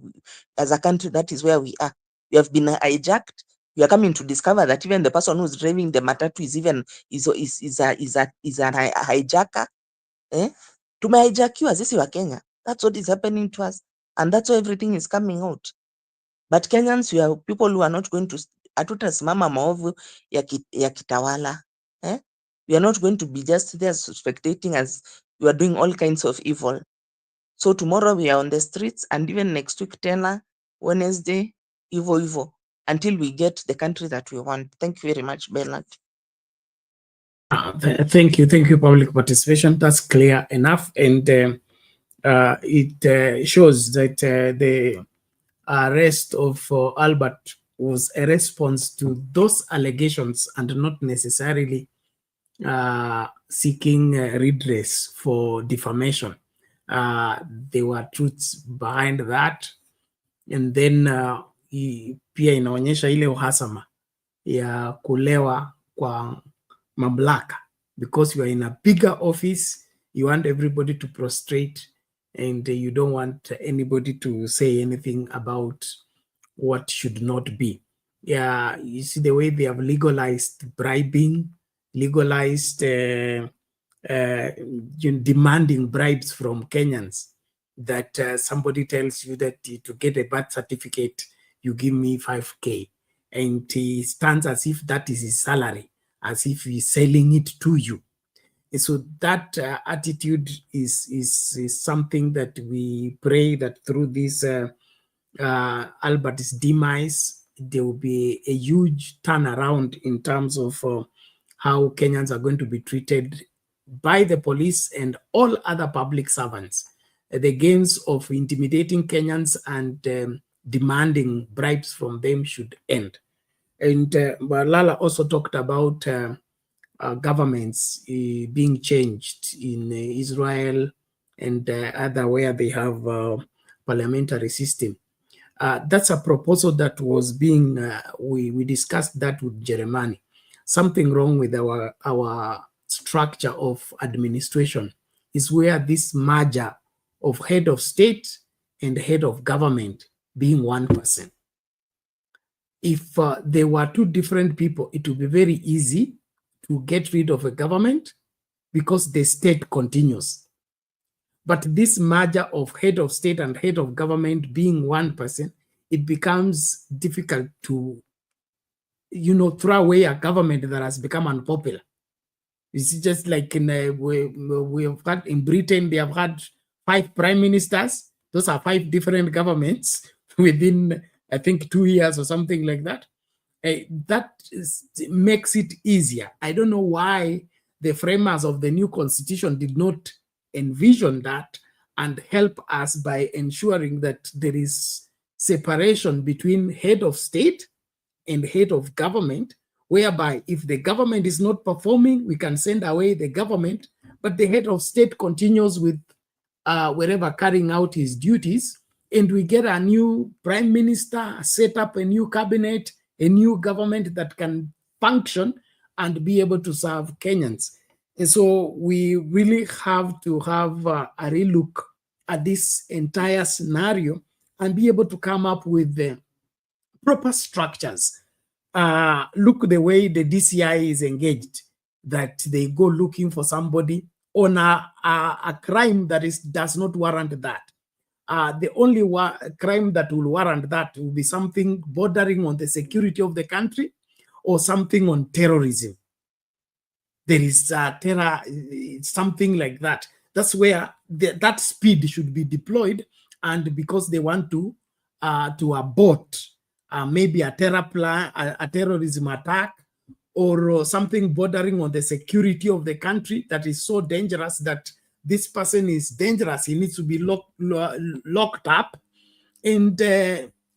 Speaker 5: as a country, that is where we are. We have been hijacked. We are coming to discover that even the person who's driving the matatu is a hijacker. Tumehijackiwa sisi wa Kenya. That's what is happening to us. And that's why everything is coming out. But Kenyans, we are people who are not going to, hatutasimama maovu ya kitawala. We are not going to be just there spectating as we are doing all kinds of evil. So tomorrow we are on the streets, and even next week, tena, Wednesday, evil, until we get the country that we want. Thank you very much, Bernard.
Speaker 2: Thank you, public participation. That's clear enough, and it shows that the arrest of Albert was a response to those allegations and not necessarily seeking redress for defamation. There were truths behind that, and then pia inaonyesha ile uhasama ya kulewa kwa mamlaka because you are in a bigger office, you want everybody to prostrate, and you don't want anybody to say anything about what should not be. Yeah, you see the way they have legalized bribing, legalized demanding bribes from Kenyans, that somebody tells you that to get a birth certificate, you give me 5K. And he stands as if that is his salary, as if he's selling it to you. And so that attitude is something that we pray that through this Albert's demise, there will be a huge turnaround in terms of how Kenyans are going to be treated by the police and all other public servants. The games of intimidating Kenyans and demanding bribes from them should end. And Lala also talked about governments being changed in Israel and other where they have parliamentary system. That's a proposal that was being, we discussed that with Jeremani. Something wrong with our structure of administration is where this merger of head of state and head of government being one person. If there were two different people, it would be very easy to get rid of a government because the state continues. But this merger of head of state and head of government being one person, it becomes difficult to, throw away a government that has become unpopular. It's just like we have had in Britain, they have had 5 prime ministers. Those are 5 different governments within, I think, 2 years or something like that. That makes it easier. I don't know why the framers of the new constitution did not envision that and help us by ensuring that there is separation between head of state and head of government, whereby if the government is not performing, we can send away the government, but the head of state continues with wherever carrying out his duties, and we get a new prime minister, set up a new cabinet, a new government that can function and be able to serve Kenyans. And so we really have to have a relook at this entire scenario and be able to come up with the proper structures. Look the way the DCI is engaged, that they go looking for somebody on a crime that does not warrant that. The only crime that will warrant that will be something bordering on the security of the country or something on terrorism. There is terror, something like that. That's where that speed should be deployed, and because they want to abort maybe a terror plan, a terrorism attack, or something bordering on the security of the country that is so dangerous that this person is dangerous, he needs to be locked up, and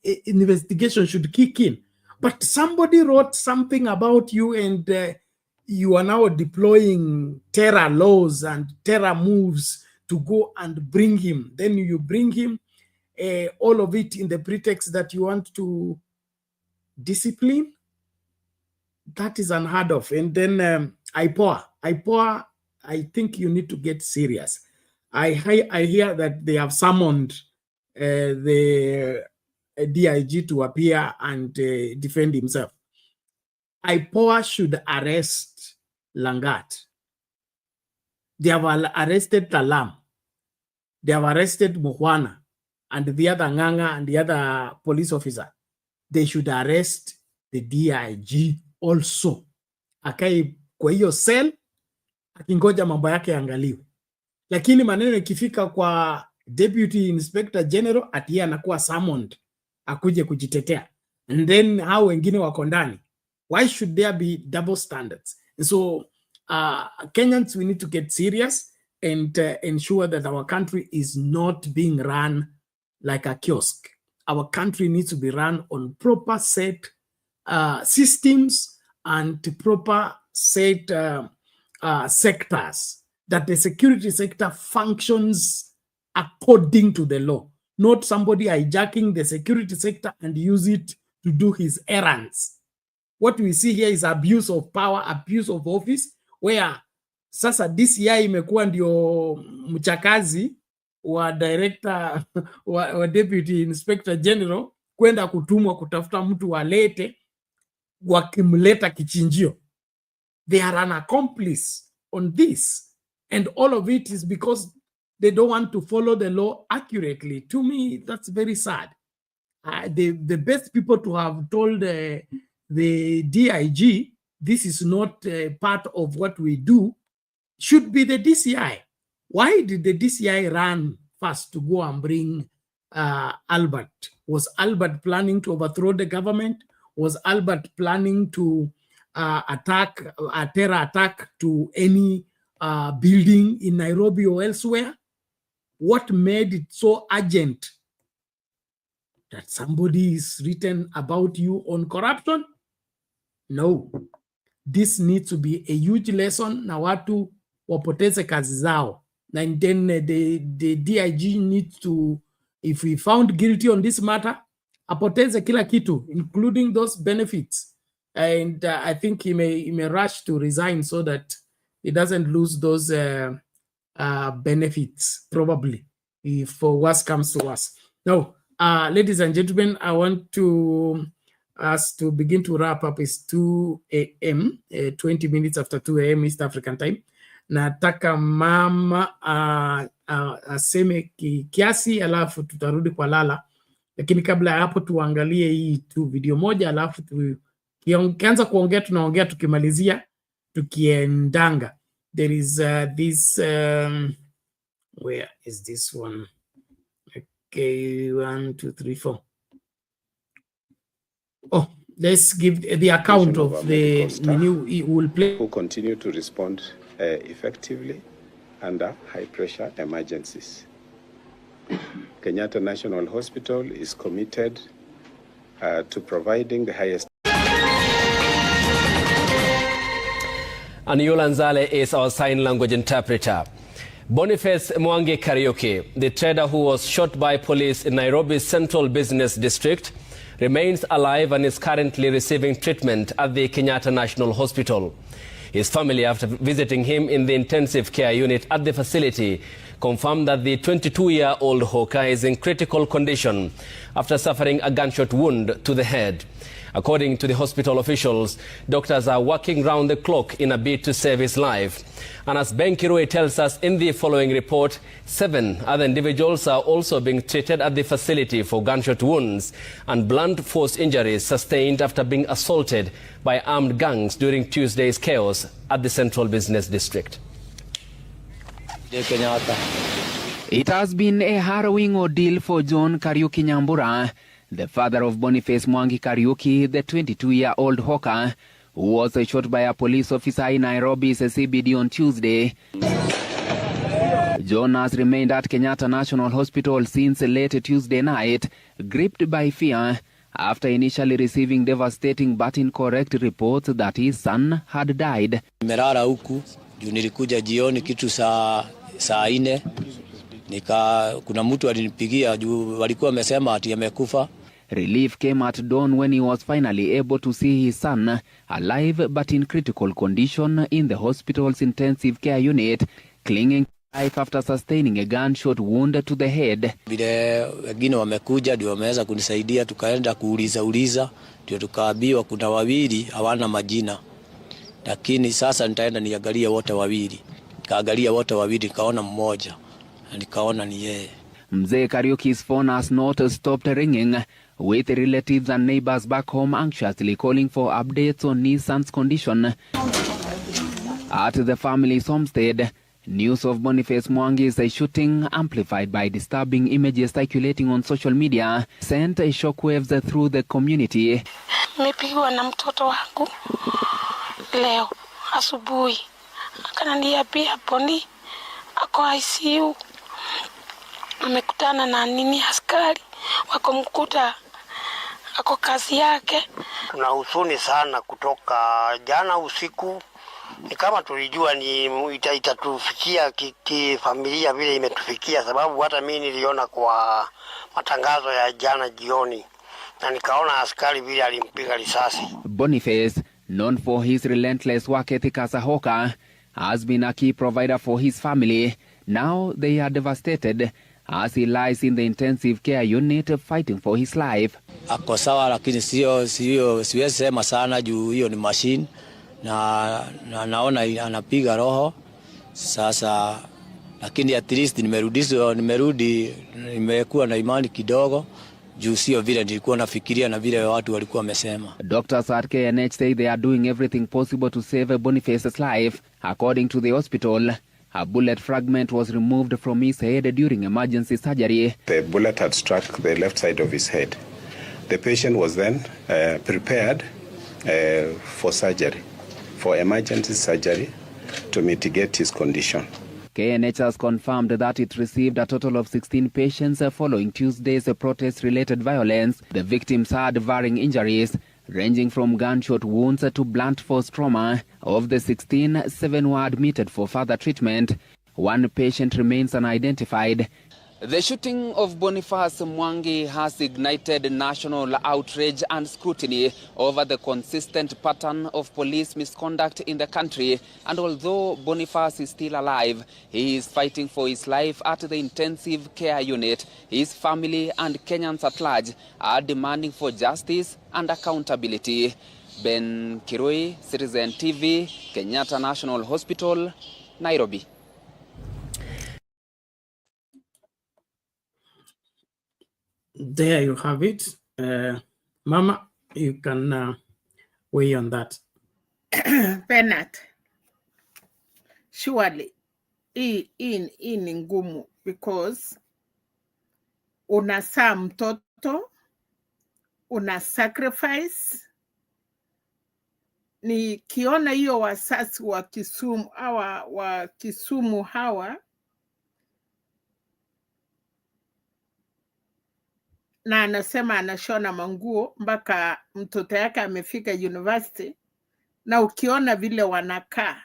Speaker 2: investigation should kick in. But somebody wrote something about you, and you are now deploying terror laws and terror moves to go and bring him. Then you bring him, all of it in the pretext that you want to discipline. That is unheard of. And then IPOA, I think you need to get serious. I hear that they have summoned the DIG to appear and defend himself. IPOA should arrest Langat. They have arrested Talam. They have arrested Muhwana and the other Nganga and the other police officer. They should arrest the DIG also. Akai kwa hiyo cell, akingoja mambo yake yaangaliwe. Lakini maneno ikifika kwa Deputy Inspector General, ati yeye anakuwa summoned akuje kujitetea. And then hao wengine wako ndani. Why should there be double standards? And so Kenyans, we need to get serious and ensure that our country is not being run like a kiosk. Our country needs to be run on proper set systems and proper set sectors, that the security sector functions according to the law, not somebody hijacking the security sector and use it to do his errands. What we see here is abuse of power, abuse of office, where Sasa DCI imekuwa ndio mchakazi wa director wa deputy inspector general kwenda kutumwa kutafuta mtu walete, wakimleta kichinjio. They are an accomplice on this, and all of it is because they don't want to follow the law accurately. To me, that's very sad. The best people to have told the DIG this is not part of what we do should be the DCI. Why did the DCI run first to go and bring Albert? Was Albert planning to overthrow the government? Was Albert planning to attack a terror attack to any building in Nairobi or elsewhere? What made it so urgent that somebody is written about you on corruption? No. This needs to be a huge lesson na watu wapoteze kazi zao. And then the DIG needs to, if we found guilty on this matter, apoteze kila kitu, including those benefits. And I think he may rush to resign so that he doesn't lose those benefits, probably, if worse comes to worse. Now, ladies and gentlemen, I want to us to begin to wrap up. Is 2 a.m., 20 minutes after 2 a.m. East African time. Nataka mama aseme kiasi, alafu tutarudi kwa Lala. Lakini kabla ya hapo tuangalie hii tu video moja, alafu tukianza kuongea tunaongea, tukimalizia tukiendanga. There is this where is this one? Okay, 1, 2, 3, 4. Oh, let's give the account of the new will play.
Speaker 7: Who continue to respond effectively under high pressure emergencies. Kenyatta National Hospital is committed to providing the highest.
Speaker 10: Aniola Nzale is our sign language interpreter. Boniface Mwangi Kariuki, the trader who was shot by police in Nairobi's Central Business District, remains alive and is currently receiving treatment at the Kenyatta National Hospital. His family, after visiting him in the intensive care unit at the facility, confirmed that the 22-year-old hawker is in critical condition after suffering a gunshot wound to the head. According to the hospital officials, doctors are working round the clock in a bid to save his life. And as Ben Kirui tells us in the following report, 7 other individuals are also being treated at the facility for gunshot wounds and blunt force injuries sustained after being assaulted by armed gangs during Tuesday's chaos at the Central Business District.
Speaker 11: It has been a harrowing ordeal for John Kariuki Nyambura, the father of Boniface Mwangi Kariuki, the 22-year-old hawker, who was shot by a police officer in Nairobi's CBD on Tuesday. John has remained at Kenyatta National Hospital since late Tuesday night, gripped by fear after initially receiving devastating but incorrect reports that his son had died.
Speaker 8: Nimelala huku, nilikuja jioni kitu saa 4. Kuna mtu alinipigia juu walikuwa wamesema ati amekufa.
Speaker 11: Relief came at dawn when he was finally able to see his son alive but in critical condition in the hospital's intensive care unit, clinging to life after sustaining a gunshot wound to the head.
Speaker 8: Vile wengine wamekuja ndio wameweza kunisaidia, tukaenda kuuliza ndio tukaambiwa kuna wawili hawana majina. Lakini sasa nitaenda niangalie wote wawili. Kaangalia wote wawili, kaona mmoja. Nikaona ni yeye.
Speaker 11: Mzee Kariuki's phone has not stopped ringing, with relatives and neighbors back home anxiously calling for updates on his son's condition. At the family's homestead, news of Boniface Mwangi's shooting, amplified by disturbing images circulating on social media, sent shockwaves through the community.
Speaker 9: Nimepigwa na mtoto wangu leo asubuhi. Akananiambia poni ako ICU. Amekutana na askari wako mkuta ako kazi yake.
Speaker 24: Tuna huzuni sana kutoka jana usiku. Ni kama tulijua ni itatufikia kifamilia vile imetufikia, sababu hata mimi niliona kwa matangazo ya jana jioni na nikaona askari vile alimpiga risasi.
Speaker 11: Boniface, known for his relentless work ethic as a hawker,
Speaker 4: has been a key provider for his family. Now they are devastated as he lies in the intensive care unit fighting for his life.
Speaker 8: Ako sawa lakini siwezi sema sana juu hiyo ni machine na naona anapiga roho sasa, lakini at least nimekuwa na imani kidogo juu sio vile nilikuwa nafikiria na vile watu walikuwa wamesema.
Speaker 4: Doctors at KNH say they are doing everything possible to save Boniface's life. According to the hospital, a bullet fragment was removed from his head during emergency surgery.
Speaker 7: The bullet had struck the left side of his head. The patient was then prepared for surgery, for emergency surgery to mitigate his condition.
Speaker 4: KNH has confirmed that it received a total of 16 patients following Tuesday's protest-related violence. The victims had varying injuries, ranging from gunshot wounds to blunt force trauma. Of the 16, 7 were admitted for further treatment. One patient remains unidentified. The shooting of Boniface Mwangi has ignited national outrage and scrutiny over the consistent pattern of police misconduct in the country. And although Boniface is still alive, he is fighting for his life at the intensive care unit. His family and Kenyans at large are demanding for justice and accountability. Ben Kirui, Citizen TV, Kenyatta National Hospital, Nairobi.
Speaker 2: There you have it. Mama, you can weigh on that.
Speaker 13: Bernard, surely, hii ni ngumu because unasaa mtoto, una sacrifice. Nikiona hiyo wasasi wa Kisumu hawa na anasema anashona manguo mpaka mtoto yake amefika university, na ukiona vile wanakaa,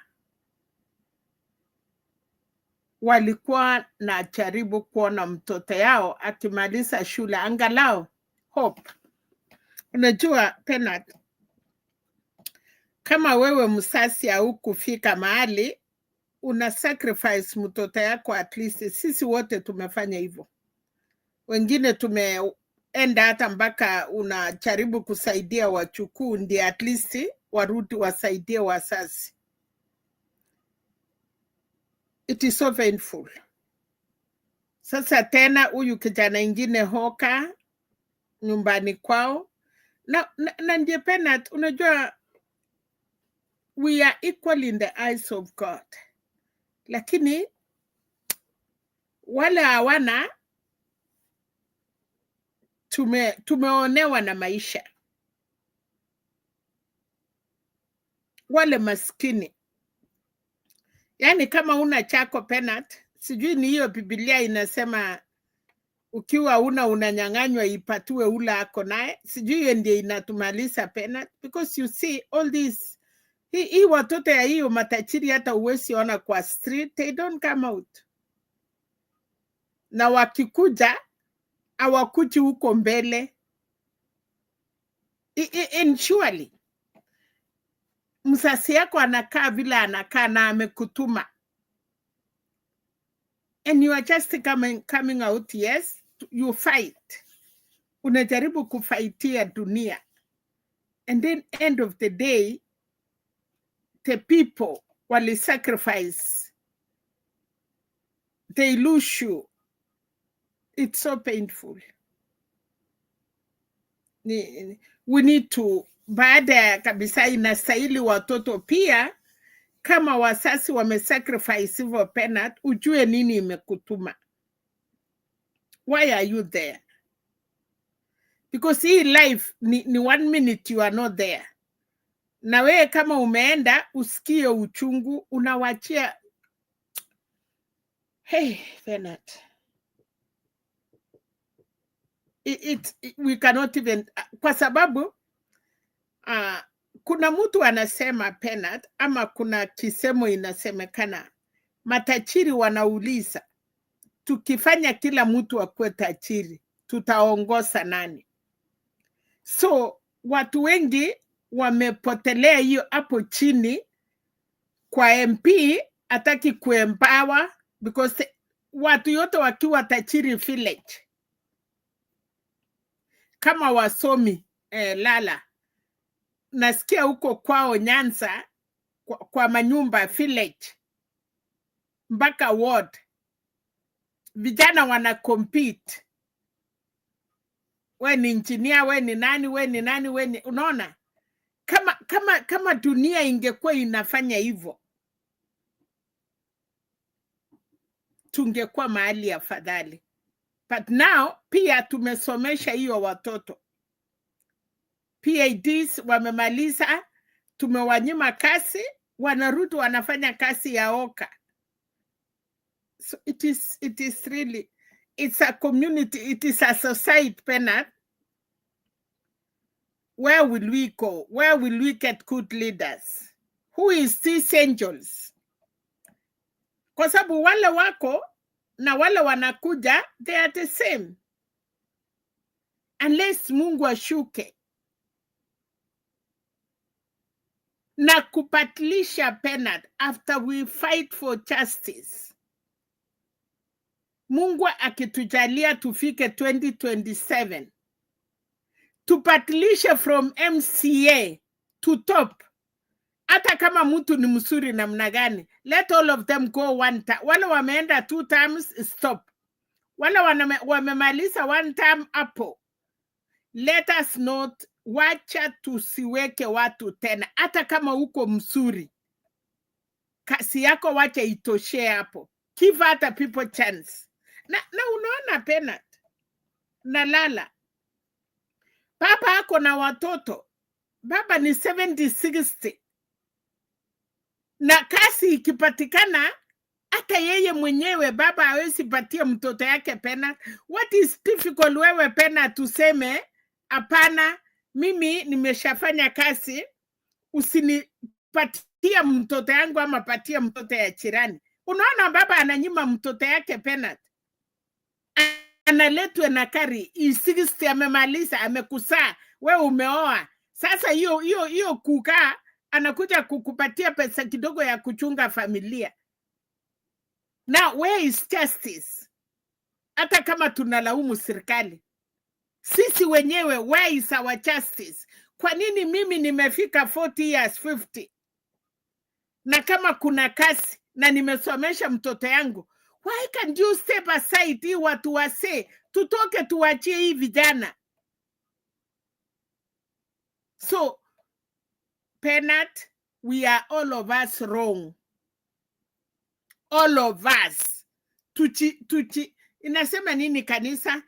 Speaker 13: walikuwa na jaribu kuona mtoto yao akimaliza shule angalau hope. Unajua Penat, kama wewe msasi au kufika mahali una sacrifice mtoto yako, at least sisi wote tumefanya hivyo. Wengine tumeenda hata mpaka unajaribu kusaidia wachukuu ndio at least warudi wasaidie wasasi. It is so painful. Sasa tena huyu kijana ingine hoka nyumbani kwao. Na ndiye Penat, unajua we are equal in the eyes of God. Lakini wale hawana, tumeonewa na maisha. Wale maskini. Yani kama una chako Penat, sijui ni hiyo Biblia inasema ukiwa unanyang'anywa ipatue ula ako naye. Sijui hiyo ndiyo inatumaliza Penat, because you see all this. Hii watoto ya hiyo matachiri hata uwezi ona kwa street, they don't come out. Na wakikuja, hawakuji huko mbele. Surely, msasi yako anakaa vile anakaa na amekutuma. And you are just coming out, yes, you fight. Unajaribu kufaitia dunia. And then end of the day, the people wali sacrifice. They lose you. It's so painful. We need to, baada ya kabisa inastahili watoto pia, kama wasasi wamesacrifice hivyo Penat, ujue nini imekutuma. Why are you there? Because hii life ni 1 minute you are not there. Na wewe kama umeenda usikie uchungu, unawachia. Hey, Penat. We cannot even, kwa sababu kuna mtu anasema Penat, ama kuna kisemo inasemekana, matachiri wanauliza, tukifanya kila mtu akuwe tachiri, tutaongoza nani? So watu wengi wamepotelea hiyo hapo chini, kwa MP ataki kuempower because watu yote wakiwa tajiri village kama wasomi Lala, nasikia huko kwao Nyanza kwa manyumba village mpaka ward vijana wana compete. We ni engineer, we ni nani, we ni nani, we ni, unaona? Kama dunia ingekuwa inafanya hivyo, tungekuwa mahali afadhali. But now pia tumesomesha hiyo watoto. PhDs wamemaliza, tumewanyima kazi, wanarudi wanafanya kazi ya oka. So it is really, it's a community, it is a society, Penat. Where will we go? Where will we get good leaders? Who is these angels? Kwa sababu wale wako na wale wanakuja, they are the same. Unless Mungu ashuke na kupatilisha Penat after we fight for justice. Mungu akitujalia tufike 2027. Tupatilishe from MCA to top. Hata kama mtu ni msuri namna gani, let all of them go one time. Wale wameenda 2 times, stop. Wale wamemaliza 1 term hapo. Let us not, wacha tusiweke watu tena. Hata kama uko msuri, kasi yako wacha itoshe hapo. Give other people chance. Na unaona Penat na Lala, baba ako na watoto, baba ni 70-60, na kasi ikipatikana hata yeye mwenyewe baba hawezi patia mtoto yake Penat. What is difficult wewe Penat tuseme hapana, mimi nimeshafanya kazi, usinipatia mtoto yangu ama patia mtoto ya jirani. Unaona baba ananyima mtoto yake Penat, analetwe na kari 60, amemaliza, amekusaa, wewe umeoa. Sasa hiyo kukaa, anakuja kukupatia pesa kidogo ya kuchunga familia. Now where is justice? Hata kama tunalaumu serikali, sisi wenyewe, where is our justice? Kwa nini mimi nimefika 40 years 50 na kama kuna kazi na nimesomesha mtoto yangu, why can't you step aside? Hii watu wase tutoke tuachie hii vijana. So Penat, we are all of us wrong. All of us. Tuchi inasema nini kanisa?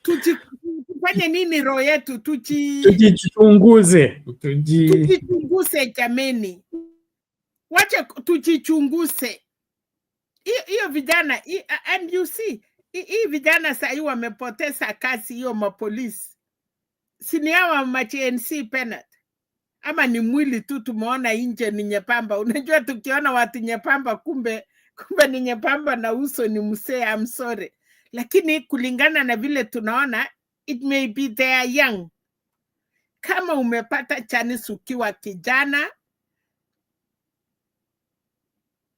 Speaker 13: Tufanye nini roho yetu?
Speaker 2: Tujichunguze.
Speaker 13: Tujichunguze jameni. Wacha tujichunguze. Hiyo vijana, and you see, hii vijana sasa wamepoteza kazi, hiyo mapolisi. Sini hawa ma-TNC Penat. Ama ni mwili tu tumeona nje ni nyepamba. Unajua tukiona watu nyepamba kumbe ni nyepamba na uso ni msee, I'm sorry. Lakini kulingana na vile tunaona, it may be they are young. Kama umepata chance ukiwa kijana,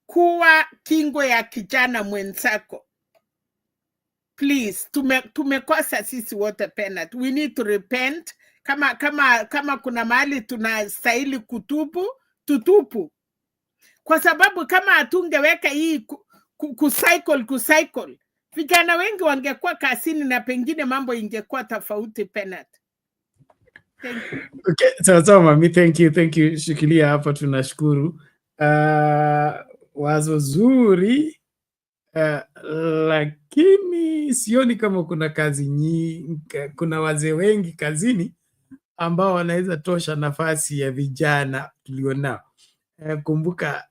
Speaker 13: kuwa kingo ya kijana mwenzako. Please, tumekosa sisi wote Penat. We need to repent. Kama kuna mahali tunastahili tutupu. Kwa sababu kama hatungeweka hii kucycle, vijana wengi wangekuwa kasini na pengine mambo ingekuwa tofauti Penat. Thank you.
Speaker 2: Okay, so mami, thank you. Shikilia hapa, tunashukuru. Wazo zuri, lakini sioni kama kuna kazi nyingi, kuna wazee wengi kazini ambao wanaweza tosha nafasi ya vijana tulionao. Kumbuka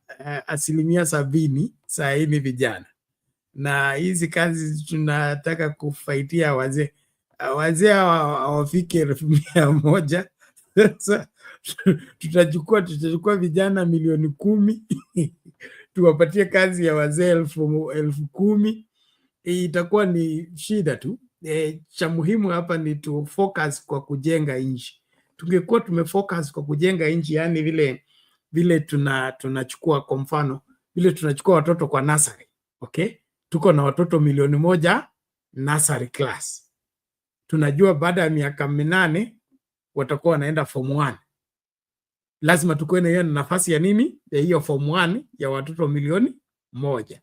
Speaker 2: 70% saa hii ni vijana, na hizi kazi tunataka kufaitia wazee hawafiki 100,000. Sasa tutachukua vijana 10,000,000 tuwapatie kazi ya wazee 10,000. Itakuwa ni shida tu. Cha muhimu hapa ni tu focus kwa kujenga nchi. tungekuwa tumefocus kwa kujenga nchi, yani vile tunachukua kwa mfano, vile tunachukua watoto kwa nursery, okay? Tuko na watoto 1,000,000 nursery class. Tunajua baada ya miaka 8 watakuwa wanaenda form 1. Lazima tukuwe na hiyo nafasi ya nini? Ya hiyo form 1 ya watoto 1,000,000.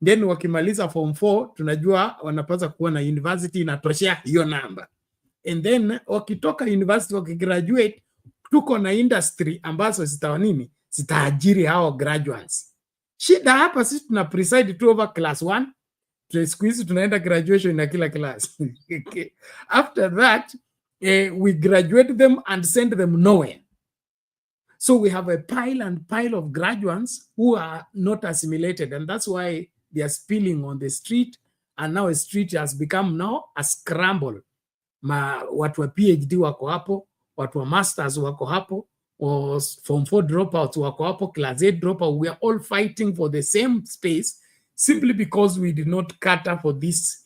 Speaker 2: Then wakimaliza form 4 tunajua wanapaswa kuwa na university inatoshea hiyo namba. And then wakitoka university wakigraduate, tuko na industry ambazo zitaajiri hao graduates. Shida hapa sisi tuna preside tu over class 1. Siku hizi tunaenda graduation na kila class. After that, we graduate them and send them nowhere. So we have a pile of graduates who are not assimilated, and that's why they are spilling on the street, and now a street has become now a scramble. Watu wa PhD wako hapo, watu wa masters wako hapo, or form 4 dropouts wako hapo, class 8 dropout. We are all fighting for the same space simply because we did not cater for these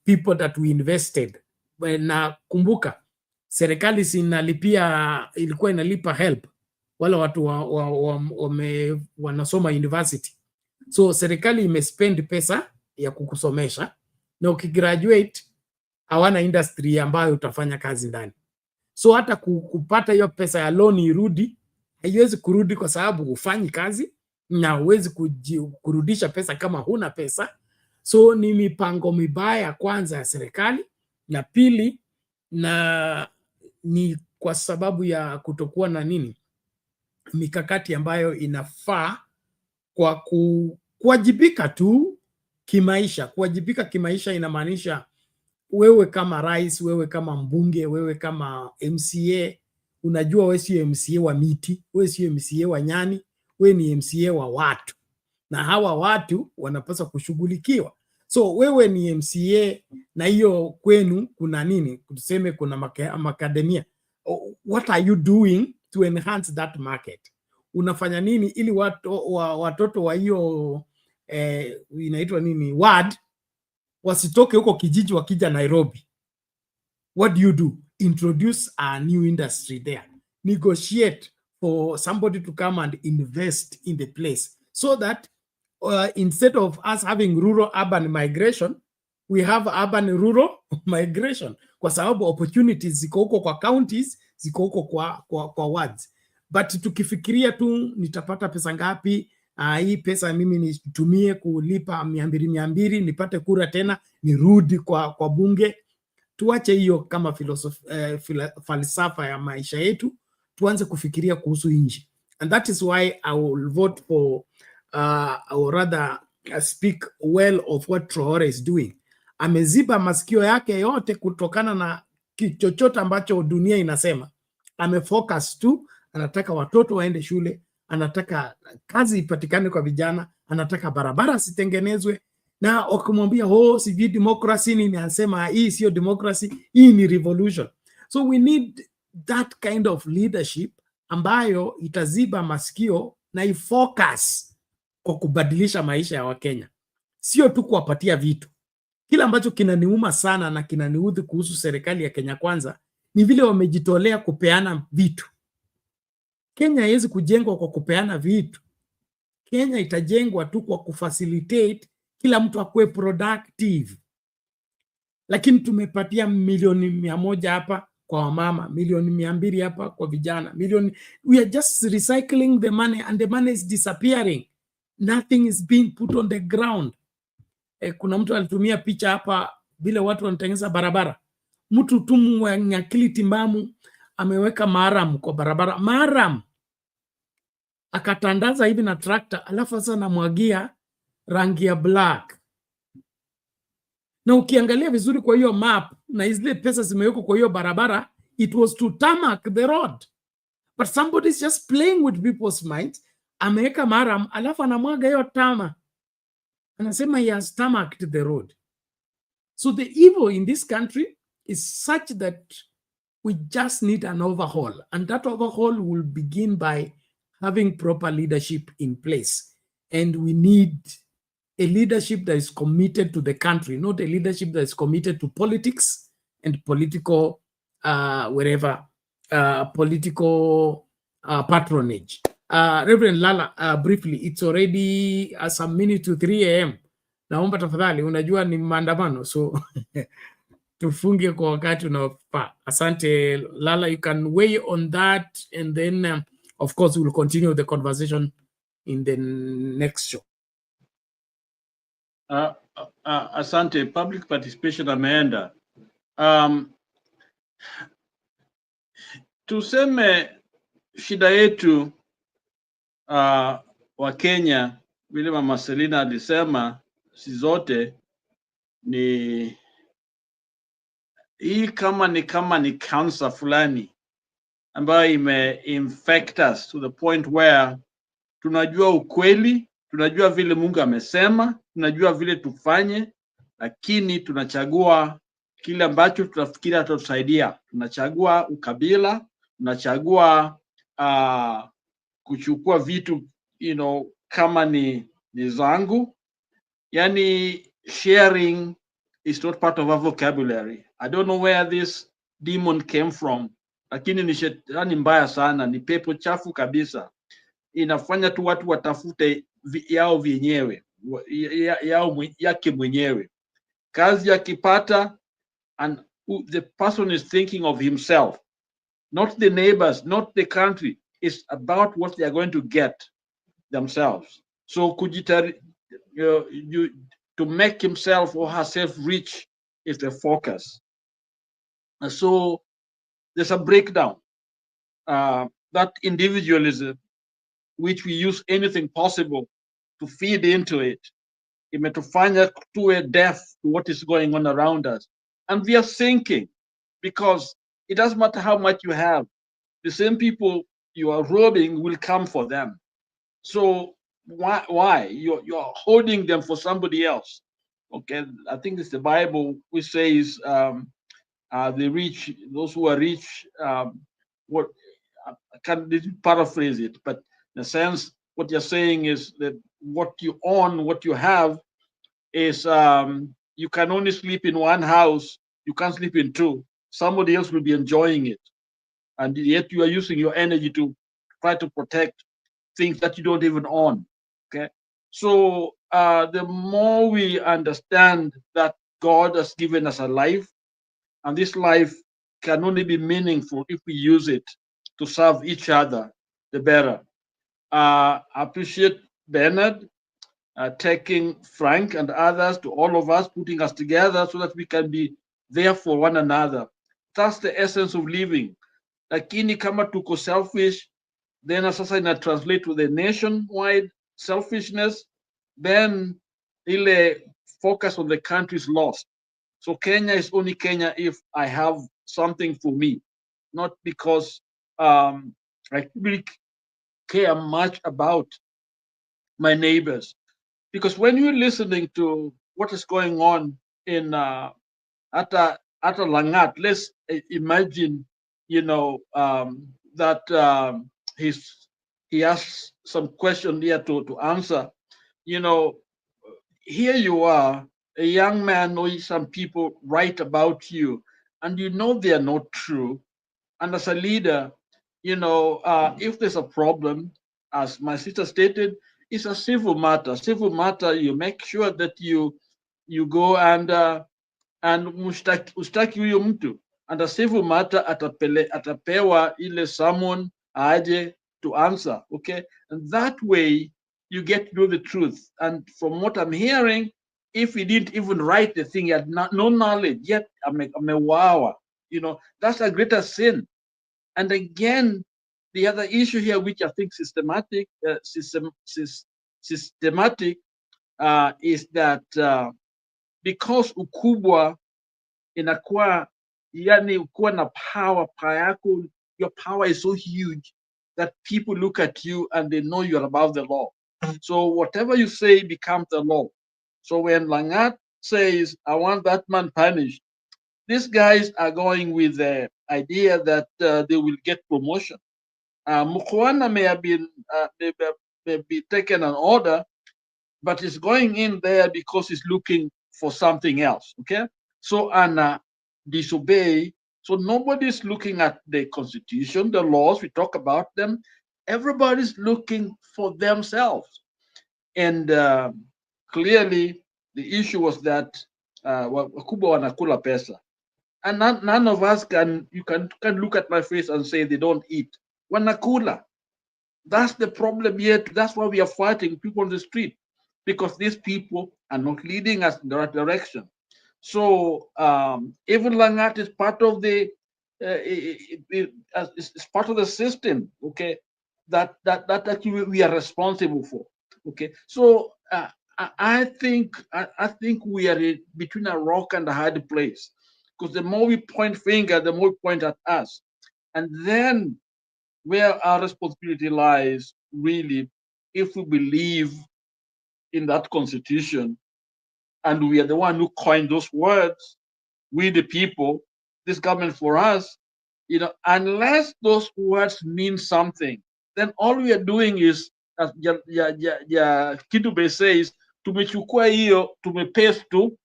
Speaker 2: people that we invested. Na kumbuka, serikali ilikuwa inalipa help wale watu wanasoma university. So serikali imespend pesa ya kukusomesha, na ukigraduate hawana industry ambayo utafanya kazi ndani. So hata kupata hiyo pesa ya loan irudi, haiwezi kurudi kwa sababu hufanyi kazi, na huwezi kurudisha pesa kama huna pesa. So ni mipango mibaya kwanza ya serikali, na pili ni kwa sababu ya kutokuwa na mikakati ambayo inafaa kwa kuwajibika tu kimaisha. Kuwajibika kimaisha inamaanisha wewe kama rais, wewe kama mbunge, wewe kama MCA, unajua wewe sio MCA wa miti, wewe sio MCA wa nyani, wewe ni MCA wa watu, na hawa watu wanapaswa kushughulikiwa. So wewe ni MCA, na hiyo kwenu kuna tuseme kuna makademia. What are you doing to enhance that market? Unafanya nini ili watoto wa hiyo inaitwa ward wasitoke huko kijiji wakija Nairobi? What do you do? Introduce a new industry there. Negotiate for somebody to come and invest in the place, so that instead of us having rural-urban migration, we have urban-rural migration, kwa sababu opportunities ziko huko kwa counties, ziko huko kwa wards. But tukifikiria tu nitapata pesa ngapi, hii pesa mimi nitumie kulipa 200 nipate kura tena nirudi kwa bunge, tuache hiyo kama falsafa ya maisha yetu, tuanze kufikiria kuhusu nchi. And that is why I will vote for or rather speak well of what Traore is doing. Ameziba masikio yake yote kutokana na chochote ambacho dunia inasema. Amefocus tu, anataka watoto waende shule, anataka kazi ipatikane kwa vijana, anataka barabara zitengenezwe, na ukimwambia sijui democracy nini, anasema hii sio democracy, hii ni revolution. So we need that kind of leadership ambayo itaziba masikio na ifocus kwa kubadilisha maisha ya Wakenya, sio tu kuwapatia vitu. Kila ambacho kinaniuma sana na kinaniudhi kuhusu serikali ya Kenya Kwanza ni vile wamejitolea kupeana vitu. Kenya haiwezi kujengwa kwa kupeana vitu. Kenya itajengwa tu kwa kufacilitate kila mtu akuwe productive. Lakini tumepatia milioni 100 hapa kwa wamama, milioni 200 hapa kwa vijana, we are just recycling the money, and the money is disappearing. Nothing is being put on the ground. Kuna mtu alitumia picha hapa vile watu wanatengeneza barabara. Mtu tu mwenye akili timamu ameweka maram kwa barabara. Maram akatandaza hivi na tractor, alafu sasa namwagia rangi ya black. Na ukiangalia vizuri kwa hiyo map na zile pesa zimewekwa kwa hiyo barabara, it was to tarmac the road. But somebody is just playing with people's minds. Ameweka maram, alafu anamwaga hiyo tama. Anasema he has tarmacked the road. So the evil in this country is such that we just need an overhaul. And that overhaul will begin by having proper leadership in place. And we need a leadership that is committed to the country, not a leadership that is committed to politics and political wherever political patronage. Reverend Lala, briefly, it's already some minutes to 3 a.m. Naomba tafadhali, unajua ni maandamano, so tufunge kwa wakati unaofaa. Asante Lala, you can weigh on that, and then of course we'll continue the conversation in the next show.
Speaker 1: Asante, public participation ameenda. Tuseme shida yetu wa Kenya, vile Mama Selina alisema, si zote ni hii, kama ni cancer fulani ambayo ime-infect us to the point where tunajua ukweli, tunajua vile Mungu amesema, tunajua vile tufanye, lakini tunachagua kile ambacho tunafikiri atatusaidia. Tunachagua ukabila, tunachagua kuchukua vitu kama ni zangu. Yani sharing is not part of our vocabulary. I don't know where this demon came from, lakini ni shetani mbaya sana, ni pepo chafu kabisa. Inafanya tu watu watafute yao vyenyewe, yake mwenyewe. Kazi akipata, and the person is thinking of himself, not the neighbors, not the country. It's about what they are going to get themselves. So to make himself or herself rich is the focus. And so there's a breakdown. That individualism, which we use anything possible to feed into it, imetufanya tuwe deaf to what is going on around us. And we are sinking, because it doesn't matter how much you have, the same people you are robbing will come for them. So why? You're holding them for somebody else. Okay, I think it's the Bible which says the rich, those who are rich, what I can't paraphrase it, but in a sense, what you're saying is that what you own, what you have, is you can only sleep in one house, you can't sleep in two. Somebody else will be enjoying it, and yet you are using your energy to try to protect things that you don't even own. Okay, so the more we understand that God has given us a life, and this life can only be meaningful if we use it to serve each other, the better. I appreciate Bernard taking Frank and others, to all of us, putting us together so that we can be there for one another. That's the essence of living. Lakini kama tuko selfish, then sasa ina translate to the nationwide selfishness, then ile focus on the country is lost. So Kenya is only Kenya if I have something for me, not because I really care much about my neighbors. Because when you're listening to what is going on in at Langat, let's imagine, that he has some question here to answer. Here you are, a young man, knowing some people write about you, and they are not true. And as a leader, if there's a problem, as my sister stated, it's a civil matter. Civil matter, you make sure that you go and ustaki huyo mtu. And a civil matter atapewa ile someone aje to answer, okay? And that way you get to know the truth. And from what I'm hearing, if he didn't even write the thing, he had no knowledge, yet amewawa, that's a greater sin. And again, the other issue here, which I think systematic, is that because ukubwa inakuwa, yani ukuwa na power yako, your power is so huge that people look at you and they know you're above the law. So whatever you say becomes the law. So when Langat says, I want that man punished, these guys are going with the idea that they will get promotion. Mukwana may have been may be taken an order, but he's going in there because he's looking for something else. Okay, so Anna disobey So nobody's looking at the constitution, the laws, we talk about them. Everybody's looking for themselves. And clearly, the issue was that wakubwa wanakula pesa. And none of us can look at my face and say they don't eat. Wanakula. That's the problem yet. That's why we are fighting people on the street, because these people are not leading us in the right direction. So even Langat is part of the it's part of the system, okay, that actually we are responsible for, okay. So I think we are between a rock and a hard place, because the more we point finger, the more we point at us, and then where our responsibility lies, really, if we believe in that constitution, and we are the one who coined those words, we the people, this government for us, unless those words mean something, then all we are doing is, as Kidube says, tumechukua hiyo, tumepaste tu,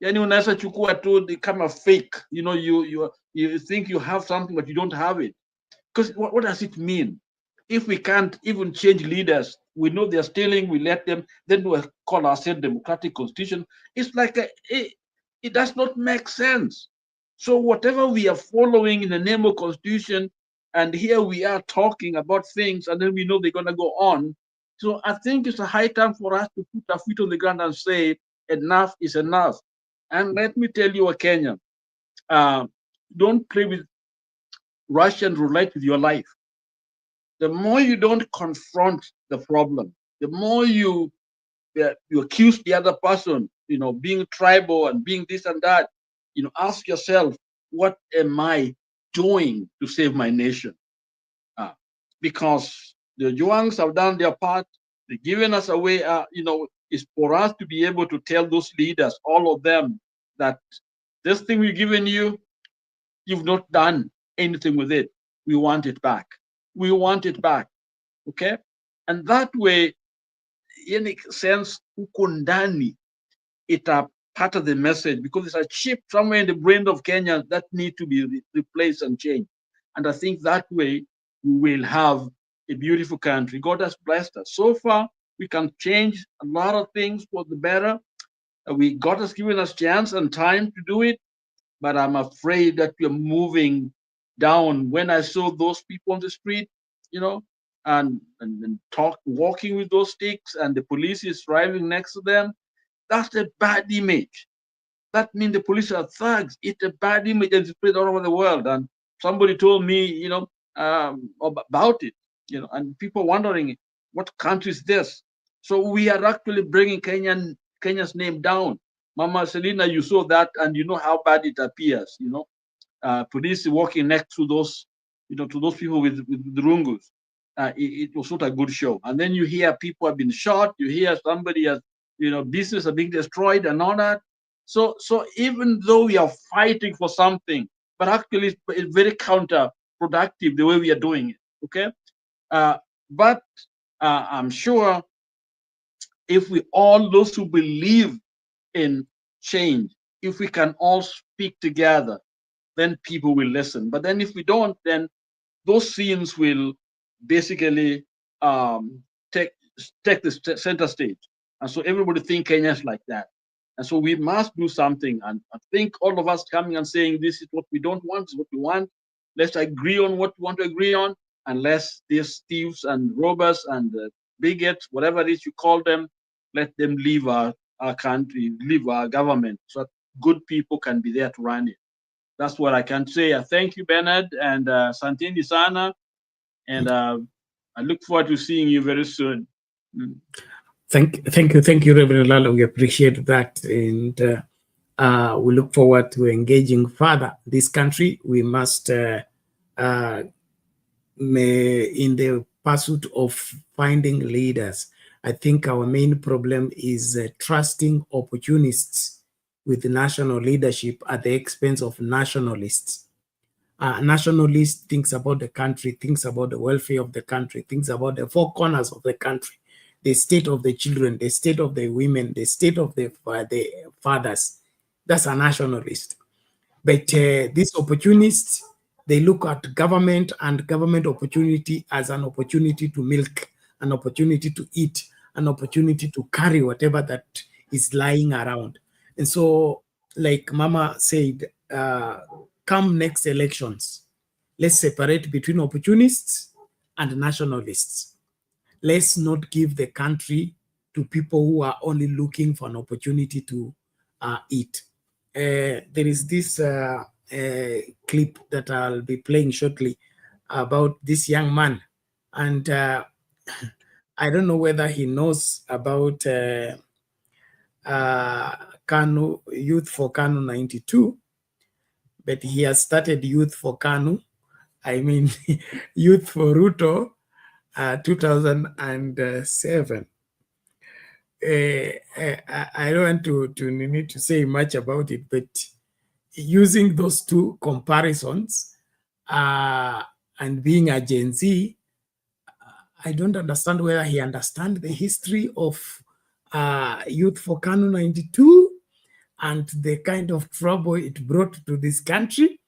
Speaker 1: yani unaweza chukua tu kama fake, you think you have something but you don't have it. Because what does it mean? If we can't even change leaders, we know they're stealing, we let them, then we call ourselves democratic constitution. It's like it does not make sense. So whatever we are following in the name of constitution, and here we are talking about things, and then we know they're gonna go on. So I think it's a high time for us to put our feet on the ground and say enough is enough. And let me tell you, a Kenyan, don't play with Russian roulette with your life. The more you don't confront the problem, the more you accuse the other person, being tribal and being this and that, ask yourself, what am I doing to save my nation? Because the Ojwangs have done their part. They've given us a way, it's for us to be able to tell those leaders, all of them, that this thing we've given you, you've not done anything with it. We want it back. We want it back. Okay? And that way, in a sense, ukundani, it's a part of the message, because it's a chip somewhere in the brain of Kenya that need to be replaced and changed. And I think that way we will have a beautiful country. God has blessed us. So far, we can change a lot of things for the better. God has given us chance and time to do it, but I'm afraid that we're moving down. When I saw those people on the street, and walking with those sticks, and the police is driving next to them, that's a bad image. That means the police are thugs. It's a bad image and it's spread all over the world. And somebody told me, about it, and people wondering, what country is this? So we are actually bringing Kenya's name down. Mama Selina, you saw that, and you know how bad it appears. Police walking next to those, to those people with the rungus. It was not a good show. And then you hear people have been shot. You hear somebody has, business are being destroyed and all that. So even though we are fighting for something, but actually it's very counterproductive the way we are doing it. Okay, but I'm sure if we all, those who believe in change, if we can all speak together, then people will listen. But then if we don't, then those scenes will basically take the center stage. And so everybody think Kenya is like that. And so we must do something. And I think all of us coming and saying, this is what we don't want, this is what we want. Let's agree on what we want to agree on. Unless these thieves and robbers and bigots, whatever it is you call them, let them leave our country, leave our government, so that good people can be there to run it. That's what I can say. Thank you, Bernard, and Santini Sana. And I look forward to seeing you very soon.
Speaker 2: Thank you, Reverend Lalo. We appreciate that, and we look forward to engaging further. This country, we must, in the pursuit of finding leaders. I think our main problem is trusting opportunists with national leadership at the expense of nationalists. Nationalist thinks about the country, thinks about the welfare of the country, thinks about the four corners of the country, the state of the children, the state of the women, the state of the fathers. That's a nationalist. But these opportunists, they look at government and government opportunity as an opportunity to milk, an opportunity to eat, an opportunity to carry whatever that is lying around. And so, like Mama said, come next elections, let's separate between opportunists and nationalists. Let's not give the country to people who are only looking for an opportunity to eat. There is this clip that I'll be playing shortly about this young man. And I don't know whether he knows about KANU, Youth for KANU 92, but he has started Youth for KANU, I mean, Youth for Ruto 2007. I don't want to need to say much about it, but using those two comparisons and being a Gen Z, I don't understand whether he understands the history of Youth for KANU 92 and the kind of trouble it brought to this country,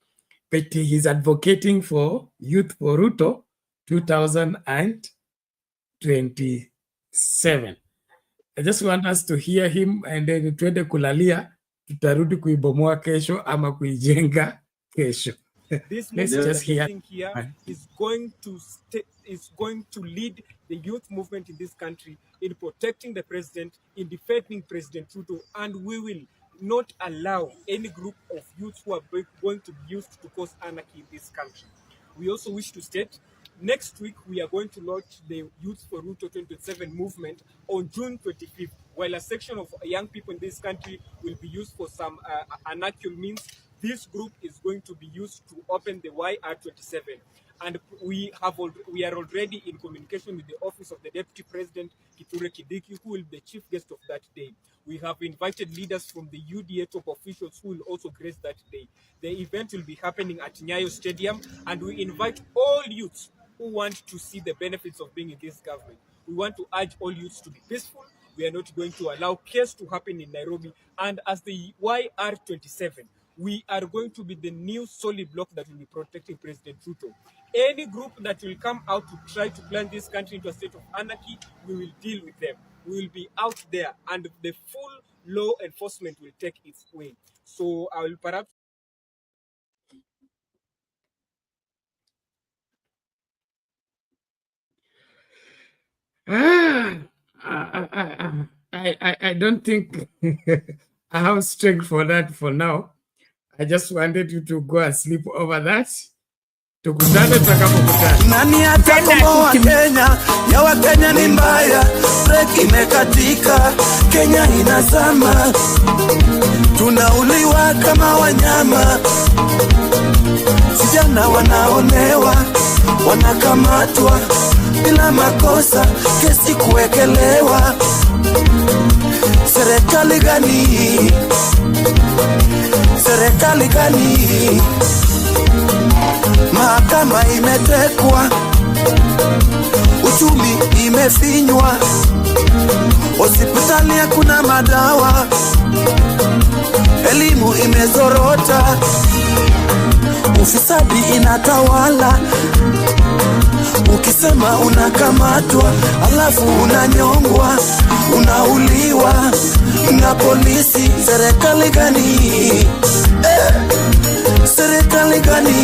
Speaker 2: but he's advocating for Youth for Ruto 2027. I just want us to hear him and then tuende kulalia, tutarudi kuibomoa kesho ama kuijenga kesho.
Speaker 6: This
Speaker 2: Let's just hear.
Speaker 6: Here is going to lead the youth movement in this country in protecting the president, in defending President Ruto, and we will not allow any group of youths who are going to be used to cause anarchy in this country. We also wish to state, next week we are going to launch the Youth for Ruto 2027 movement on June 25th, while a section of young people in this country will be used for some anarchical means. This group is going to be used to open the YR27. And we are already in communication with the Office of the Deputy President, Kithure Kindiki, who will be the chief guest of that day. We have invited leaders from the UDA top officials who will also grace that day. The event will be happening at Nyayo Stadium, and we invite all youths who want to see the benefits of being in this government. We want to urge all youths to be peaceful. We are not going to allow chaos to happen in Nairobi. And as the YR27, we are going to be the new solid block that will be protecting President Ruto. Any group that will come out to try to plunge this country into a state of anarchy, we will deal with them. We will be out there, and the full law enforcement will take its way. So I will perhaps...
Speaker 2: I don't think I have strength for that for now. I just wanted you to go and sleep over that. Tukutane tutakapokutana.
Speaker 12: Nani atakomboa Kenya? Ya Wakenya ni mbaya, break imekatika, Kenya inazama, tunauliwa kama wanyama, vijana wanaonewa, wanakamatwa bila makosa, kesi kuwekelewa. Serikali gani? Serikali gani? Mahakama imetekwa, uchumi imefinywa, hospitali hakuna madawa, elimu imezorota, ufisadi inatawala. Ukisema unakamatwa, alafu unanyongwa, unauliwa na polisi. Serikali gani? Serikali gani?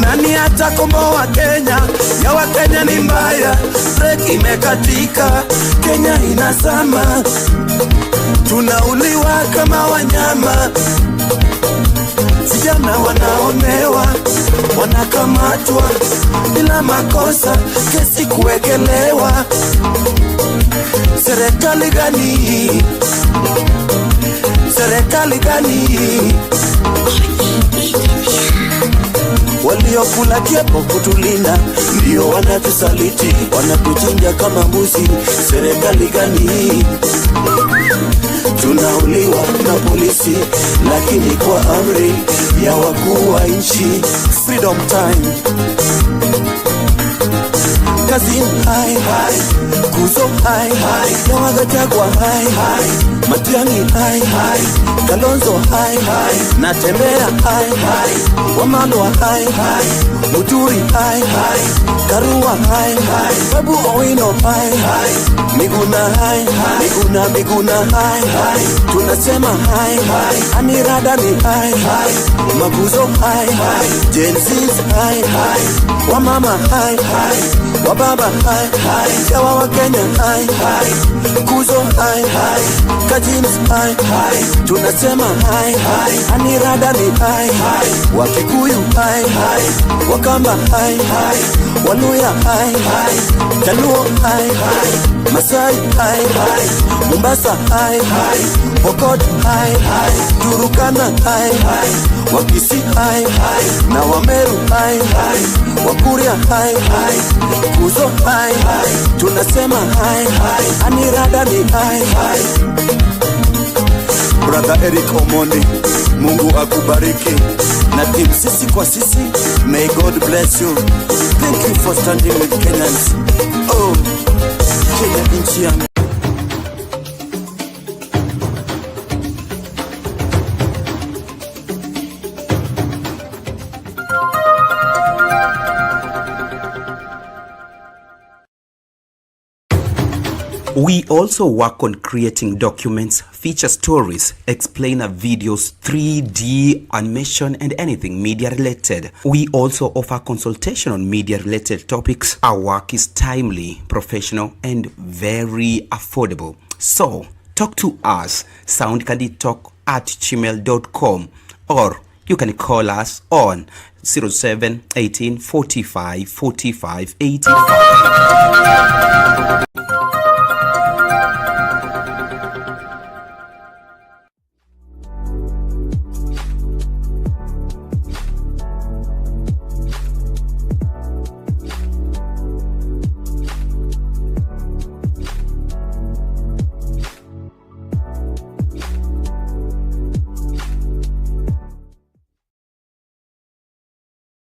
Speaker 12: Nani atakomboa Kenya? Ya Wakenya ni mbaya, break imekatika, Kenya inazama, tunauliwa kama wanyama, vijana wanaonewa, wanakamatwa bila makosa, kesi kuwekelewa. Serikali gani? Serikali gani? Waliokula kiapo kutulinda ndio wanatusaliti, wanatuchinja kama mbuzi. Serikali gani? Tunauliwa na polisi, lakini kwa amri ya wakuu wa nchi. Freedom time. Kazin hai hai, Kuzo hai hai, Yawagachagua hai hai, Matiang'i hai hai, Kalonzo hai hai, Natembea hai hai, Wamalwa hai hai, Muturi hai hai, Karua hai hai, Babu Owino hai hai, Miguna hai hai, Miguna hai hai, tunasema hai hai, Anirada ni hai hai, Mabuzo hai hai, Gen Z's hai hai, Wamama hai hai, Wababa hai hai, Yawa wa Kenya hai hai, Kuzo hai hai, Kajins hai hai, tunasema hai hai, Anirada ni hai hai, Wakikuyu hai hai, Wakamba hai hai, Waluya hai hai, Jaluo hai hai, Masai hai hai, Mombasa hai hai, Pokot hai hai, Turukana hai hai, Wakisi hai hai, na Wameru hai hai, Wakuria hai hai, Kuzo hai hai, tunasema hai hai, Anirada ni hai hai. Brother Eric Omondi, Mungu akubariki. Na team sisi kwa sisi, may God bless you. Thank you for standing with Kenyans. Oh, Kenya nchi yangu.
Speaker 14: We also work on creating documents, feature stories, explainer videos, 3D animation, and anything media related. We also offer consultation on media related topics. Our work is timely, professional, and very affordable. So talk to us, soundcandytalk@gmail.com, or you can call us on 07 18 45 45 85.